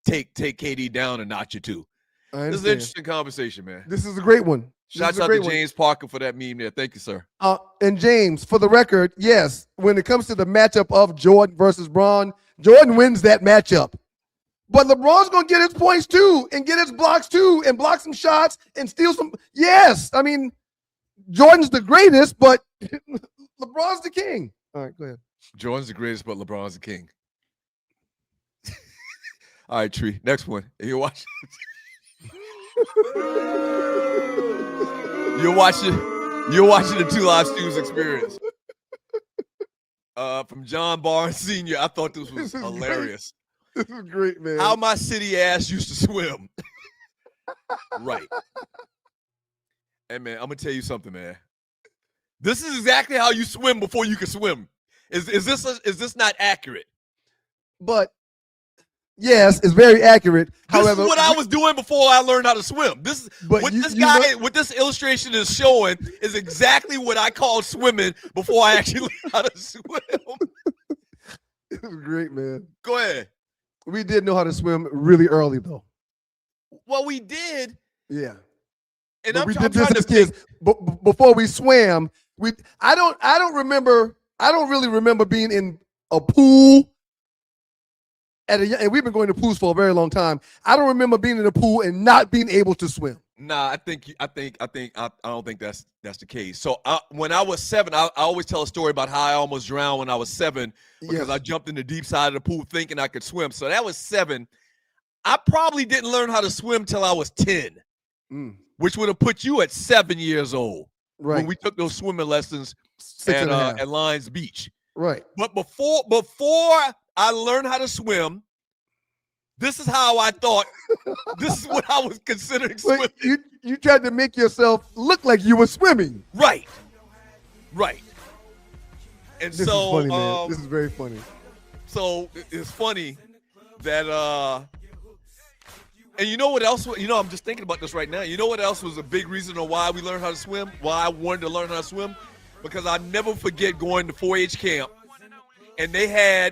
take KD down a notch or two. This is an interesting conversation, man. This is a great one. Shouts out to James Parker for that meme there. Thank you, sir. And James, for the record, yes, when it comes to the matchup of Jordan versus Bron, Jordan wins that matchup. But LeBron's going to get his points too and get his blocks too and block some shots and steal some. Yes, I mean, Jordan's the greatest, but LeBron's the king. All right, go ahead. Jordan's the greatest, but LeBron's the king. All right, Tree. Next one. You're watching. You're watching the Two Live Students Experience. From John Barnes Sr. I thought this was hilarious. This is great, man. How my city ass used to swim. Right. Hey, man, I'm going to tell you something, man. This is exactly how you swim before you can swim. Is this not accurate? But yes, it's very accurate. However, this is what I was doing before I learned how to swim. What this illustration is showing is exactly what I called swimming before I actually learned how to swim. It was great, man. Go ahead. We did know how to swim really early, though. Well, we did. Yeah. And we did this as kids. Before we swam, I don't really remember being in a pool. And we've been going to pools for a very long time. I don't remember being in a pool and not being able to swim. Nah, I don't think that's the case. So when I was 7, I always tell a story about how I almost drowned when I was 7 because I jumped in the deep side of the pool thinking I could swim. So that was 7. I probably didn't learn how to swim till I was 10, which would have put you at 7 years old when we took those swimming lessons at Lions Beach. Right. But before I learned how to swim, this is how I thought. This is what I was considering swimming. You tried to make yourself look like you were swimming. Right. And this is funny, man. This is very funny. So it's funny that and you know what else? I'm just thinking about this right now. You know what else was a big reason on why we learned how to swim? Why I wanted to learn how to swim? Because I never forget going to 4-H camp, and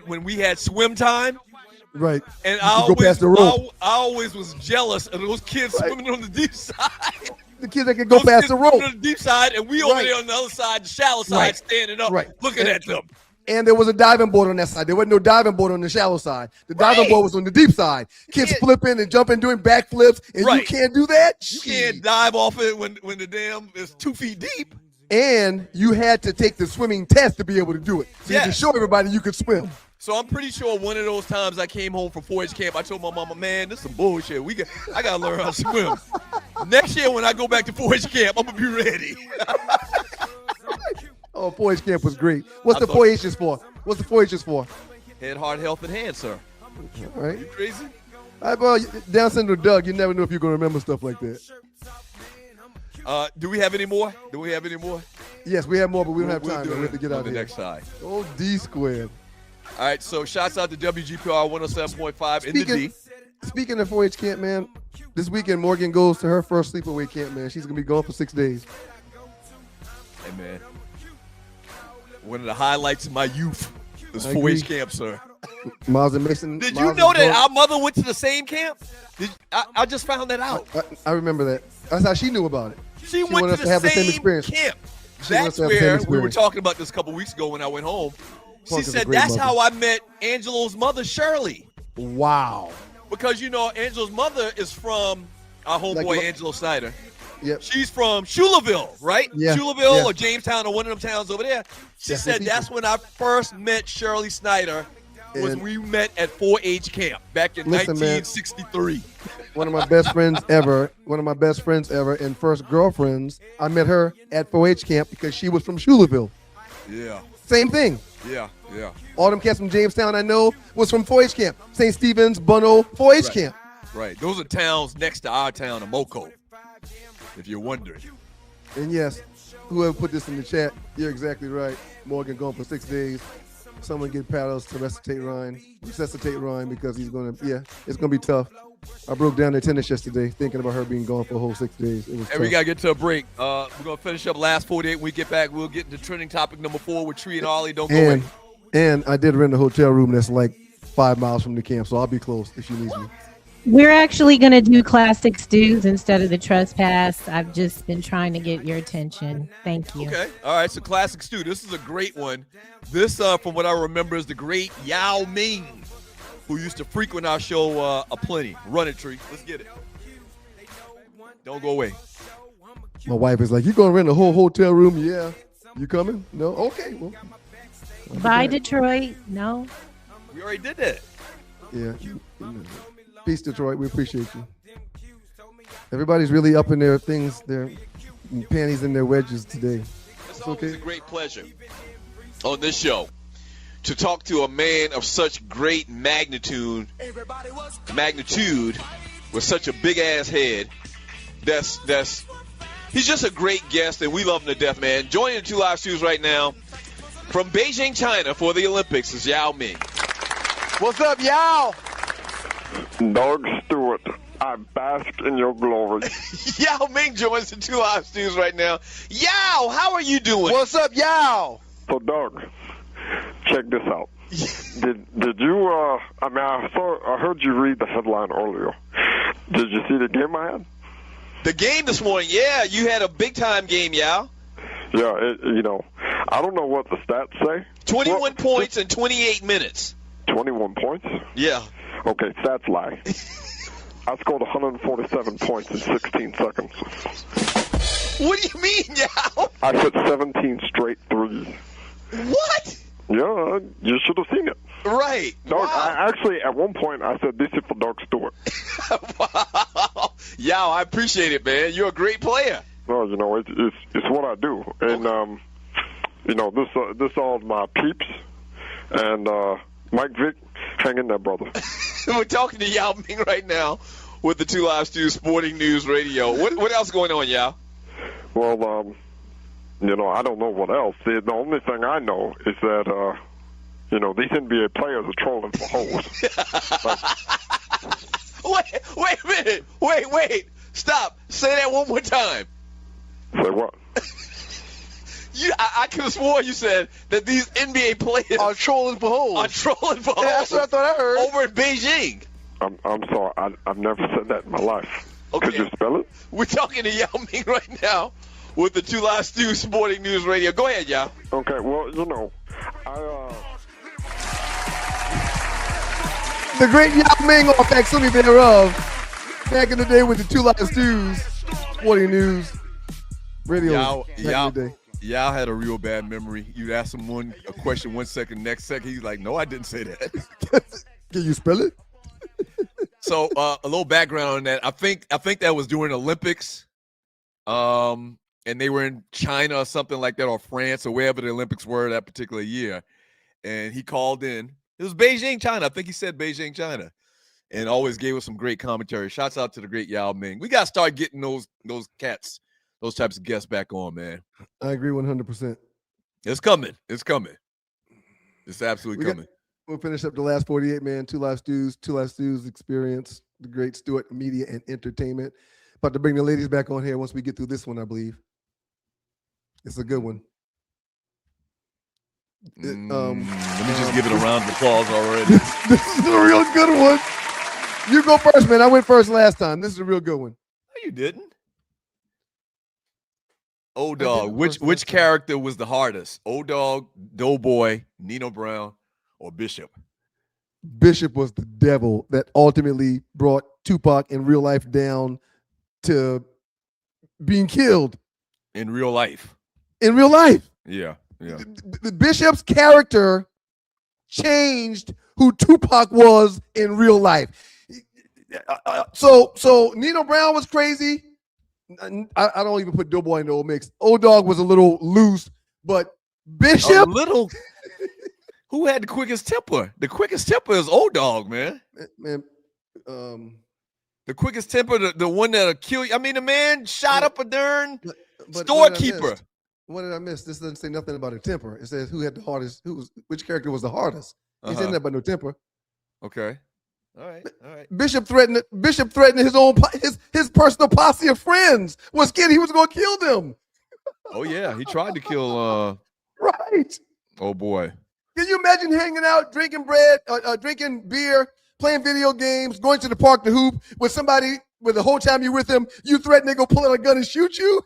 when we had swim time. Right. And I always was jealous of those kids swimming on the deep side. The kids that can go past the rope. On the deep side, and we over there on the other side, the shallow side, standing up, looking at them. And there was a diving board on that side. There wasn't no diving board on the shallow side. The diving board was on the deep side. Kids flipping and jumping, doing backflips, and you can't do that? You can't dive off it when the dam is 2 feet deep. And you had to take the swimming test to be able to do it. So you could show everybody you could swim. So I'm pretty sure one of those times I came home from 4-H camp, I told my mama, man, this is some bullshit. I got to learn how to swim. Next year when I go back to 4-H camp, I'm going to be ready. Oh, 4-H camp was great. What's the 4-H's for? What's the 4-H's for? Head, heart, health, and hands, sir. All right. You crazy? All right, well, Down syndrome Doug, you never know if you're going to remember stuff like that. Do we have any more? Yes, we have more, but we don't have time. We have to get out on the here. next side. Oh, D squared. All right, so shouts out to WGPR 107.5 in the D. Speaking of 4-H camp, man, this weekend Morgan goes to her first sleepaway camp, man. She's going to be gone for 6 days. Hey, man. One of the highlights of my youth is 4-H camp, sir. Miles and Mason. Did you know that our mother went to the same camp? I just found that out. I remember that. That's how she knew about it. She went to the same experience. Camp. That's where we were talking about this a couple weeks ago when I went home. She said, that's how I met Angelo's mother, Shirley. Wow. Because, Angelo's mother is from our homeboy, Angelo Snyder. Yep. She's from Schuylerville, right? Yeah. Schuylerville or Jamestown or one of them towns over there. She said that's when I first met Shirley Snyder. We met at 4-H camp back in 1963. Man, one of my best friends ever, and first girlfriends, I met her at 4-H camp because she was from Schuylerville. Yeah. Same thing. Yeah. All them cats from Jamestown I know was from 4-H camp. St. Stephen's, Bunno, 4-H camp. Right. Those are towns next to our town of Moco, if you're wondering. And yes, whoever put this in the chat, you're exactly right. Morgan gone for 6 days. Someone get paddles to resuscitate Ryan because he's going to, it's going to be tough. I broke down their tennis yesterday thinking about her being gone for a whole 6 days. It was tough. We got to get to a break. We're going to finish up last 48. When we get back, we'll get into trending topic number 4 with Tree and Ollie. Don't go away. And I did rent a hotel room that's like 5 miles from the camp, so I'll be close if she needs me. We're actually going to do classic stews instead of the trespass. I've just been trying to get your attention. Thank you. Okay. All right. So classic stew. This is a great one. This, from what I remember, is the great Yao Ming, who used to frequent our show aplenty. Run it, Tree. Let's get it. Don't go away. My wife is like, you going to rent a whole hotel room? Yeah. You coming? No? Okay. Well. Bye, Detroit. No. We already did that. Yeah. Peace, Detroit. We appreciate you. Everybody's really up in their things, their panties and their wedges today. It's always a great pleasure on this show to talk to a man of such great magnitude with such a big ass head. He's just a great guest, and we love him to death, man. Joining the 2 Live Stews right now from Beijing, China for the Olympics is Yao Ming. What's up, Yao? Doug Stewart, I bask in your glory. Yao Ming joins the 2 Live Stews right now. Yao, how are you doing? What's up, Yao? So, Doug, check this out. Did you? I heard you read the headline earlier. Did you see the game I had? The game this morning, yeah. You had a big time game, Yao. Yeah, I don't know what the stats say. 21 points in 28 minutes. 21 points? Yeah. Okay, stats lie. I scored 147 points in 16 seconds. What do you mean, Yao? I hit 17 straight threes. What? Yeah, you should have seen it. Right. Doug, wow. I actually, at one point, I said, this is for Doug Stewart. Wow. Yao, I appreciate it, man. You're a great player. Well, it's what I do. And, this all my peeps. And Mike Vick, hang in there, brother. We're talking to Yao Ming right now with the 2 Live Stews Sporting News Radio. What else going on, Yao? Well, I don't know what else. The only thing I know is that, these NBA players are trolling for hoes. Wait a minute. Wait. Stop. Say that one more time. Say what? I could have sworn you said that these NBA players are trolling for hoes. Yeah, that's what I thought I heard. Over in Beijing. I'm sorry. I've never said that in my life. Okay. Could you spell it? We're talking to Yao Ming right now with the Two Live Stew Sporting News Radio. Go ahead, y'all. Okay, well, The great Yao Ming or facsimile thereof. Back in the day with the Two Live Stews, Sporting News Radio. Yao had a real bad memory. You'd ask him a question 1 second, next second he's like, "No, I didn't say that." Can you spell it? So a little background on that. I think that was during the Olympics, and they were in China or something like that, or France or wherever the Olympics were that particular year. And he called in. It was Beijing, China. I think he said Beijing, China, and always gave us some great commentary. Shouts out to the great Yao Ming. We got to start getting those cats, those types of guests back on, man. I agree 100%. It's coming. It's coming. It's absolutely coming. We'll finish up the last 48, man. Two Live Stews experience, the great Stewart Media and Entertainment. About to bring the ladies back on here once we get through this one, I believe. It's a good one. Let me just give it a round of applause already. This is a real good one. You go first, man. I went first last time. This is a real good one. No, you didn't. O-Dog. Which character was the hardest? O-Dog, Doughboy, Nino Brown, or Bishop? Bishop was the devil that ultimately brought Tupac in real life down to being killed. In real life. In real life. Yeah. The Bishop's character changed who Tupac was in real life. So Nino Brown was crazy. I don't even put Doughboy in the old mix. O-Dog was a little loose, but Bishop. Who had the quickest temper? The quickest temper is O-Dog, man. Man, the quickest temper, the one that'll kill you. I mean, the man shot up a darn storekeeper. What did I miss? This doesn't say nothing about a temper. It says who had the hardest, which character was the hardest. He said nothing about no temper. Okay. All right. Bishop threatened his own his personal posse of friends. Was scared he was going to kill them. Oh yeah, he tried to kill. Right. Oh boy. Can you imagine hanging out, drinking drinking beer, playing video games, going to the park to hoop with somebody where the whole time you're with them, you threaten they go pull out a gun and shoot you?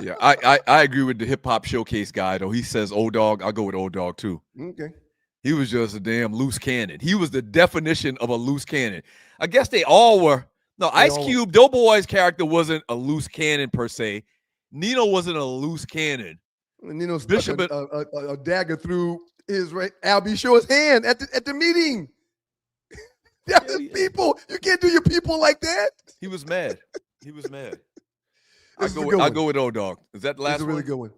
Yeah, I agree with the hip hop showcase guy though. He says O-Dog. I'll go with O-Dog too. Okay. He was just a damn loose cannon. He was the definition of a loose cannon. I guess they all were. No, Ice Cube, Doughboy's character wasn't a loose cannon per se. Nino wasn't a loose cannon. Nino stuck a dagger through his right. Albie show his hand at the meeting. People, you can't do your people like that. He was mad. I go with O-Dog. Is that the last one? It's a really good one.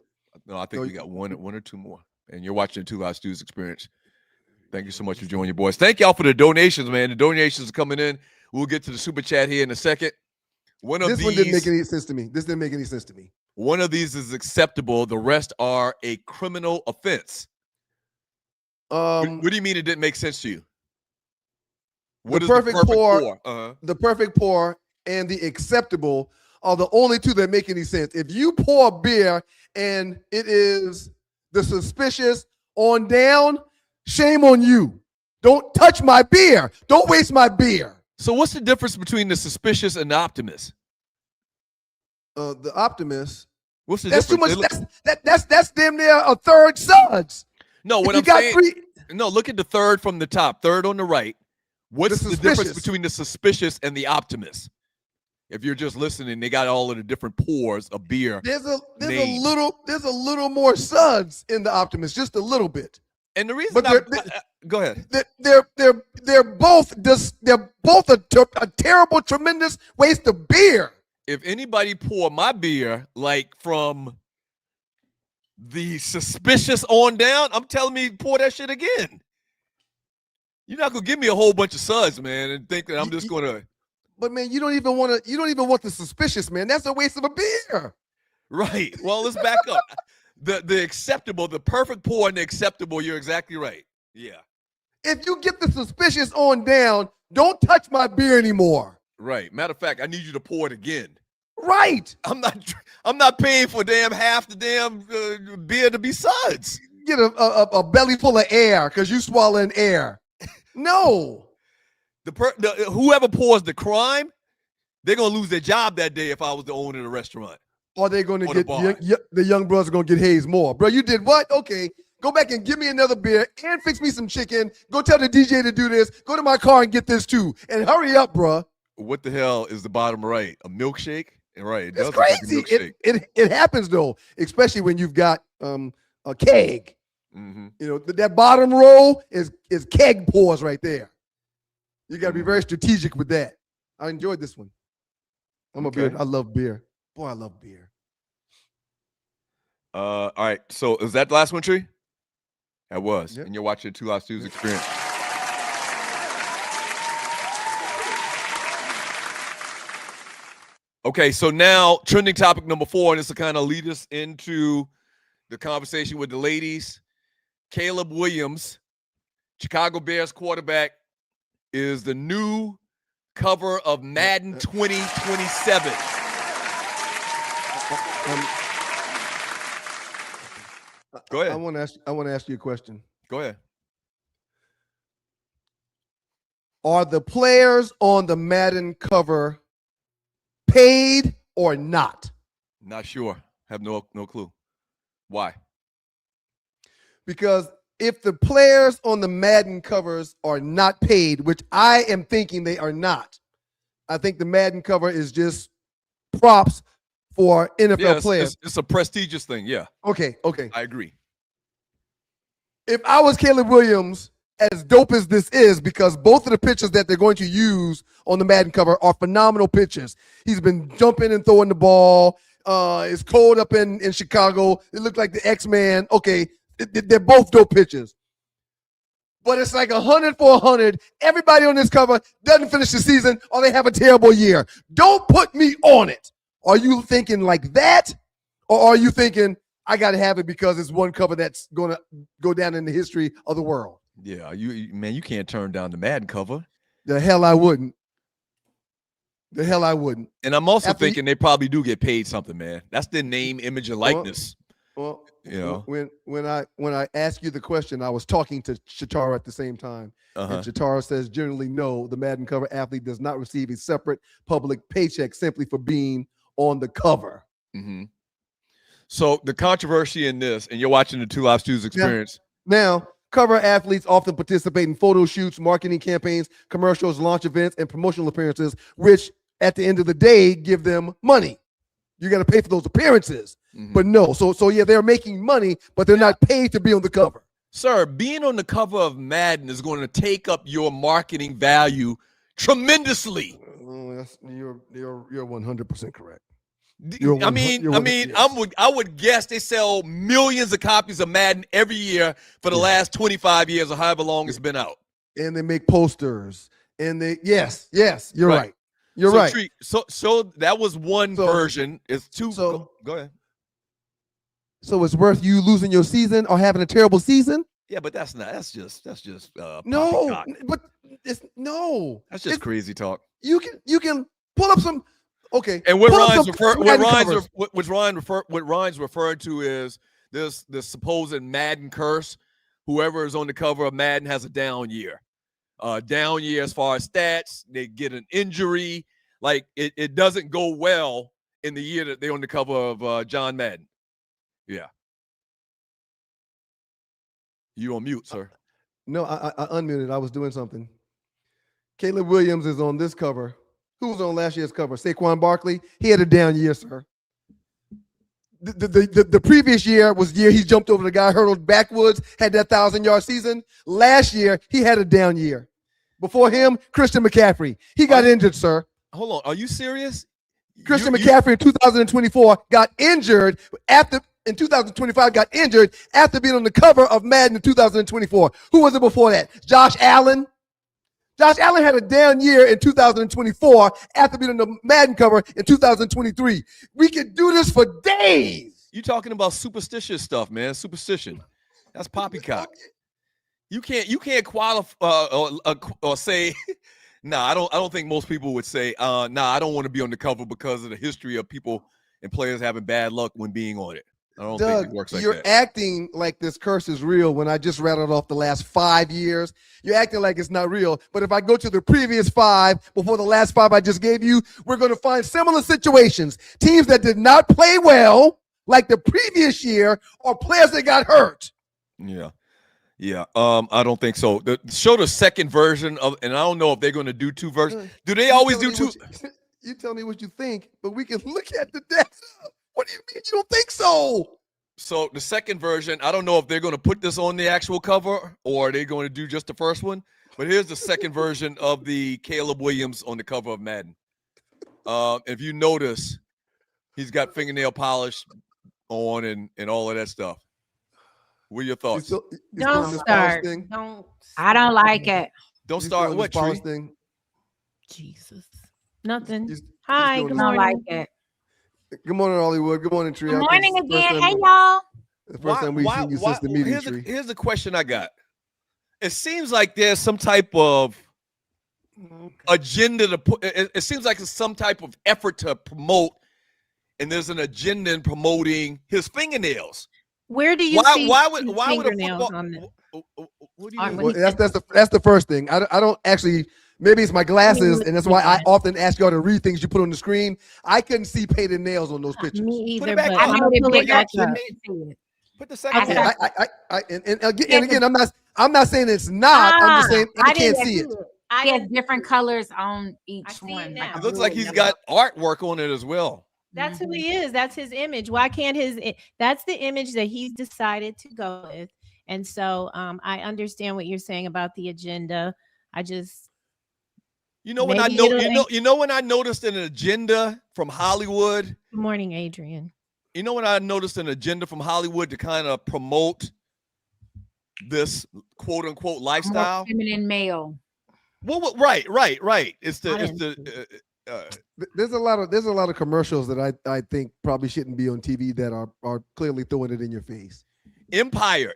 No, I think we got one or two more. And you're watching the Two Live Stews experience. Thank you so much for joining your boys. Thank y'all for the donations, man. The donations are coming in. We'll get to the super chat here in a second. One didn't make any sense to me. This didn't make any sense to me. One of these is acceptable. The rest are a criminal offense. What do you mean it didn't make sense to you? What is the perfect poor? The perfect poor and the acceptable are the only two that make any sense. If you pour beer and it is the suspicious on down, shame on you. Don't touch my beer. Don't waste my beer. So what's the difference between the suspicious and the optimist? The optimist. What's the difference? Too much. That's damn near a third suds. No, what I'm saying. No, look at the third from the top. Third on the right. What's the difference between the suspicious and the optimist? If you're just listening, they got all of the different pours of beer. There's a little more suds in the optimist, just a little bit. And the reason, go ahead. They're both a terrible, tremendous waste of beer. If anybody pour my beer like from the suspicious on down, I'm telling me pour that shit again. You're not gonna give me a whole bunch of suds, man, and think that I'm just gonna. But man, you don't even want the suspicious, man. That's a waste of a beer. Right. Well, let's back up. The acceptable, the perfect pour and the acceptable, you're exactly right. Yeah. If you get the suspicious on down, don't touch my beer anymore. Right. Matter of fact, I need you to pour it again. Right. I'm not paying for half the damn beer to be suds. Get a belly full of air because you swallowing air. No. Whoever pours the crime, they're gonna lose their job that day if I was the owner of the restaurant. Or they're going to get the young brothers are going to get hazed more. Bro, you did what? Okay. Go back and give me another beer and fix me some chicken. Go tell the DJ to do this. Go to my car and get this too. And hurry up, bro. What the hell is the bottom right? A milkshake? Right. It's crazy. It happens though, especially when you've got a keg. Mm-hmm. You know, that bottom row is keg pours right there. You got to be very strategic with that. I enjoyed this one. I'm a beer. I love beer. Boy, I love beer. All right. So is that the last one, Tree? That was. Yep. And you're watching Two Live Stews Experience. Okay, so now trending topic number 4, and this will kind of lead us into the conversation with the ladies. Caleb Williams, Chicago Bears quarterback, is the new cover of Madden 2027. Go ahead. I want to ask you a question. Go ahead. Are the players on the Madden cover paid or not? Not sure. Have no clue. Why? Because if the players on the Madden covers are not paid, which I am thinking they are not, I think the Madden cover is just props for NFL players. It's a prestigious thing, yeah. Okay. I agree. If I was Caleb Williams, as dope as this is, because both of the pictures that they're going to use on the Madden cover are phenomenal pictures. He's been jumping and throwing the ball. It's cold up in Chicago. It looked like the X-Man. Okay, they're both dope pictures. But it's like 100 for 100. Everybody on this cover doesn't finish the season or they have a terrible year. Don't put me on it. Are you thinking like that? Or are you thinking, I got to have it because it's one cover that's going to go down in the history of the world? Yeah, you can't turn down the Madden cover. The hell I wouldn't. And I'm also thinking they probably do get paid something, man. That's their name, image, and likeness. Well, you know, when I asked you the question, I was talking to Chatara at the same time. And Chatara says generally no, the Madden cover athlete does not receive a separate public paycheck simply for being on the cover. Mm-hmm. So the controversy in this, and you're watching the Two Live Stews Experience. Now, cover athletes often participate in photo shoots, marketing campaigns, commercials, launch events, and promotional appearances, which at the end of the day give them money. You got to pay for those appearances. Mm-hmm. But no, so yeah, they're making money, but they're not paid to be on the cover. Sir, being on the cover of Madden is going to take up your marketing value tremendously. You're 100% correct. I would guess they sell millions of copies of Madden every year for the last 25 years or however long it's been out. And they make posters. And yes, you're right. You're right. So that was one version. It's two. Go ahead. So it's worth you losing your season or having a terrible season? Yeah, but that's just no. But that's just crazy talk. You can pull up some. Okay. And what Ryan's referring to is this supposed Madden curse. Whoever is on the cover of Madden has a down year. Down year as far as stats. They get an injury. Like it doesn't go well in the year that they're on the cover of John Madden. Yeah. You on mute, sir. No, I unmuted. I was doing something. Caleb Williams is on this cover. Who was on last year's cover? Saquon Barkley. He had a down year, sir. The previous year was the year he jumped over the guy, hurdled backwards, had that 1,000-yard season. Last year, he had a down year. Before him, Christian McCaffrey. He got injured, sir. Hold on. Are you serious? Christian McCaffrey in 2024 got injured in 2025 got injured after being on the cover of Madden in 2024. Who was it before that? Josh Allen. Josh Allen had a down year in 2024 after being on the Madden cover in 2023. We could do this for days. You talking about superstitious stuff, man. Superstition. That's poppycock. You can't qualify or say, nah, I don't think most people would say, nah, I don't want to be on the cover because of the history of people and players having bad luck when being on it. I don't Doug, think it works like you're that. acting like this curse is real when I just rattled off the last 5 years. You're acting like it's not real. But if I go to the previous 5 before the last 5 I just gave you, we're going to find similar situations. Teams that did not play well like the previous year or players that got hurt. Yeah. Yeah. I don't think so. Show the second version of, and I don't know if they're going to do 2 versions. Do they always do 2? You tell me what you think, but we can look at the data. What do you mean you don't think so? So the second version, I don't know if they're going to put this on the actual cover or are they going to do just the first one. But here's the second version of the Caleb Williams on the cover of Madden. If you notice, he's got fingernail polish on and all of that stuff. What are your thoughts? Don't start. Don't. I don't like it. Don't start what, Tree? Thing? Jesus. Nothing. Hi, good I don't morning. like it. Good morning, Hollywood. Good morning, Tree. Good morning again. Hey, y'all. The first time we've seen you since the meeting, Tree. Here's the question I got. It seems like there's some type of agenda to put. It seems like it's some type of effort to promote, and there's an agenda in promoting his fingernails. Where do you see why would fingernails a on this? What do you mean? Well, that's the first thing. I don't actually. Maybe it's my glasses, and that's why I often ask y'all to read things you put on the screen. I couldn't see painted nails on those pictures. Me either. Put it back But up. I'm gonna pull it back up. Put the second. Okay. And again, I'm not saying it's not. I'm just saying I can't see it. He has different colors on each one. now. It looks like he's got artwork on it as well. That's who he is. That's his image. Why can't that's the image that he's decided to go with. And so I understand what you're saying about the agenda. I just when when I noticed an agenda from Hollywood. Good morning, Adrian. You know when I noticed an agenda from Hollywood to kind of promote this quote unquote lifestyle? More feminine male. Well, right. There's a lot of commercials that I think probably shouldn't be on TV that are clearly throwing it in your face. Empire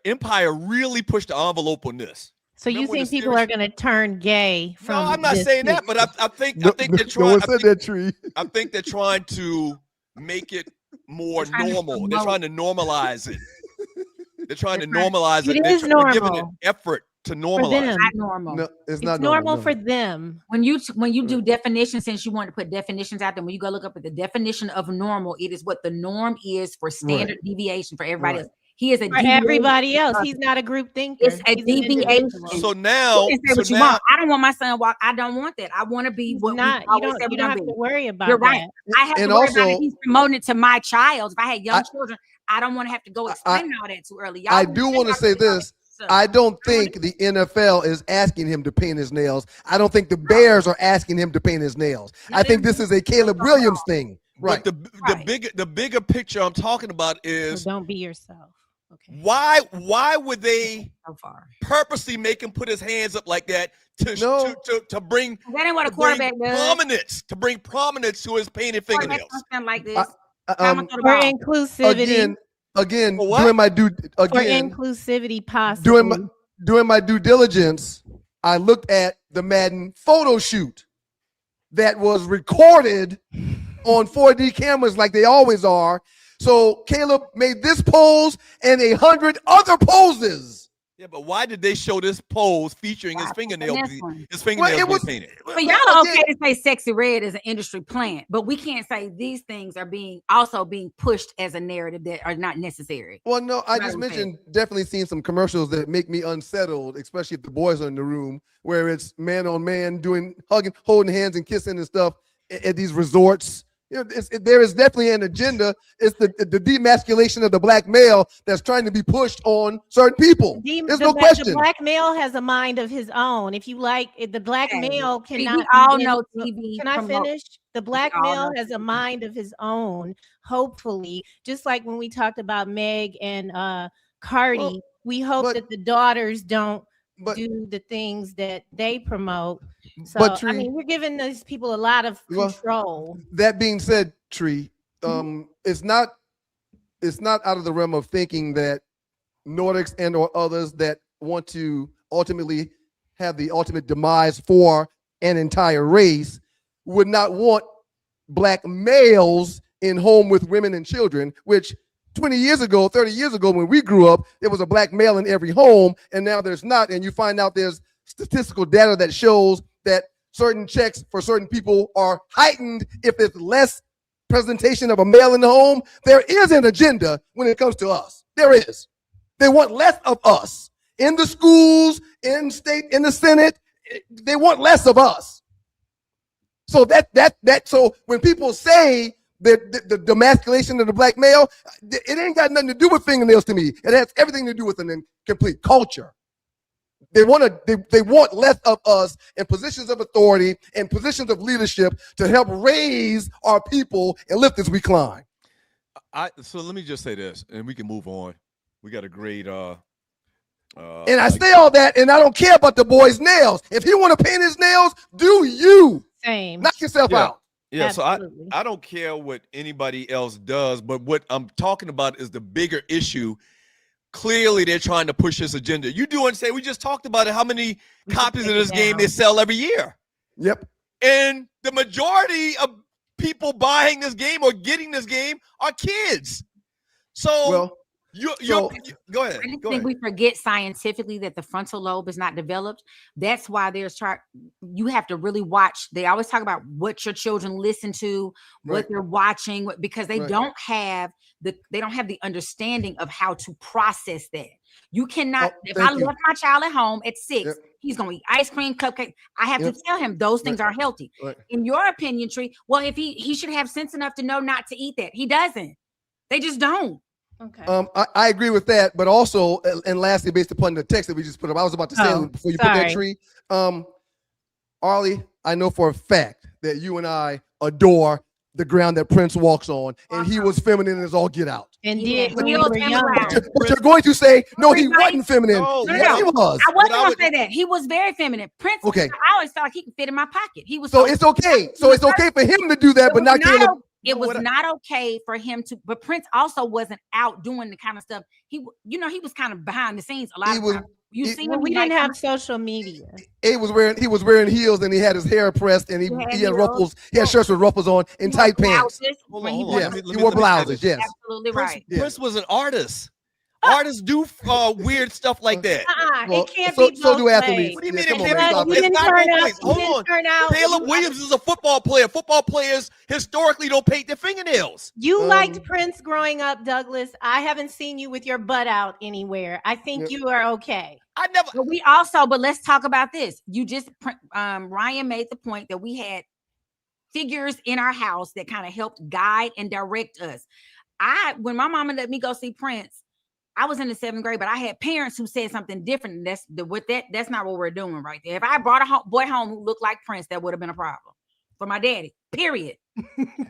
really pushed the envelope on this. So you think people are going to turn gay? No, I'm not saying that, but I think they're trying. No one said that, Tree. I think they're trying to make it more normal. They're trying to normalize it. They're trying to normalize it. It is normal. They're giving an effort to normalize it. It's not normal. No, it's not normal no. for them. When you do definitions, since you want to put definitions out there, when you go look up at the definition of normal, it is what the norm is for standard deviation for everybody else. He is a for everybody else. He's not a group thinker. It's a deviation. So now, you can say what you want. I don't want my son to walk. I don't want that. I want to be what not. You don't have to worry about. You're right. That. I have to worry about it. He's promoting it to my child. If I had young children, I don't want to have to go explain all that too early. I do want to say this. I don't think the NFL is asking him to paint his nails. I don't think the Bears are asking him to paint his nails. I think this is a Caleb Williams thing. Right. But the bigger picture I'm talking about is don't be yourself. Okay. Why would they purposely make him put his hands up like that to bring that ain't what a quarterback does. prominence to his painted fingernails? Like this. For inclusivity. Again, doing my for inclusivity possibly. Doing my due diligence, I looked at the Madden photo shoot that was recorded on 4D cameras like they always are. So Caleb made this pose and 100 other poses. Yeah, but why did they show this pose featuring his fingernails? His fingernails was painted. But y'all are okay to say Sexy Red is an industry plant, but we can't say these things are being pushed as a narrative that are not necessary. Well, no, I just mentioned definitely seeing some commercials that make me unsettled, especially if the boys are in the room, where it's man on man doing holding hands and kissing and stuff at these resorts. You know, there is definitely an agenda. It's the demasculation of the black male that's trying to be pushed on certain people. There's no question. The black male has a mind of his own. If you like, the black male cannot. We all know TV. Can I finish? The black male has a mind of his own. Hopefully, just like when we talked about Meg and Cardi, we hope that the daughters don't do the things that they promote. So I mean, we're giving these people a lot of control. That being said, Tree, it's not out of the realm of thinking that Nordics and or others that want to ultimately have the ultimate demise for an entire race would not want black males in home with women and children, which 20 years ago, 30 years ago, when we grew up, there was a black male in every home, and now there's not. And you find out there's statistical data that shows that certain checks for certain people are heightened if there's less presentation of a male in the home. There is an agenda when it comes to us. There is. They want less of us in the schools, in state, in the Senate. They want less of us. So so when people say the demasculation of the black male, it ain't got nothing to do with fingernails to me. It has everything to do with an incomplete culture. They want less of us in positions of authority and positions of leadership to help raise our people and lift as we climb. So let me just say this, and we can move on. We got a great and I say all that, and I don't care about the boy's nails. If he want to paint his nails, do you. Same. Knock yourself out. Yeah, Absolutely. so I don't care what anybody else does, but what I'm talking about is the bigger issue. Clearly, they're trying to push this agenda. You do understand? We just talked about it. How many copies of this game they sell every year? Yep. And the majority of people buying this game or getting this game are kids. So, go ahead. I just think we forget scientifically that the frontal lobe is not developed. That's why you have to really watch. They always talk about what your children listen to, what they're watching, because they don't have the understanding of how to process that. You cannot. If I left my child at home at 6, he's going to eat ice cream, cupcake. I have to tell him those things are healthy. In your opinion, Tree, well, if he should have sense enough to know not to eat that. He doesn't. They just don't. Okay. I agree with that, but also, and lastly, based upon the text that we just put up, I was about to say before you put that, Tree. Arlie, I know for a fact that you and I adore the ground that Prince walks on, and he was feminine as all get out. And but you're going to say, no, he wasn't feminine. No. Yes, he was. I wasn't going to say that. He was very feminine. Prince, I always felt like he could fit in my pocket. He was. So it's okay. So it's okay for him to do that, but not Caleb. It was not okay for him to, but Prince also wasn't out doing the kind of stuff. He was kind of behind the scenes a lot of times. We didn't have social media. He was wearing heels, and he had his hair pressed, and he had ruffles. He had shirts with ruffles on and tight pants. Hold on. He wore blouses. Yes, absolutely right. Prince was an artist. Artists do weird stuff like that. It can't be both so do athletes. What do you mean it can't be? Hold on. Caleb Williams is a football player. Football players historically don't paint their fingernails. You liked Prince growing up, Douglas. I haven't seen you with your butt out anywhere. I think you are okay. I never. But let's talk about this. Ryan made the point that we had figures in our house that kind of helped guide and direct us. When my mama let me go see Prince, I was in the 7th grade, but I had parents who said something different. That's not what we're doing right there. If I brought a boy home who looked like Prince, that would have been a problem for my daddy, period.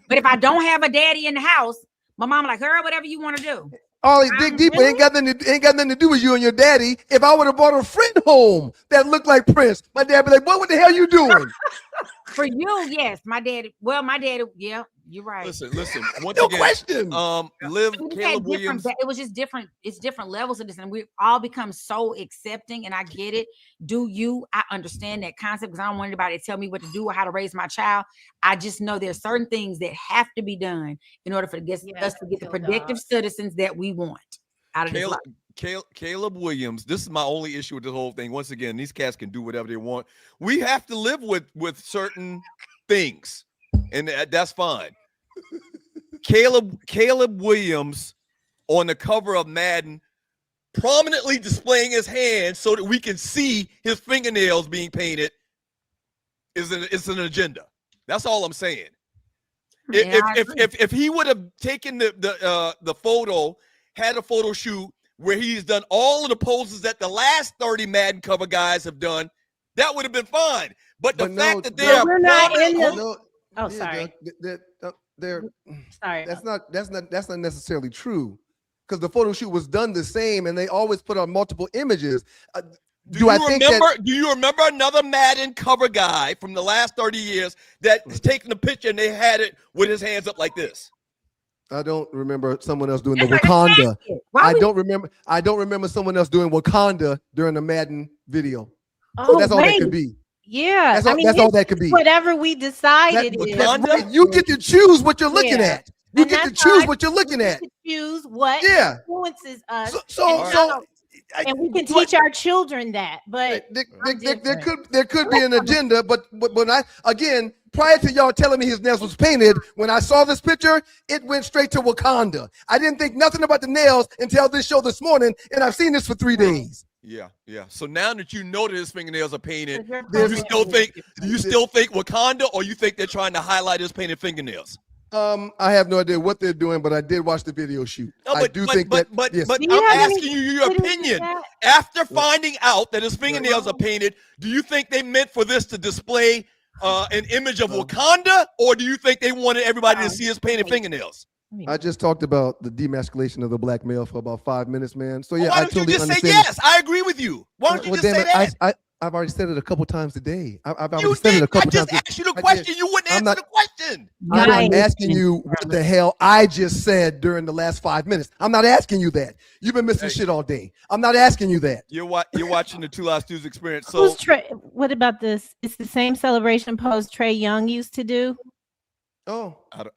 But if I don't have a daddy in the house, my mom like, girl, whatever you want to do. Ollie, dig deeper. Ain't got nothing to do with you and your daddy. If I would have brought a friend home that looked like Prince, my dad be like, what the hell you doing? For you, yes. My daddy, yeah, you're right. Listen. Once no again, question. Caleb Williams. It was just different. It's different levels of this, and we all become so accepting. And I get it. I understand that concept because I don't want anybody to tell me what to do or how to raise my child. I just know there's certain things that have to be done in order for us to get the productive citizens that we want out of this life. Caleb Williams, this is my only issue with the whole thing. Once again, these cats can do whatever they want. We have to live with certain things, and that's fine. Caleb Williams on the cover of Madden, prominently displaying his hands so that we can see his fingernails being painted, is an agenda. That's all I'm saying. If he would have taken the photo, had a photo shoot where he's done all of the poses that the last 30 Madden cover guys have done, that would have been fine. But the fact that they are sorry. Sorry. That's not necessarily true, because the photo shoot was done the same, and they always put on multiple images. Do you remember another Madden cover guy from the last 30 years that's taking a picture and they had it with his hands up like this? I don't remember someone else doing the Wakanda. I don't remember someone else doing Wakanda during the Madden video. Oh, that's all that could be. Yeah, that's all that could be. Whatever we decide it is. Right. You get to choose what you're looking at. You get to choose what you're looking at. Choose what influences us. And we can teach our children that. But there could be an agenda. But when prior to y'all telling me his nails was painted, when I saw this picture, it went straight to Wakanda. I didn't think nothing about the nails until this show this morning, and I've seen this for 3 days. Yeah. So now that you know that his fingernails are painted, do you still think Wakanda, or you think they're trying to highlight his painted fingernails? I have no idea what they're doing, but I did watch the video shoot. But I'm asking you your opinion. After finding out that his fingernails are painted, do you think they meant for this to display an image of Wakanda, or do you think they wanted everybody to see his painted fingernails? I just talked about the demasculation of the black male for about 5 minutes, man. So yeah, why don't you just say yes? I agree with you. Why don't you just say that? I've already said it a couple times today. I've already said it a couple times. I just asked you the question. You wouldn't answer the question. I'm not asking you what the hell I just said during the last 5 minutes. I'm not asking you that. You've been missing shit all day. I'm not asking you that. You're watching the Two Live Stews experience. So what about this? It's the same celebration pose Trae Young used to do. Oh, I don't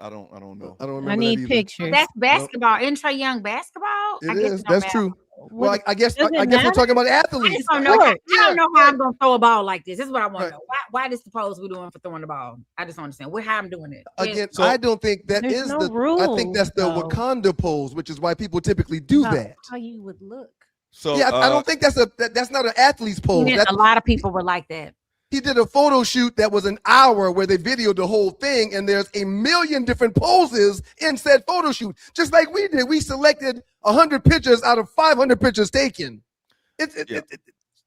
know. I don't remember. I need pictures. That's basketball. Isn't Trae Young basketball? It is. That's true. Well, I guess we're talking about athletes. I don't know how I'm gonna throw a ball like this. This is what I want to know. Why this the pose we're doing for throwing the ball? I just don't understand. How I'm doing it. Again, I don't think that is the rule. I think that's the Wakanda pose, which is why people typically do that. How you would look. So yeah, I don't think that's not an athlete's pose. A lot of people were like that. He did a photo shoot that was an hour where they videoed the whole thing, and there's a million different poses in said photo shoot, just like we did. We selected 100 pictures out of 500 pictures taken.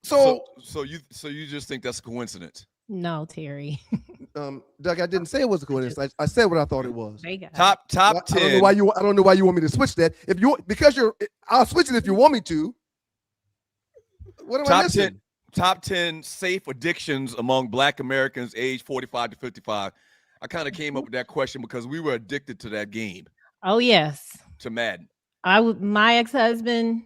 So you just think that's a coincidence? No, Terry. Doug, I didn't say it was a coincidence. I said what I thought it was. Top 10. I don't know why you want me to switch that. I'll switch it if you want me to. What am I missing? Top 10 safe addictions among Black Americans aged 45 to 55. I kind of came up with that question because we were addicted to that game. Oh, yes. To Madden. My ex-husband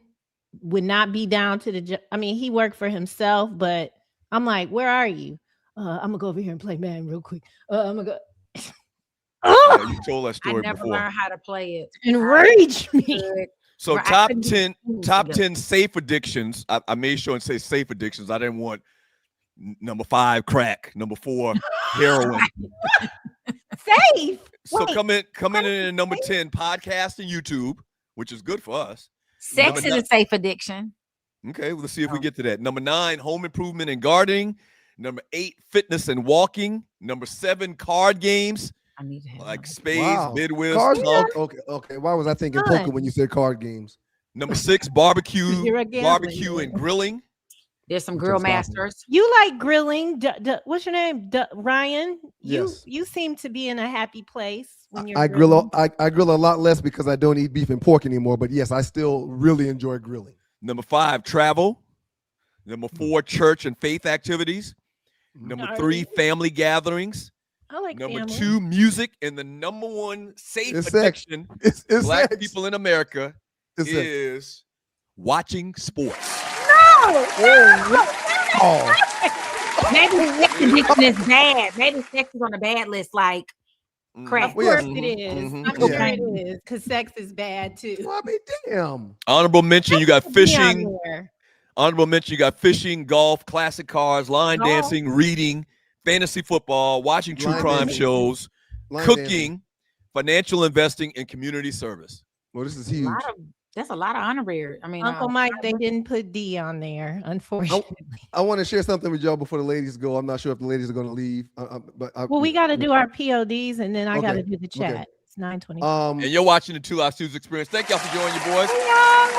would not be down to he worked for himself, but I'm like, where are you? I'm going to go over here and play Madden real quick. I'm going to go. Yeah, you told that story before. I never learned how to play it. Enrage me. So top 10 safe addictions. I made sure and say safe addictions. I didn't want number 5 crack, number 4 heroin. Safe. So coming in at number 10, podcast and YouTube, which is good for us. Sex is a safe addiction. Okay, let's see if we get to that. Number 9, home improvement and gardening. Number 8, fitness and walking. Number 7, card games. I need to have like spades, midwest. Okay. Why was I thinking poker when you said card games? Number 6, barbecue and grilling. There's some grill masters. You like grilling? What's your name? Ryan. Yes. You seem to be in a happy place when you're. I grill a lot less because I don't eat beef and pork anymore. But yes, I still really enjoy grilling. Number 5, travel. Number 4, church and faith activities. Number 3, family gatherings. I like number family. 2, music, and the number 1 safe It's addiction it's Black sex. people in America It's is watching sports. Maybe sex addiction is bad. Maybe sex is on the bad list, like crack. Of course it is. I'm sure it is, because sex is bad too. Well, I mean, damn. Honorable mention, you got Be on fishing. there. Honorable mention, you got fishing, golf, classic cars, line dancing, reading, fantasy football, watching true crime shows, cooking, financial investing, and community service. Well, this is huge. That's a lot of honorary. I mean, Uncle Mike, they didn't put D on there, unfortunately. I want to share something with y'all before the ladies go. I'm not sure if the ladies are going to leave. Well, we got to do our PODs, and then I got to do the chat. Okay. It's 9:20. And you're watching the Two Live Stews experience. Thank y'all for joining you, boys.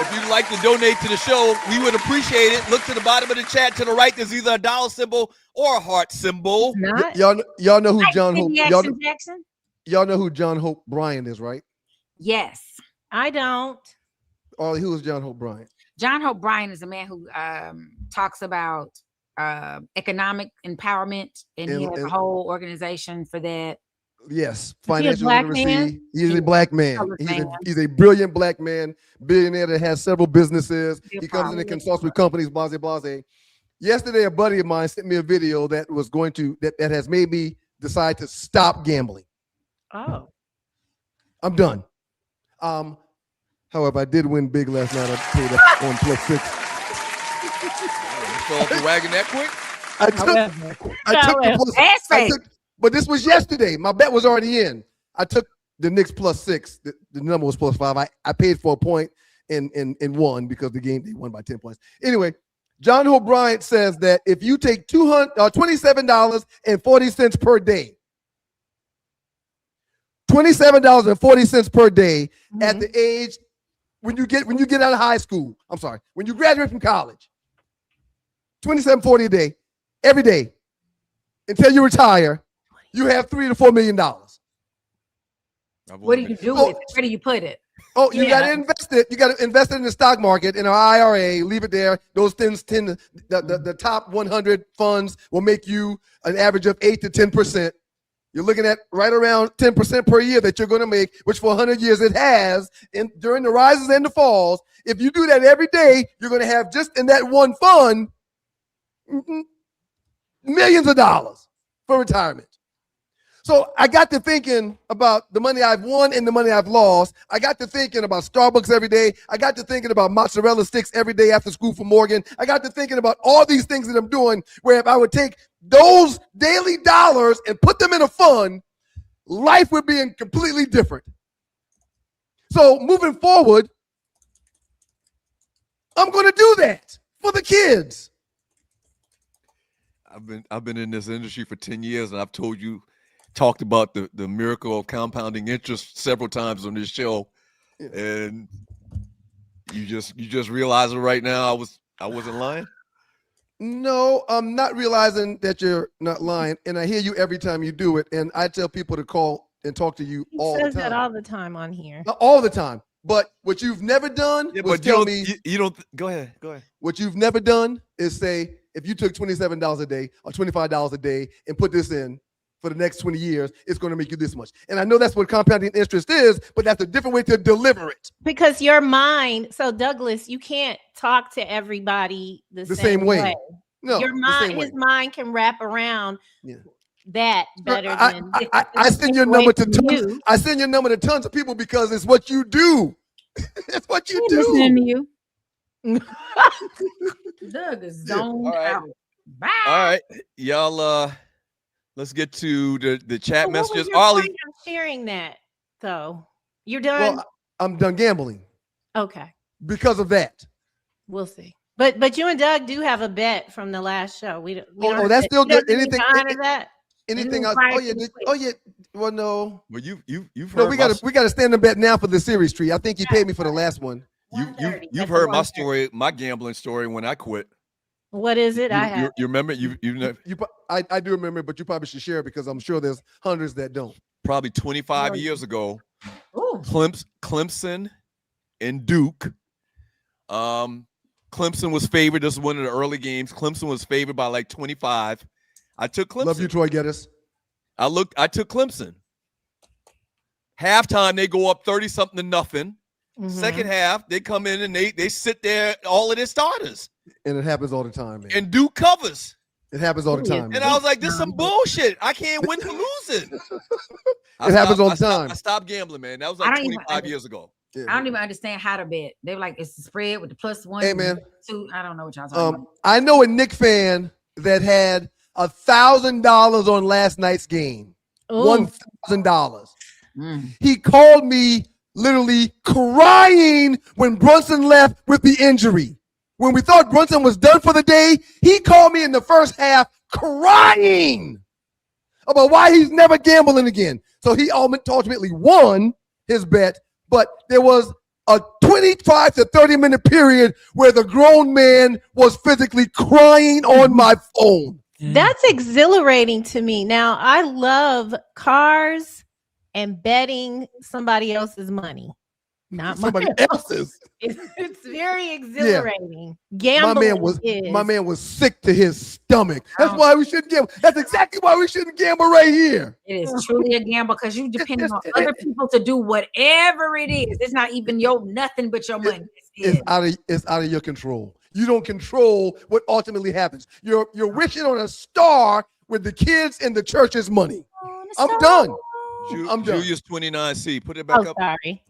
If you'd like to donate to the show, we would appreciate it. Look to the bottom of the chat. To the right, there's either a dollar symbol or a heart symbol. Y'all know who John Hope. Jackson? Y'all know who John Hope Bryant is, right? Yes. I don't. Oh, who is John Hope Bryant? John Hope Bryant is a man who talks about economic empowerment, and he has a whole organization for that. Yes, financial literacy. He's a black man. He's a brilliant black man, billionaire that has several businesses. He comes in and consults with companies, blase. Yesterday, a buddy of mine sent me a video that was that has made me decide to stop gambling. Oh. I'm done. However, I did win big last night. I paid up on +6. You fell off the wagon that quick? I took the plus. But this was yesterday. My bet was already in. I took the Knicks +6. The number was +5. I paid for a point and won because the game they won by 10 points. Anyway, John Hope Bryant says that if you take $27.40 per day, $27.40 per day at the age when you get out of high school. I'm sorry, when you graduate from college, $27.40 a day, every day, until you retire, you have $3 to $4 million. What do you do with it? Where do you put it? Oh, you got to invest it. You got to invest it in the stock market, in our IRA. Leave it there. Those the top 100 funds will make you an average of 8 to 10%. You're looking at right around 10% per year that you're going to make, which for 100 years it has. During the rises and the falls, if you do that every day, you're going to have just in that one fund millions of dollars for retirement. So I got to thinking about the money I've won and the money I've lost. I got to thinking about Starbucks every day. I got to thinking about mozzarella sticks every day after school for Morgan. I got to thinking about all these things that I'm doing where if I would take those daily dollars and put them in a fund, life would be completely different. So moving forward, I'm going to do that for the kids. I've been in this industry for 10 years, and I've talked about the miracle of compounding interest several times on this show, and you just realize it right now. I wasn't lying. No, I'm not realizing that you're not lying, and I hear you every time you do it. And I tell people to call and talk to you all the time. He says that all the time on here. All the time. But what you've never done was tell me. You don't. Go ahead. What you've never done is say if you took $27 a day or $25 a day and put this in for the next 20 years, it's going to make you this much. And I know that's what compounding interest is, but that's a different way to deliver it. Because your mind, so Douglas, you can't talk to everybody the same way. No, your mind, his mind can wrap around that better than I send your number to tons. I send your number to tons of people because it's what you do. It's what you do. Listening to you. Doug is zoned out. Bye. All right, y'all. Let's get to the chat messages. Ollie, sharing that though. You're done. Well, I'm done gambling. Okay. Because of that. We'll see. But you and Doug do have a bet from the last show. We don't that's still good. Anything honor that? Anything else? Oh yeah. Well, no. Well, you've heard. No, we got to stand the bet now for the series tree. I think you paid me for the last one. You've heard my story, my gambling story when I quit. What is it? You remember? You I do remember, but you probably should share it because I'm sure there's hundreds that don't. Probably 25 years ago, Clemson and Duke. Clemson was favored. This is one of the early games. Clemson was favored by like 25. I took Clemson. Love you, Troy Geddes. I took Clemson. Halftime, they go up 30-something to nothing. Mm-hmm. Second half, they come in and they sit there, all of their starters. And it happens all the time, man. And Duke covers. It happens all the time. And I was like, this is some bullshit. I can't win for losing. It happens all the time. I stopped gambling, man. That was like 25 years ago. Yeah, I don't even understand how to bet. They were like, it's the spread with the +1. Hey, man. 2. I don't know what y'all talking about. I know a Knicks fan that had $1,000 on last night's game. $1,000. He called me literally crying when Brunson left with the injury. When we thought Brunson was done for the day, he called me in the first half crying about why he's never gambling again. So he ultimately won his bet, but there was a 25 to 30-minute period where the grown man was physically crying on my phone. That's exhilarating to me. Now, I love cars and betting somebody else's money. Not somebody else's. It's very exhilarating. Yeah. Gambling my man was sick to his stomach. That's why we shouldn't gamble. That's exactly why we shouldn't gamble right here. It is truly a gamble because you depend on other people to do whatever it is. It's not even your nothing but your money. It's out of your control. You don't control what ultimately happens. You're wishing on a star with the kids and the church's money. I'm done. I'm done. Julius 29C. Put it back up. Sorry.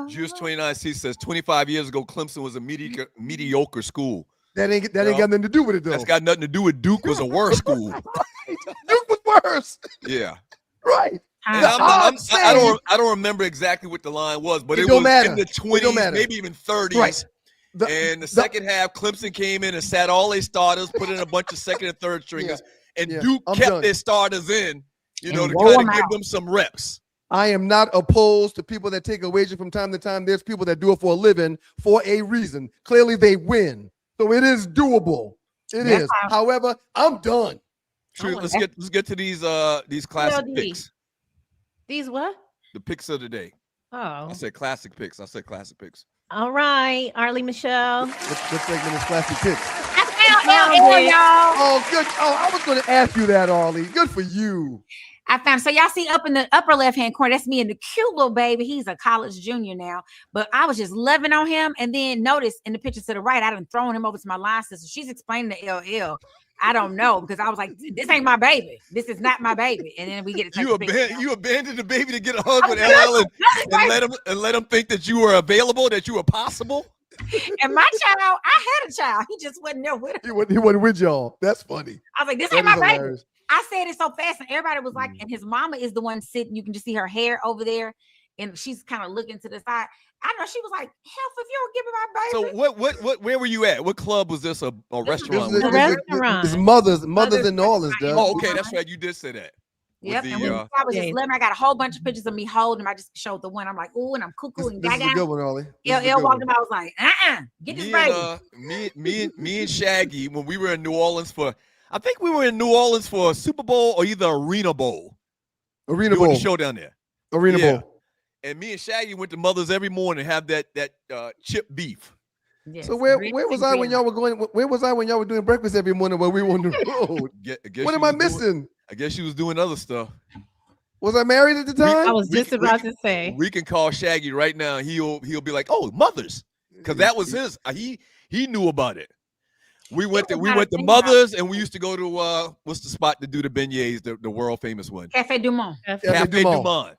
Julius 29C says 25 years ago, Clemson was a mediocre school. That ain't got nothing to do with it, though. That's got nothing to do with Duke was a worse school. Right. Duke was worse. Yeah. Right. I don't remember exactly what the line was, but it was in the 20s, maybe even 30s. Right. And the second half, Clemson came in and sat all their starters, put in a bunch of second and third stringers, and Duke kept their starters in, to kind of give them some reps. I am not opposed to people that take a wager from time to time. There's people that do it for a living for a reason. Clearly, they win. So it is doable. It is. However, I'm done. True. Let's get to these classic picks. These what? The picks of the day. Oh. I said classic picks. All right, Arlie Michelle. What segment is classic picks? y'all. Oh, good. Oh, I was going to ask you that, Arlie. Good for you. I found, so y'all see up in the upper left-hand corner, that's me and the cute little baby. He's a college junior now, but I was just loving on him. And then notice in the picture to the right, I done thrown him over to my line sister. She's explaining to LL. I don't know, because I was like, this ain't my baby. This is not my baby. And then we get you abandoned the baby to get a hug with LL and let him think that you were available, that you were possible. And my child, I had a child. He just wasn't there with him. He wasn't with y'all. That's funny. I was like, this ain't my baby. I said it so fast, and everybody was like, and his mama is the one sitting. You can just see her hair over there, and she's kind of looking to the side. I know she was like, "Hell, if you don't give me my So baby." what? Where were you at? What club was this? A restaurant? A restaurant. It's Mother's in New Orleans. Oh, okay, that's right. You did say that. Yep. And I was just living. I got a whole bunch of pictures of me holding him. I just showed the one. I'm like, ooh, and I'm cuckoo and gaga. This is a good one, Ollie. LL walked him. I was like, get this baby. Me and Shaggy, when we were in New Orleans I think we were in New Orleans for a Super Bowl or either Arena Bowl. Arena Bowl. The show down there. Arena Bowl. And me and Shaggy went to Mother's every morning and have that chip beef. Yes. So where was I when y'all were going? Where was I when y'all were doing breakfast every morning while we were on the road? What am I missing? I guess she was doing other stuff. Was I married at the time? I was just about to say. We can call Shaggy right now. He'll be like, "Oh, Mother's," because that was his. He knew about it. We went to Mother's, and we used to go to what's the spot to do the beignets, the world famous one? Cafe Du Monde.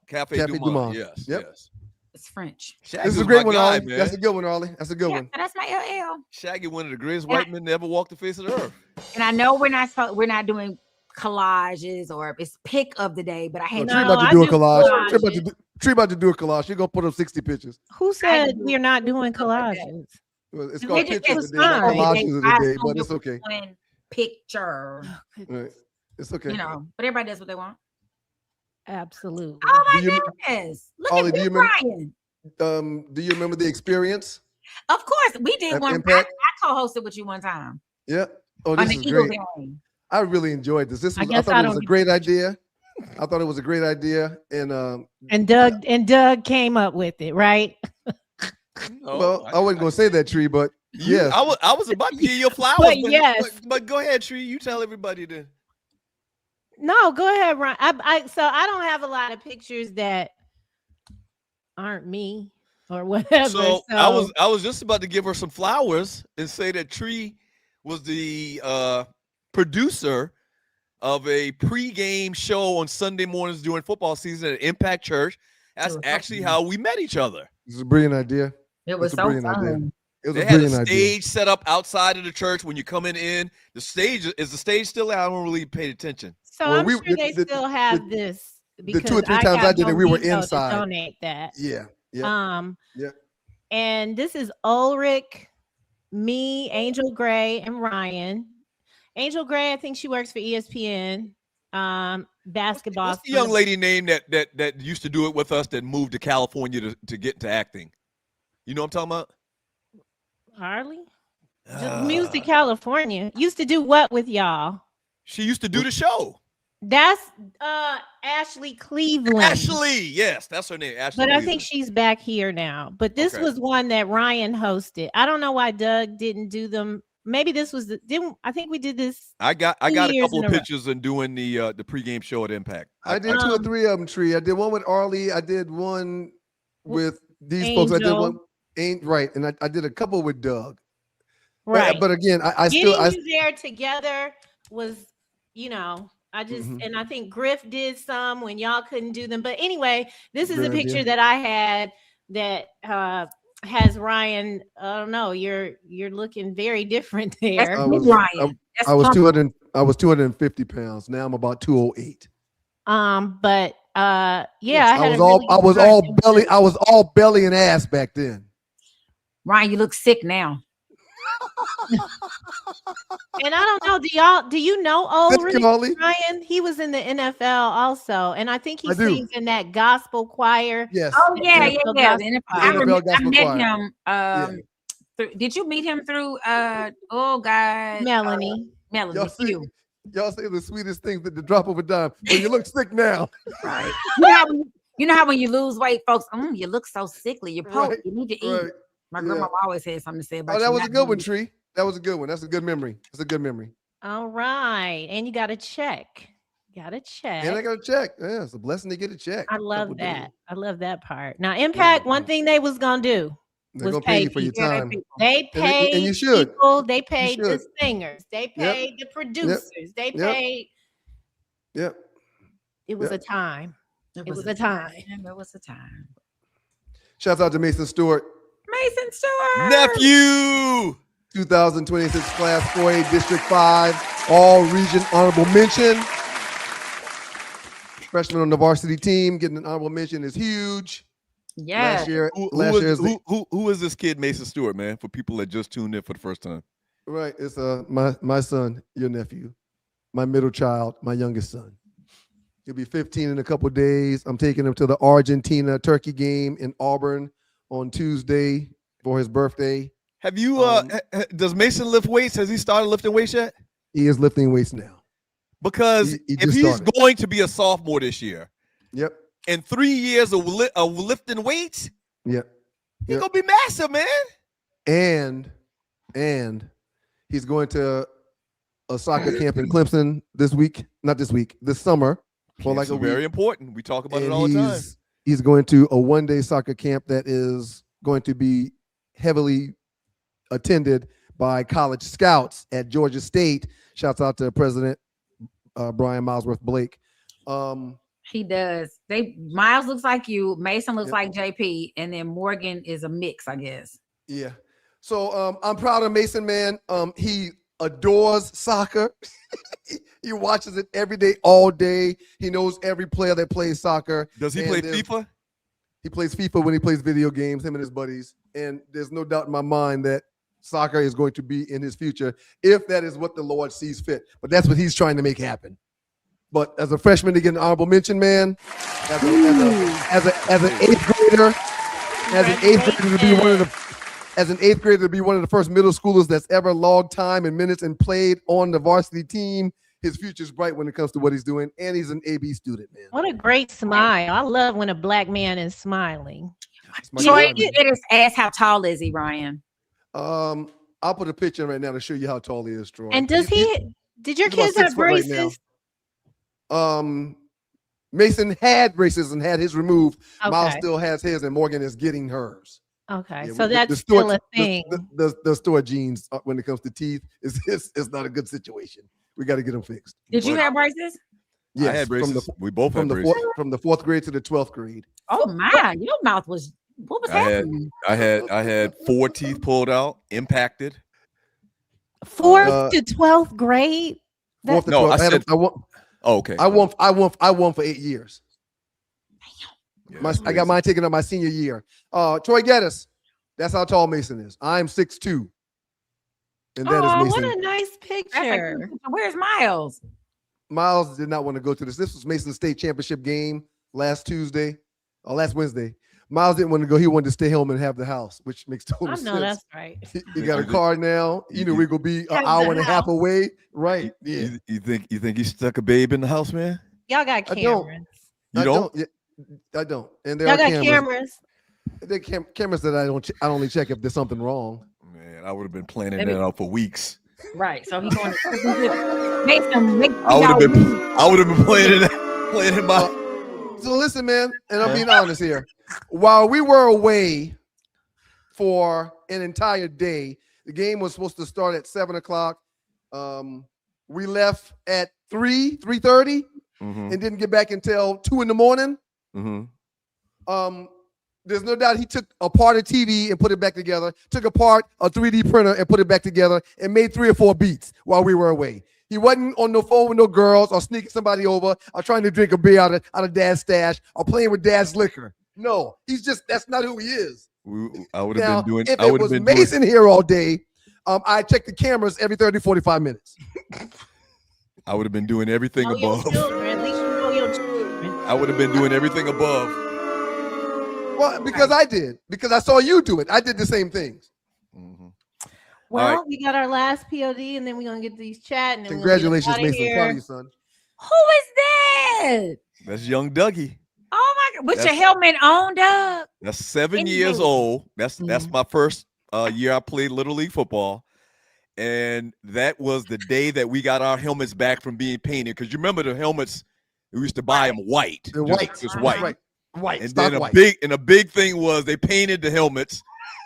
Cafe Du Monde. Yes. Yep. Yes. It's French. Shaggy this is a great one, guy, Ollie. man. That's a good one, Ollie. That's a good one. That's my LL. Shaggy, one of the greatest white men to ever walk the face of the earth. And I know we're not doing collages or it's pick of the day, but I had Tree about to do a collage. Tree about to do a collage. She's gonna put up 60 pictures. Who said we're not doing collages? Well, it's called pictures of the day, not collages of the day, but it's okay. Picture. Right. It's okay. But everybody does what they want. Absolutely. Oh my goodness. Look Ollie, at Brian. Do you remember the experience? Of course, we did one. I co-hosted with you one time. Yeah. Oh, this is great. I really enjoyed this. I thought it was a great idea. I thought it was a great idea, and Doug came up with it, right? Well, I wasn't gonna say that, Tree, but yes, I was about to give your flowers. But yes, but go ahead, Tree. You tell everybody to. No, go ahead, Ryan. So I don't have a lot of pictures that aren't me or whatever. So I was just about to give her some flowers and say that Tree was the producer of a pregame show on Sunday mornings during football season at Impact Church. That's actually how we met each other. This is a brilliant idea. It was so fun. They had a stage set up outside of the church when you're coming in. The stage still there? I don't really pay attention. So I'm sure they still have this. The 2 or 3 times I did it, we were inside. Donate that. Yeah. Yeah. And this is Ulrich, me, Angel Gray, and Ryan. Angel Gray, I think she works for ESPN. Basketball. What's the young lady name that used to do it with us that moved to California to get into acting? You know what I'm talking about? Harley? Just moved to California. Used to do what with y'all? She used to do the show. That's Ashley Cleveland. Ashley, yes, that's her name. Ashley. But Cleveland. I think she's back here now. But this was one that Ryan hosted. I don't know why Doug didn't do them. Maybe this was I think we did this. I got a couple of pictures in doing the pregame show at Impact. I did 2 or 3 of them, Tree. I did one with Arlie. I did one with these folks. I did one. Right, and I did a couple with Doug. Right, but again, I getting still you there together was, I just Mhm. and I think Griff did some when y'all couldn't do them. But anyway, this is a Good picture idea. that I had that has Ryan. I don't know. You're looking very different That's there. I big was Ryan. That's I was plump. 250 pounds. Now I'm about 208. But yeah, Yes. I had a really I good was time. all belly. I was all belly and ass back then. Ryan, you look sick now. And I don't know. Do you know Thank Ulrich you, Holly. Ryan? He was in the NFL also, and I think he I do. sings in that gospel choir. Yes. Oh the yeah, NFL yeah. gospel And The choir. NFL I gospel met choir. him. Yeah. Did you meet him through? Oh God, Melanie. Melanie. Y'all say, You y'all say the sweetest things at the drop of a dime. But you look sick now. right? You know how when you lose weight, folks, you look so sickly. You're poor. Right, You need to eat. right. My Yeah. grandma always had something to say about Oh, you. that was a not good one, eating. Tree. That was a good one. That's a good memory. That's a good memory. All right, and you got to check. Got to check. And I got a check. Yeah, it's a blessing to get a check. I Couple love that. days. I love that part. Now, Impact. One thing they was gonna do They're was gonna pay you for your people. time. They And paid you should. people. They paid the should. singers. They Yep. paid the producers. They Yep. paid. Yep. It was Yep. a time. It was a time. It was a time. Shouts out to Mason Stewart. Mason Stewart. Nephew. 2026 Class 4A District 5 All Region Honorable Mention. Freshman on the varsity team getting an honorable mention is huge. Yeah. Who is this kid, Mason Stewart, man? For people that just tuned in for the first time. Right. It's my son, your nephew, my middle child, my youngest son. He'll be 15 in a couple of days. I'm taking him to the Argentina Turkey game in Auburn on Tuesday for his birthday. Have you does Mason lift weights? Has he started lifting weights yet? He is lifting weights now. Because he if just he's started. going to be a sophomore this year, Yep. in 3 years of lifting weights, Yep. he's gonna be massive, man. And he's going to a soccer camp in Clemson this summer. For like a week. Very important. We talk about it And all the time. He's going to a one-day soccer camp that is going to be heavily attended by college scouts at Georgia State. Shouts out to President Brian Milesworth Blake. He does. Miles looks like you. Mason looks like JP, and then Morgan is a mix, I guess. Yeah. So I'm proud of Mason, man. He adores soccer. He watches it every day, all day. He knows every player that plays soccer. Does he play FIFA? He plays FIFA when he plays video games, him and his buddies. And there's no doubt in my mind that soccer is going to be in his future if that is what the Lord sees fit. But that's what he's trying to make happen. But as a freshman to get an honorable mention, man, as an eighth grader, to be one of the first middle schoolers that's ever logged time and minutes and played on the varsity team. His future's bright when it comes to what he's doing, and he's an AB student, man. What a great smile. I love when a black man is smiling. Troy, you just ask how tall is he, Ryan? I'll put a picture right now to show you how tall he is, Troy. And did your kids have braces? Right, Mason had braces and had his removed. Okay. Miles still has his, and Morgan is getting hers. Okay, Yeah, so that's still a thing. The store genes, when it comes to teeth, is not a good situation. We got to get them fixed. Did you have braces? Yes, I had braces. We both from had the braces. from the 4th grade to the 12th grade. Oh my, your mouth was. What was happening? I had 4 teeth pulled out, impacted. 4th to 12th grade. Fourth to 12th. I want. Oh, okay. I won for 8 years. Yeah, I got mine taken up my senior year. Troy Geddes, that's how tall Mason is. I'm 6'2". And that is Mason. What a nice picture. Where's Miles? Miles did not want to go to this. This was Mason State Championship game last Wednesday. Miles didn't want to go. He wanted to stay home and have the house, which makes total sense. I know that's right. He got a car now. You know, we're gonna be an hour and a half away. Right. Yeah. You think he stuck a babe in the house, man? Y'all got cameras. You don't? I don't. And there Y'all are got cameras. There are cameras that I only check if there's something wrong. Man, I would have been planning that out for weeks. Right. So he's going to make some. I would have been playing my. So listen, man, and I'm being honest here. While we were away for an entire day, the game was supposed to start at 7:00. We left at 3:30, and didn't get back until 2 in the morning. There's no doubt he took apart a TV and put it back together, took apart a 3D printer and put it back together, and made 3 or 4 beats while we were away. He wasn't on the phone with no girls or sneaking somebody over or trying to drink a beer out of Dad's stash or playing with Dad's liquor. No, that's not who he is. I would have been doing. If it was Mason here all day, I check the cameras every 30, 45 minutes. I would have been doing everything above. At least you know your children. I would have been doing everything above. Well, because I did. Because I saw you do it. I did the same things. Well, right. we got our last POD, and then we're gonna get these chatting. Congratulations, we'll Mason. Proud of you, son. Who is that? That's young Dougie. Oh my God! With your helmet on, Doug. That's 7 years old. That's my first year I played Little League football. And that was the day that we got our helmets back from being painted. Because you remember the helmets, we used to buy them white. They're white. Just white. Right. White. And Stock then white. a big thing was they painted the helmets.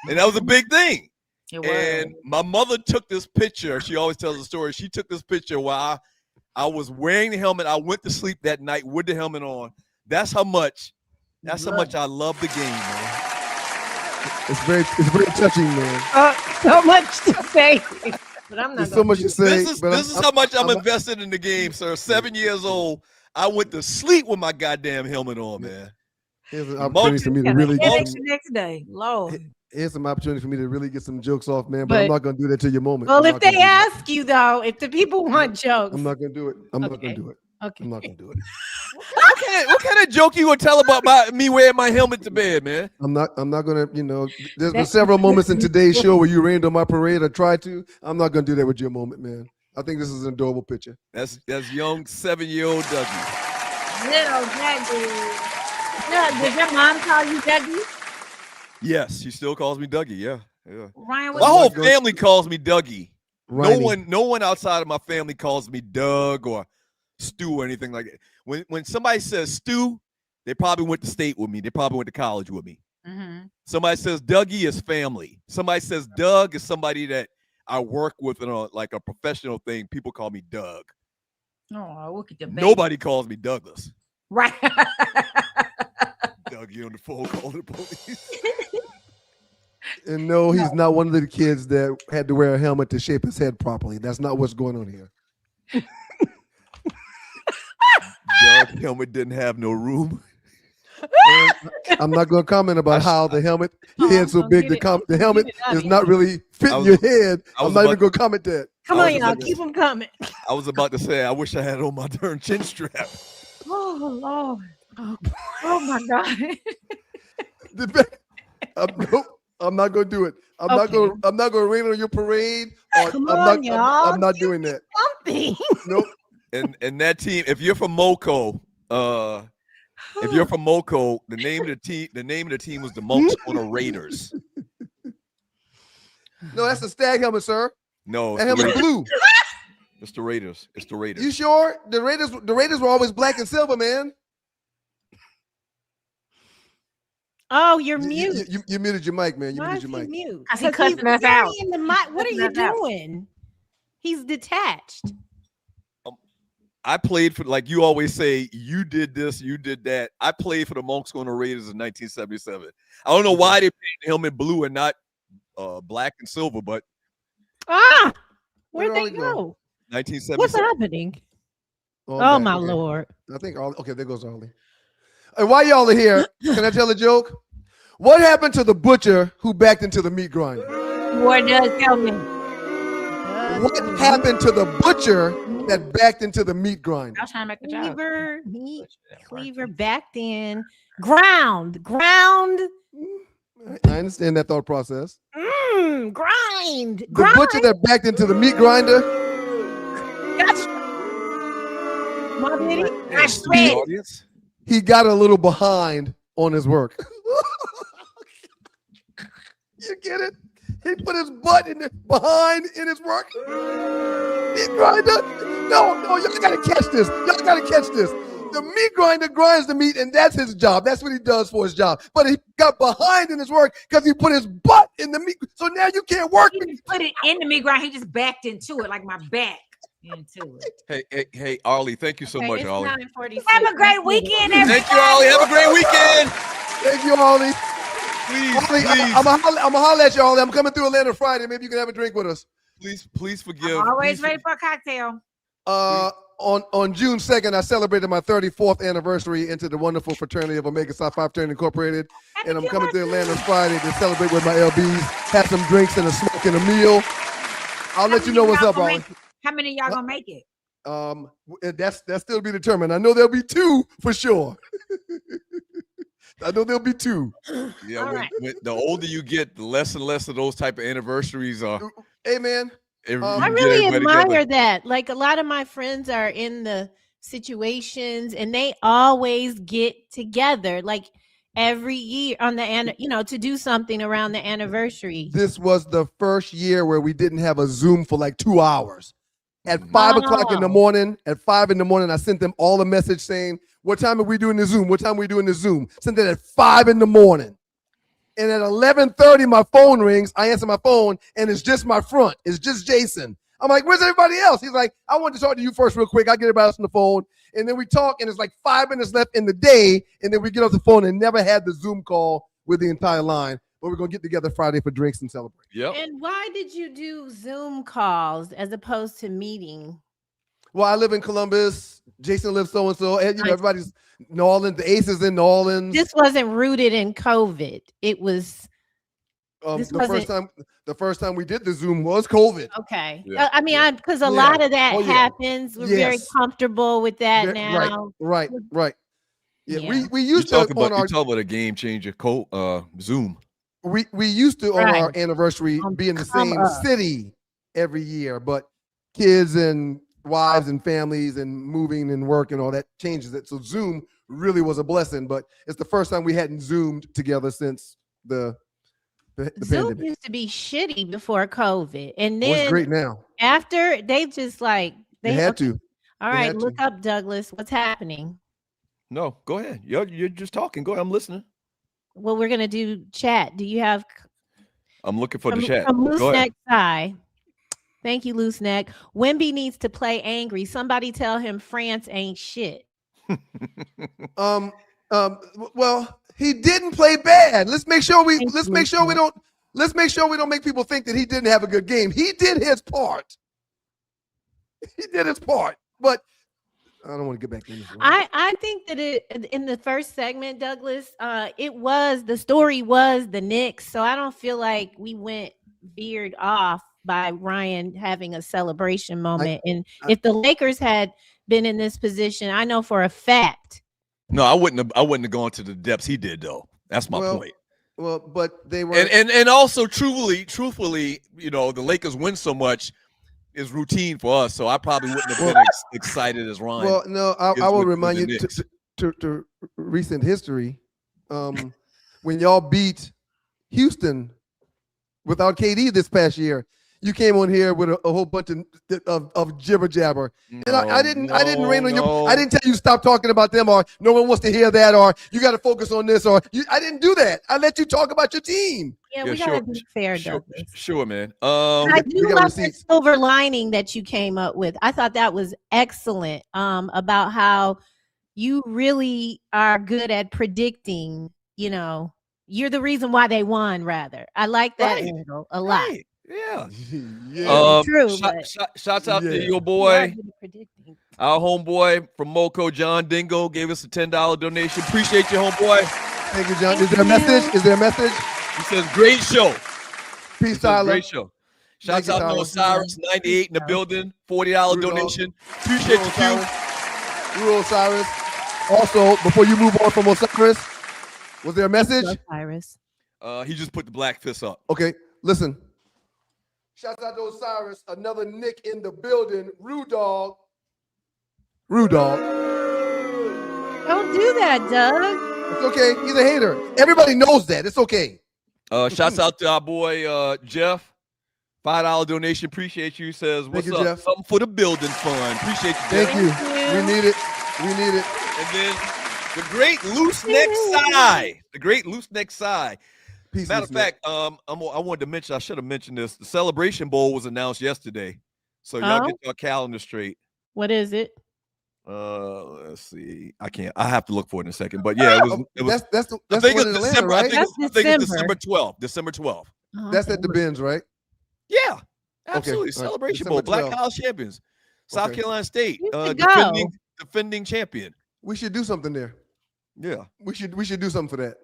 And that was a big thing. And my mother took this picture. She always tells a story. She took this picture while I was wearing the helmet. I went to sleep that night with the helmet on. That's how much I love the game, man. It's very touching, man. So much to say, but I'm not. There's so much to say. This is how much I'm invested in the game, sir. 7 years old. I went to sleep with my goddamn helmet on, man. Here's an opportunity for me to really get the next day. Lord. Here's some opportunity for me to really get some jokes off, man. But I'm not gonna do that till your moment. Well, if they ask you though, if the people want jokes, I'm not gonna do it. I'm not gonna do it. Okay. I'm not gonna do it. What kind of joke you gonna tell about me wearing my helmet to bed, man? I'm not gonna, there's been several moments in today's show where you rained on my parade or tried to. I'm not gonna do that with your moment, man. I think this is an adorable picture. That's young 7-year-old Dougie. Little Dougie. Does your mom call you Dougie? Yes, she still calls me Dougie. Yeah. Ryan, my whole family calls me Dougie. Ronnie. No one outside of my family calls me Doug or Stu or anything like that. When somebody says Stu, they probably went to state with me. They probably went to college with me. Somebody says Dougie is family. Somebody says Doug is somebody that I work with in a professional thing. People call me Doug. Oh, look at the baby. Nobody calls me Douglas. Right. Dougie on the phone calling the police. And no, he's not one of the kids that had to wear a helmet to shape his head properly. That's not what's going on here. Doug's helmet didn't have no room. And I'm not going to comment about how the helmet, your head's so big, the helmet is not really fitting your head. I'm not even going to comment that. Come on, y'all, keep them coming. I was about to say, I wish I had on my darn chin strap. Oh, Lord. Oh my God. I'm not going to do it. I'm not going to rain on your parade. I'm not doing that. Something. Nope. And that team, if you're from Moco, the name of the team was the Monks Corner Raiders. No, that's the Stag helmet, sir. No, that helmet's blue. It's the Raiders. It's the Raiders. You sure? The Raiders were always black and silver, man. Oh, you're mute. You muted your mic, man. You Why muted your mic. Mute? Because he's cussing us out. What are you doing? He's detached. I played for, like you always say, you did this, you did that. I played for the Monks Corner Raiders in 1977. I don't know why they painted the helmet blue and not black and silver, but where'd they go? 1977. What's happening? Oh my Lord. I think there goes Ollie. And while y'all are here, can I tell a joke? What happened to the butcher who backed into the meat grinder? What does tell me? What happened to the butcher that backed into the meat grinder? I was trying to make a joke. Cleaver backed in. Ground. I understand that thought process. Grind. The butcher that backed into the meat grinder. He got a little behind on his work. You get it? He put his butt behind in his work. Meat grinder? No, y'all gotta catch this. The meat grinder grinds the meat, and that's his job. That's what he does for his job. But he got behind in his work because he put his butt in the meat. So now you can't work. He didn't put it in the meat grinder. He just backed into it like my back. into it. Hey, Arlie, thank you so much, It's Arlie. 9:46. Have a great weekend, everybody. Thank you, Arlie. Have a great weekend. Thank you, Arlie. Please, Arlie, please. I'm gonna holler at you, Arlie. I'm coming through Atlanta Friday. Maybe you can have a drink with us. Please forgive. I'm always ready for a cocktail. On June 2nd, I celebrated my 34th anniversary into the wonderful fraternity of Omega Psi Phi Fraternity Incorporated. And I'm coming to Atlanta Friday to celebrate with my LBs, have some drinks and a smoke and a meal. I'll let you know what's up, Arlie. How many of y'all gonna make it? That's still to be determined. I know there'll be 2 for sure. I know there'll be 2. Yeah, when the older you get, the less and less of those type of anniversaries are. Hey, man. I really admire that. Like, a lot of my friends are in the situations and they always get together, like every year on the to do something around the anniversary. This was the first year where we didn't have a Zoom for like 2 hours. At 5 o'clock in the morning, I sent them all a message saying, what time are we doing the Zoom? What time are we doing the Zoom? Sent it at 5 in the morning. And at 11:30, my phone rings. I answer my phone, and it's just my front. It's just Jason. I'm like, where's everybody else? He's like, I want to talk to you first real quick. I'll get everybody else on the phone. And then we talk, and it's like 5 minutes left in the day. And then we get off the phone and never had the Zoom call with the entire line. But we're going to get together Friday for drinks and celebrate. Yep. And why did you do Zoom calls as opposed to meeting? Well, I live in Columbus. Jason lives so-and-so. And, everybody's New Orleans. The Aces in New Orleans. This wasn't rooted in COVID. It was the first time we did the Zoom was COVID. Okay. Yeah. I mean, because a lot of that happens. We're very comfortable with that now. Right. Yeah. We you used to talk about a game changer. Zoom. We used to on our anniversary be in the same city every year, but kids and wives and families and moving and work and all that changes it. So Zoom really was a blessing, but it's the first time we hadn't Zoomed together since the Zoom pandemic. used to be shitty before COVID, and then it's great now. After they just like they had to. All right, look up, Douglas. What's happening? No, go ahead. You're just talking. Go ahead. I'm listening. Well, we're gonna do chat. Do you have? I'm looking for the chat. From Loose Neck Side. Thank you, Loose Neck. Wemby needs to play angry. Somebody tell him France ain't shit. Well, he didn't play bad. Let's make sure we don't make people think that he didn't have a good game. He did his part. But I don't want to get back in this one. I think that in the first segment, Douglas, the story was the Knicks. So I don't feel like we veered off by Ryan having a celebration moment. If the Lakers had been in this position, I know for a fact. No, I wouldn't have gone to the depths he did, though. That's my point. Well, but they were and also truthfully, the Lakers win so much is routine for us. So I probably wouldn't have been excited as Ryan. Well, no, I will remind you to recent history. When y'all beat Houston without KD this past year, you came on here with a whole bunch of jibber jabber, and I didn't rain on you. I didn't tell you stop talking about them, or no one wants to hear that, or you got to focus on this, or I didn't do that. I let you talk about your team. Yeah, we gotta be fair, Douglas. Sure, man. I do love the silver lining that you came up with. I thought that was excellent. About how you really are good at predicting. You're the reason why they won. Rather, I like that angle a lot. Right. Yeah. True. Shouts out to your boy, our homeboy from Moco, John Dingo, gave us a $10 donation. Appreciate you, homeboy. Thank you, John. Is there a message? He says, great show. Peace, Tyler. Great show. Shouts out to Osiris, 98 in the building, $40 donation. Appreciate you, Q. Rule Osiris. Also, before you move on from Osiris, was there a message? Osiris. He just put the black fist up. Okay, listen. Shouts out to Osiris, another Nick in the building. Rue Dog. Don't do that, Doug. It's okay. He's a hater. Everybody knows that. It's okay. Shouts out to our boy Jeff. $5 donation. Appreciate you. Says, what's up? Jeff. Something for the building fund. Appreciate you, Jeff. Thank you. We need it. And then the great Loose Neck Side. Peace, Matter of fact, I wanted to mention, I should have mentioned this. The Celebration Bowl was announced yesterday. So y'all get your calendar straight. What is it? Let's see. I have to look for it in a second. But yeah, it was. That's I think one it's in December. Atlanta, right? I think it's December 12th. December 12th. Oh, That's at the Benz, right? Yeah, absolutely. Okay. All right. Celebration December Bowl, Black 12th. College champions, South Carolina State, You should go. defending champion. We should do something there. Yeah, we should do something for that.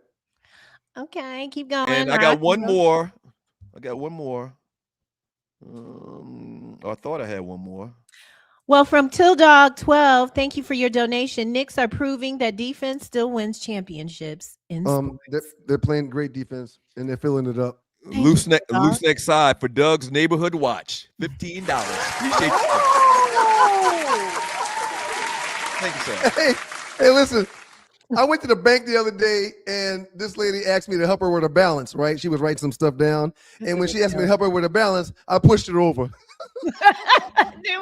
Okay, keep going. And I got one more. I thought I had one more. Well, from Till Dog 12, thank you for your donation. Knicks are proving that defense still wins championships in sports. They're playing great defense and they're filling it up. Loose neck side for Doug's Neighborhood Watch. $15. Appreciate you. Thank you, sir. Hey, listen. I went to the bank the other day and this lady asked me to help her with her balance, right? She was writing some stuff down. And when she asked me to help her with her balance, I pushed her over. Do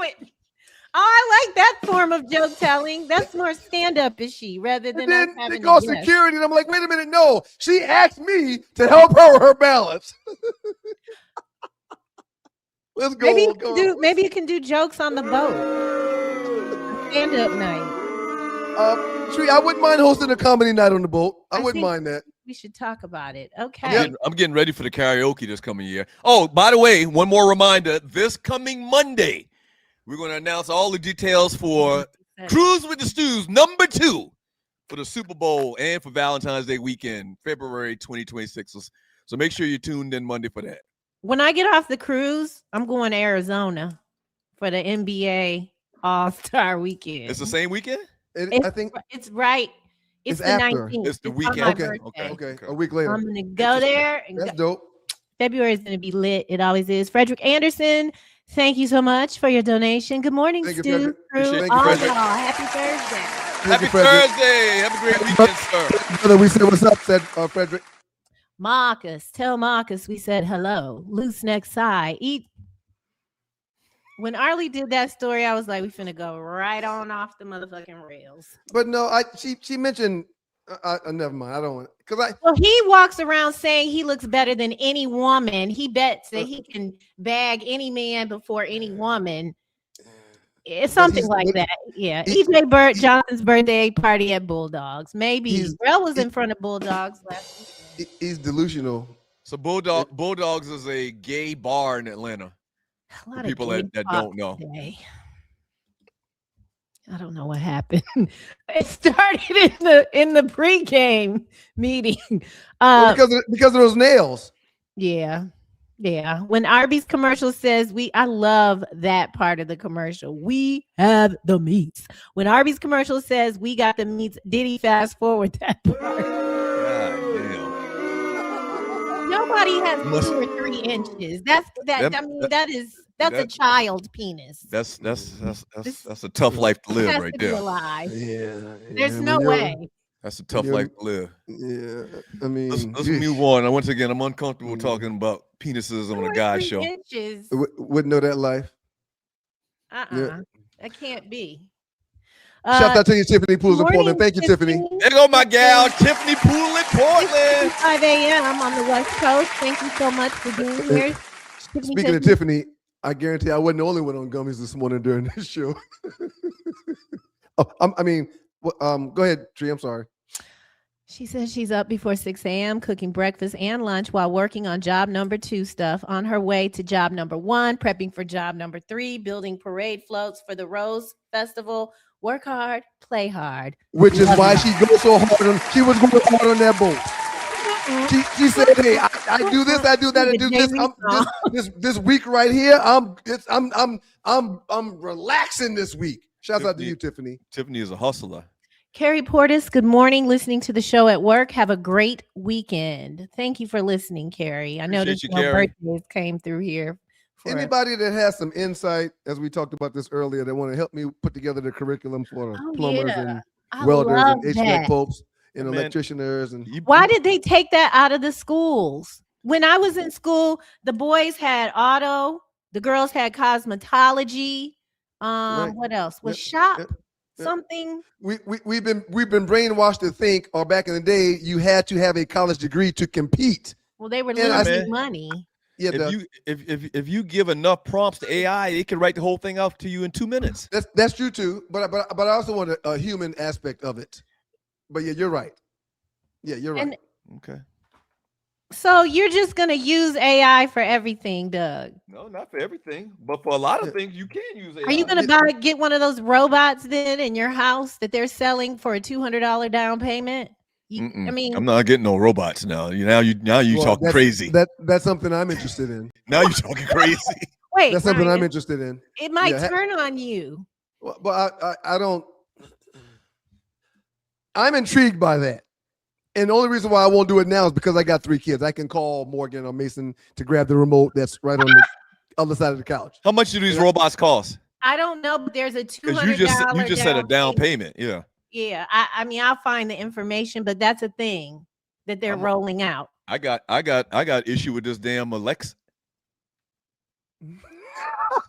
it. Oh, I like that form of joke telling. That's more stand-up-ishy rather than then having they call security, and I'm like, wait a minute, no. She asked me to help her with her balance. Let's go. Maybe you can do jokes on the boat. Stand-up night. Tree, I wouldn't mind hosting a comedy night on the boat. I wouldn't mind that. We should talk about it. Okay. I'm getting ready for the karaoke this coming year. Oh, by the way, one more reminder. This coming Monday, we're going to announce all the details for Cruise with the Stews #2 for the Super Bowl and for Valentine's Day weekend, February 2026. So make sure you're tuned in Monday for that. When I get off the cruise, I'm going to Arizona for the NBA All-Star weekend. It's the same weekend? I think it's right. It's the after. 19th. It's the weekend. Okay. A week later. I'm going to go there. That's dope. February is going to be lit. It always is. Frederick Anderson, thank you so much for your donation. Good morning, Thank you, Stu. Frederick. All Thank you, y'all. Frederick. Happy Thursday. Happy Thursday. Have a great weekend, sir. Brother, we said what's up, said Frederick. Marcus, tell Marcus we said hello. Loose neck side. When Arlie did that story, I was like, we finna go right on off the motherfucking rails. But no, she mentioned never mind. I don't want because Well, he walks around saying he looks better than any woman. He bets that he can bag any man before any woman. It's something like that. Yeah. EJ Johnson's birthday party at Bulldogs. Maybe Rel was in front of Bulldogs last week. He's delusional. So Bulldogs is a gay bar in Atlanta. For people that don't know. Today. I don't know what happened. It started in the pregame meeting. Because of those nails. Yeah. When Arby's commercial says I love that part of the commercial. We have the meats. When Arby's commercial says we got the meats, did he fast forward that part? God damn. Nobody has 2 or 3 inches. That's a child penis. That's a tough life to live right there. There's no way. That's a tough life to live. Yeah, I mean, let's move on. Once again, I'm uncomfortable talking about penises on a guy show. Wouldn't know that life. That can't be. Shout out to you, Tiffany Pools in Portland. Thank you, Tiffany. There go my gal, Tiffany Pool in Portland. 5 a.m. on the West Coast. Thank you so much for being here. Speaking of Tiffany, I guarantee I wasn't the only one on gummies this morning during this show. Go ahead, Tree. I'm sorry. She says she's up before 6 a.m. cooking breakfast and lunch while working on job #2 stuff. On her way to job #1, prepping for job #3, building parade floats for the Rose Festival. Work hard, play hard. Which is why she goes so hard she was going hard on that boat. She said, "Hey, I do this, I do that, I do this. This week right here, I'm relaxing this week." Shouts out to you, Tiffany. Tiffany is a hustler. Carrie Portis, good morning. Listening to the show at work. Have a great weekend. Thank you for listening, Carrie. I noticed your birthdays came through here. Anybody that has some insight, as we talked about this earlier, that want to help me put together the curriculum for the plumbers and welders and HVAC folks and electricians. And why did they take that out of the schools? When I was in school, the boys had auto, the girls had cosmetology. What else? Was shop something? We've been brainwashed to think, or back in the day, you had to have a college degree to compete. Well, they were losing money. if you give enough prompts to AI, it can write the whole thing out to you in 2 minutes. That's true too. But I also want a human aspect of it. But yeah, you're right. Yeah, you're right. Okay. So you're just gonna use AI for everything, Doug? No, not for everything, but for a lot of things you can use AI. Are you gonna get one of those robots then in your house that they're selling for a $200 down payment? I mean, I'm not getting no robots now. Now you talking crazy. That's something I'm interested in. Now you're talking crazy. Wait, that's something I'm interested in. It might turn on you. Well, but I don't. I'm intrigued by that. And the only reason why I won't do it now is because I got 3 kids. I can call Morgan or Mason to grab the remote that's right on the other side of the couch. How much do these robots cost? I don't know, but there's a $200. You just said a down payment. Yeah. Yeah. I mean, I'll find the information, but that's a thing that they're rolling out. I got issue with this damn Alexa.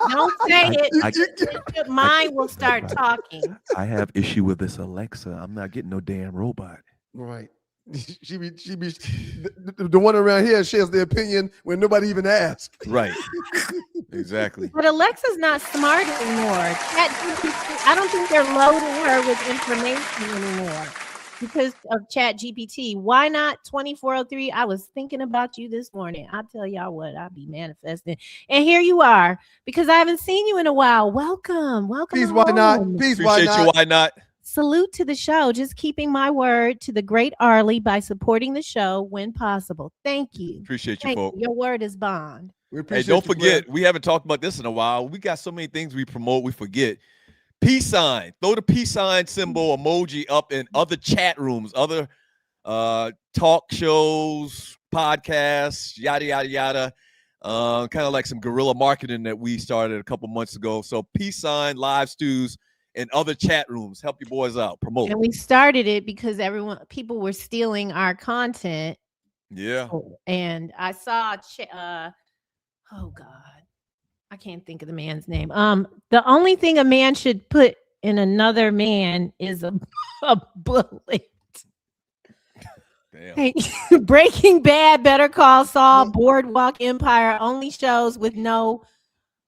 Don't say it. Mine will start talking. I have issue with this Alexa. I'm not getting no damn robot. Right. She be the one around here shares the opinion when nobody even asks. Right. Exactly. But Alexa's not smart anymore. I don't think they're loading her with information anymore because of ChatGPT. Why not 2403? I was thinking about you this morning. I'll tell y'all what, I'll be manifesting. And here you are, because I haven't seen you in a while. Welcome. Peace, why not? Peace, why not? Why not? Salute to the show. Just keeping my word to the great Arlie by supporting the show when possible. Thank you. Appreciate you, folks. Your word is bond. Hey, don't forget, we haven't talked about this in a while. We got so many things we promote, we forget. Peace sign. Throw the peace sign symbol emoji up in other chat rooms, other talk shows, podcasts, yada, yada, yada. Kind of like some guerrilla marketing that we started a couple months ago. So peace sign, live stews, and other chat rooms. Help your boys out. Promote. And we started it because people were stealing our content. Yeah. And I saw, oh God, I can't think of the man's name. The only thing a man should put in another man is a bullet. Damn. Hey, Breaking Bad, Better Call Saul, Boardwalk Empire, only shows with no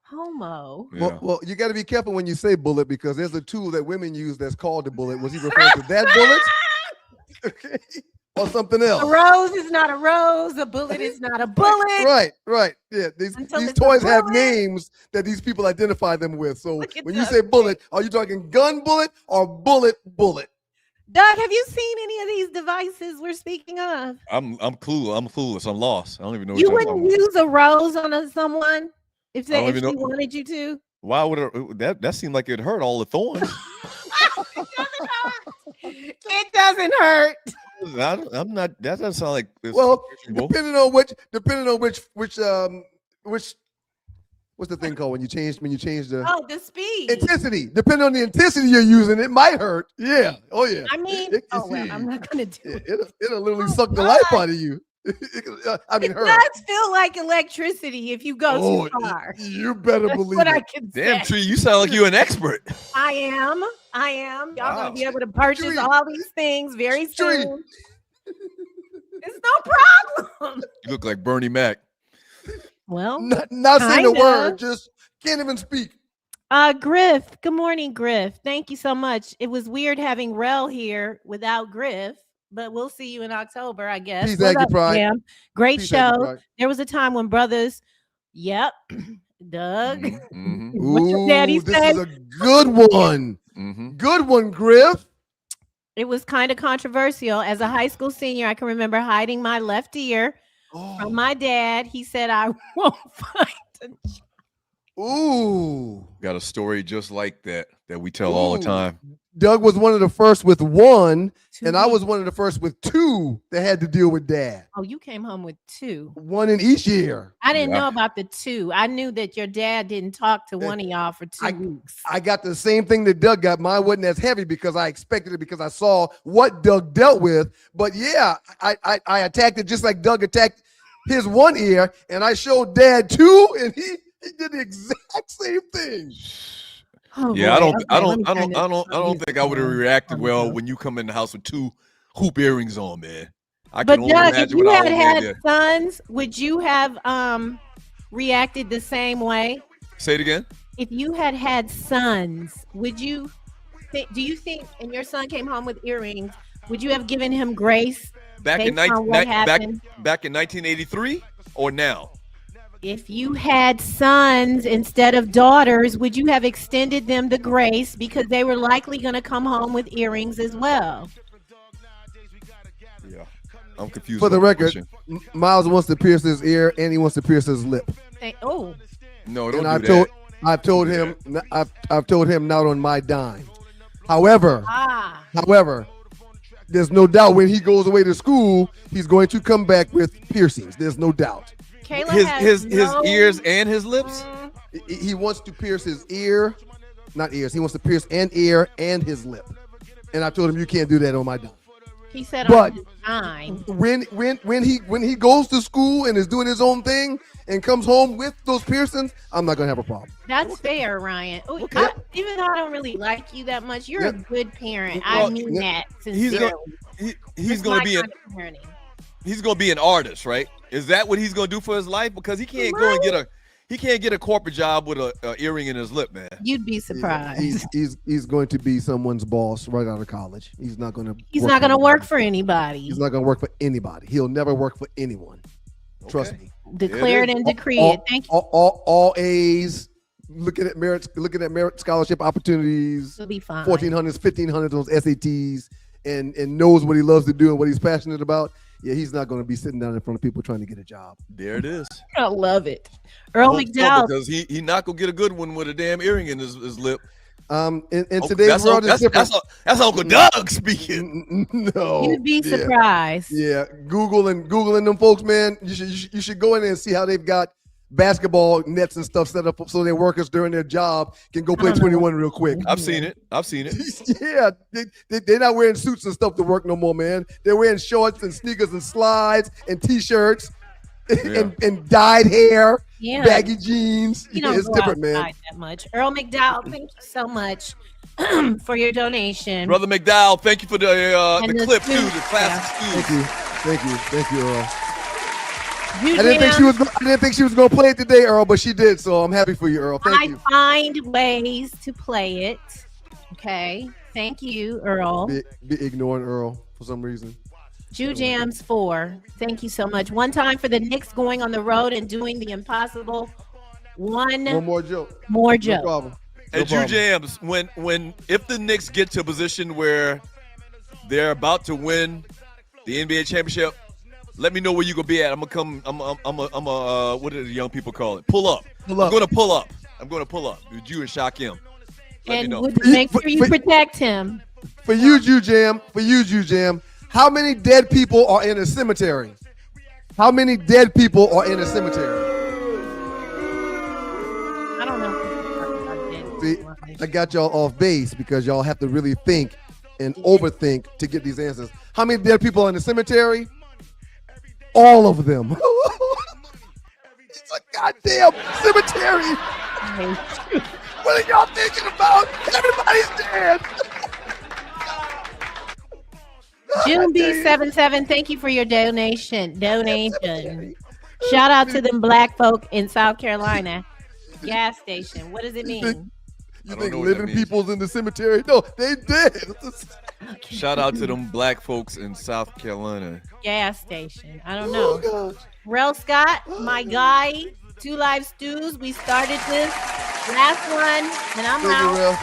homo. Yeah. Well, you got to be careful when you say bullet because there's a tool that women use that's called the bullet. Was he referring to that bullet? Okay. Or something else? A rose is not a rose. A bullet is not a bullet. Right. Yeah, these toys have names that these people identify them with. So when you say bullet, are you talking gun bullet or bullet? Doug, have you seen any of these devices we're speaking of? I'm clueless. I'm lost. I don't even know. You wouldn't use a rose on someone if she wanted you to. Why would that seem like it hurt all the thorns? It doesn't hurt. I'm not. That doesn't sound like. Depending on which what's the thing called when you change the the speed intensity. Depending on the intensity you're using, it might hurt. Yeah. Oh yeah. I mean, I'm not gonna do it. It'll literally suck the life out of you. I mean, it does feel like electricity if you go too far. You better believe what it. I can Damn, say. Tree, you sound like you're an expert. I am. Y'all gonna be able to purchase all these things very soon. It's no problem. You look like Bernie Mac. Well, not saying a word, just can't even speak. Griff. Good morning, Griff. Thank you so much. It was weird having Rel here without Griff. But we'll see you in October, I guess. Peace, Aggie Pride. Yeah. Great Peace, show. There was a time when brothers, Doug. Mm-hmm. What your daddy this said? is a good one. Mm-hmm. Good one, Griff. It was kind of controversial. As a high school senior, I can remember hiding my left ear from my dad. He said, I won't fight a child. Ooh. Got a story just like that we tell all the time. Doug was one of the first with one, and I was one of the first with two that had to deal with dad. Oh, you came home with two. One in each year. I didn't know about the two. I knew that your dad didn't talk to one of y'all for 2 weeks. I got the same thing that Doug got. Mine wasn't as heavy because I expected it because I saw what Doug dealt with. But yeah, I attacked it just like Doug attacked his one ear, and I showed dad two, and he did the exact same thing. Oh, yeah, boy. I don't think I would have reacted well when you come in the house with two hoop earrings on, man. I But can only Doug, if imagine you what had Oliver had did. sons, would you have reacted the same way? Say it again. If you had had sons, would you? Do you think, and your son came home with earrings, would you have given him grace Back in based on what happened? back in 1983 or now? If you had sons instead of daughters, would you have extended them the grace because they were likely going to come home with earrings as well? Yeah, I'm confused. For the on record, question. Miles wants to pierce his ear and he wants to pierce his lip. Oh, No, don't And do that. I've told him not on my dime. However, there's no doubt when he goes away to school, he's going to come back with piercings. There's no doubt. Kayla His ears and his lips. He wants to pierce his ear, not ears. He wants to pierce an ear and his lip. And I told him you can't do that on my dime. He said But on his dime. when he goes to school and is doing his own thing and comes home with those piercings, I'm not gonna have a problem. That's fair, Ryan. Oh, even though I don't really like you that much, you're a good parent. Well, I mean that He's sincerely. he's going to be he's going to be an artist, right? Is that what he's going to do for his life? Because he can't go and get a corporate job with a earring in his lip, man. You'd be surprised. He's going to be someone's boss right out of college. He's not going to. He's not going to work for anybody. He's not going to work for anybody. He'll never work for anyone. Trust me. Declared and decreed. Thank you. All A's. Looking at merit scholarship opportunities. He'll be fine. 1400s, 1500s, those SATs, and knows what he loves to do and what he's passionate about. Yeah, he's not going to be sitting down in front of people trying to get a job. There it is. I love it. Earl McDowell. Because he not going to get a good one with a damn earring in his lip. In today's world, is different. That's Uncle Doug speaking. No, You'd be surprised. Yeah, Googling them folks, man. You should go in there and see how they've got basketball nets and stuff set up so their workers during their job can go play 21 real quick. I've seen it. Yeah, they're not wearing suits and stuff to work no more, man. They're wearing shorts and sneakers and slides and T-shirts and dyed hair, baggy jeans. You don't It's go different, man. outside that much. Earl McDowell, thank you so much for your donation. Brother McDowell, thank you for the clip too, the classic stews. Thank you, Earl. I didn't think she was going to play it today, Earl, but she did. So I'm happy for you, Earl. Thank you. I find ways to play it. Okay. Thank you, Earl. Be ignoring Earl for some reason. Jew Jams 4. Thank you so much. One time for the Knicks going on the road and doing the impossible. One more joke. More joke. No problem. And Jew Jams, if the Knicks get to a position where they're about to win the NBA championship, let me know where you gonna be at. I'm gonna come. I'm what do the young people call it? Pull up. I'm gonna pull up. With you and Shaquem. Let me know. Make sure you protect him. For you, Jew Jam. How many dead people are in a cemetery? I don't know. See, I got y'all off base because y'all have to really think and overthink to get these answers. How many dead people are in the cemetery? All of them. It's a goddamn cemetery. What are y'all thinking about? Everybody's dead. June B77, thank you for your donation. Shout out to them black folk in South Carolina. Gas station. What does it mean? You think living people's in the cemetery? No, they dead. Shout out to them black folks in South Carolina. Gas station. I don't know. Rel Scott, my guy. 2 Live Stews. We started this last one, and I'm out.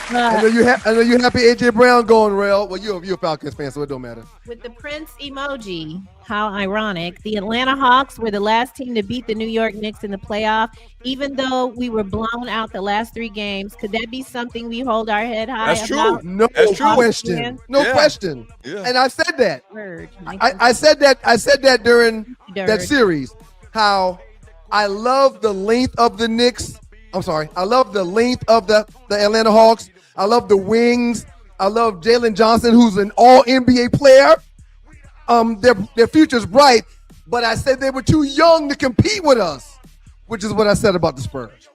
I know you happy AJ Brown going, Rel. Well, you're a Falcons fan, so it don't matter. With the Prince emoji. How ironic. The Atlanta Hawks were the last team to beat the New York Knicks in the playoff, even though we were blown out the last 3 games. Could that be something we hold our head high That's about? true. No question. No question. Yeah. And I said that. Word. I said that during that series. How I love the length of the Knicks. I'm sorry. I love the length of the Atlanta Hawks. I love the wings. I love Jalen Johnson, who's an all-NBA player. Their future's bright, but I said they were too young to compete with us, which is what I said about the Spurs.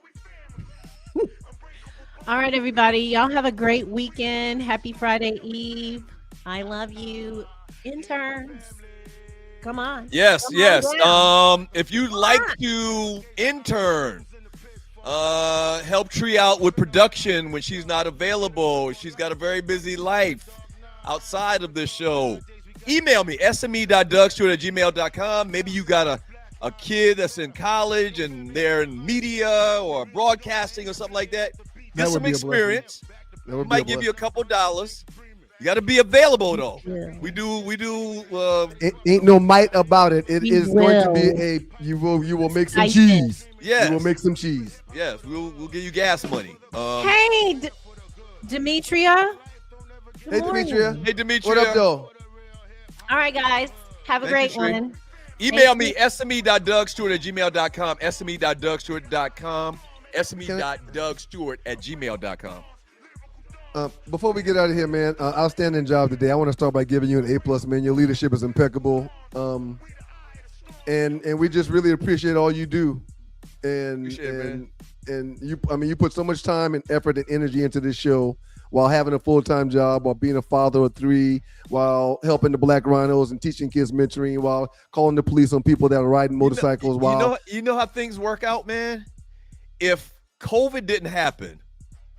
All right, everybody. Y'all have a great weekend. Happy Friday Eve. I love you, interns. Come on. Yes, Come yes. on If you'd like to intern, help Tree out with production when she's not available. She's got a very busy life outside of this show. Email me, sme.dougstewart@gmail.com. Maybe you got a kid that's in college and they're in media or broadcasting or something like that. Get some experience. Might give you a couple dollars. You got to be available though. Yeah. We do. Ain't no might about it. It is going to be you will make some cheese. Yes. You will make some cheese. Yes. We'll give you gas money. Hey, Demetria. Hey, Demetria. Hey, Demetria. What up, though? All right, guys. Have a great one. Email me, sme.dougstewart@gmail.com, sme.dougstewart.com, sme.dougstewart@gmail.com. Before we get out of here, man, outstanding job today. I want to start by giving you an A+, man. Your leadership is impeccable. And we just really appreciate all you do. And you put so much time and effort and energy into this show while having a full-time job, while being a father of 3, while helping the Black Rhinos and teaching kids mentoring, while calling the police on people that are riding motorcycles. You know how things work out, man? If COVID didn't happen,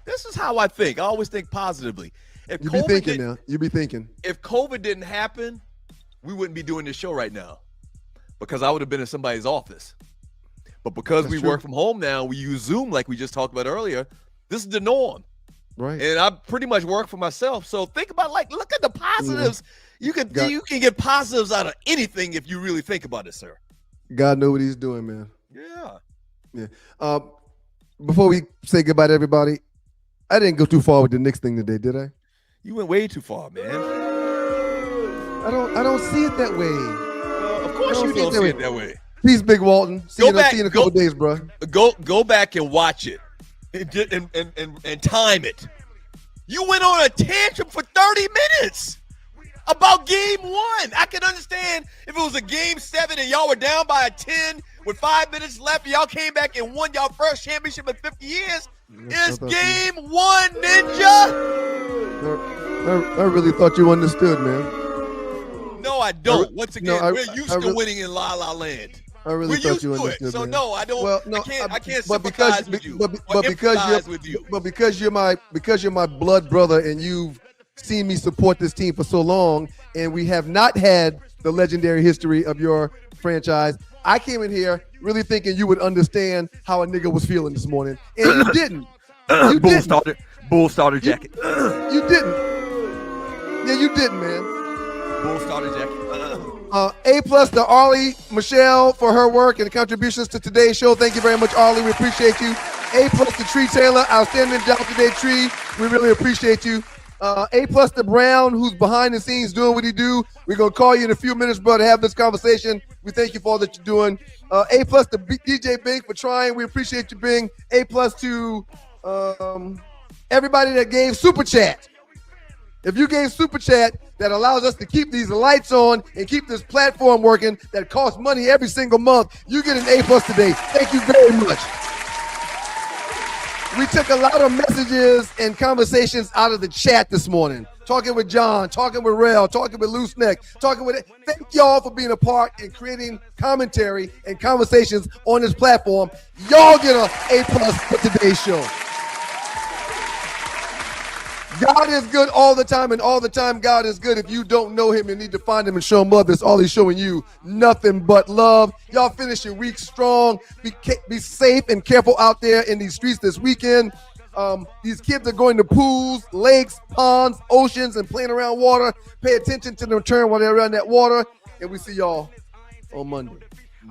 this is how I think. I always think positively. You be thinking. If COVID didn't happen, we wouldn't be doing this show right now because I would have been in somebody's office. But because we work from home now, we use Zoom like we just talked about earlier. This is the norm. Right. And I pretty much work for myself. So think about look at the positives. Yeah. You can get positives out of anything if you really think about it, sir. God knows what he's doing, man. Yeah. Before we say goodbye to everybody, I didn't go too far with the Knicks thing today, did I? You went way too far, man. I don't see it that way. Of course you don't see it that way. Peace, Big Walton. See you in a couple days, bro. Go back and watch it and time it. You went on a tantrum for 30 minutes about game 1. I can understand if it was a game 7 and y'all were down by a 10 with 5 minutes left. Y'all came back and won y'all first championship in 50 years. It's game 1, Ninja. I really thought you understood, man. No, I don't. Once again, we're used to winning in La La Land. I really thought you understood. So man. No, I don't. Well, no, I can't but sympathize with you. But because you're my blood brother and you've seen me support this team for so long, and we have not had the legendary history of your franchise. I came in here really thinking you would understand how a nigga was feeling this morning, and you didn't. Bull starter jacket. You didn't. Yeah, you didn't, man. Bull starter jacket. A+ to Arlie Michelle for her work and contributions to today's show. Thank you very much, Arlie. We appreciate you. A+ to Tree Taylor. Outstanding job today, Tree. We really appreciate you. A+ to Brown, who's behind the scenes doing what he do. We're going to call you in a few minutes, bro, to have this conversation. We thank you for all that you're doing. A+ to DJ Bing for trying. We appreciate you, Bing. A+ to everybody that gave Super Chat. If you gave Super Chat that allows us to keep these lights on and keep this platform working that costs money every single month, you get an A+ today. Thank you very much. We took a lot of messages and conversations out of the chat this morning. Talking with John, talking with Rel, talking with Loose Neck, thank y'all for being a part in creating commentary and conversations on this platform. Y'all get an A+ for today's show. God is good all the time, and all the time God is good. If you don't know him, you need to find him and show him love. That's all he's showing you. Nothing but love. Y'all finish your week strong. Be safe and careful out there in these streets this weekend. These kids are going to pools, lakes, ponds, oceans, and playing around water. Pay attention to them turn while they're around that water. And we see y'all on Monday.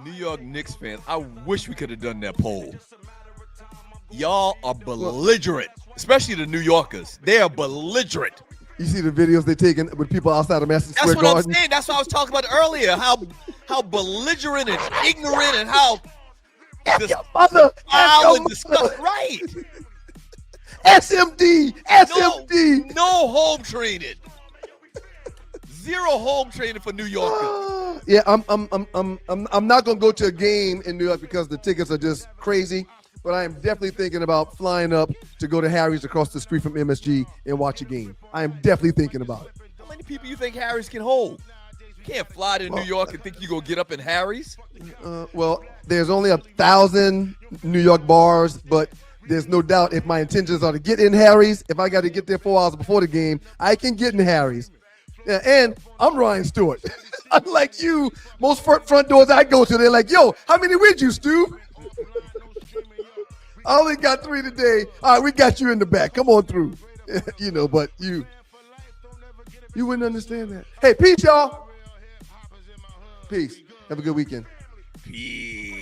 New York Knicks fans, I wish we could have done that poll. Y'all are belligerent, especially the New Yorkers. They are belligerent. You see the videos they taking with people outside of Madison Square Garden? That's what I'm saying. That's what I was talking about earlier. How belligerent and ignorant and how your mother. Right. SMD. No home training. Zero home training for New Yorkers. Yeah, I'm not gonna go to a game in New York because the tickets are just crazy. But I am definitely thinking about flying up to go to Harry's across the street from MSG and watch a game. I am definitely thinking about it. How many people you think Harry's can hold? You can't fly to New York and think you're going to get up in Harry's. Well, there's only 1,000 New York bars, but there's no doubt if my intentions are to get in Harry's, if I got to get there 4 hours before the game, I can get in Harry's. Yeah, and I'm Ryan Stewart. Unlike you, most front doors I go to, they're like, yo, how many with you, Stu? I only got 3 today. All right, we got you in the back. Come on through. But you wouldn't understand that. Hey, peace, y'all. Peace. Have a good weekend. Peace.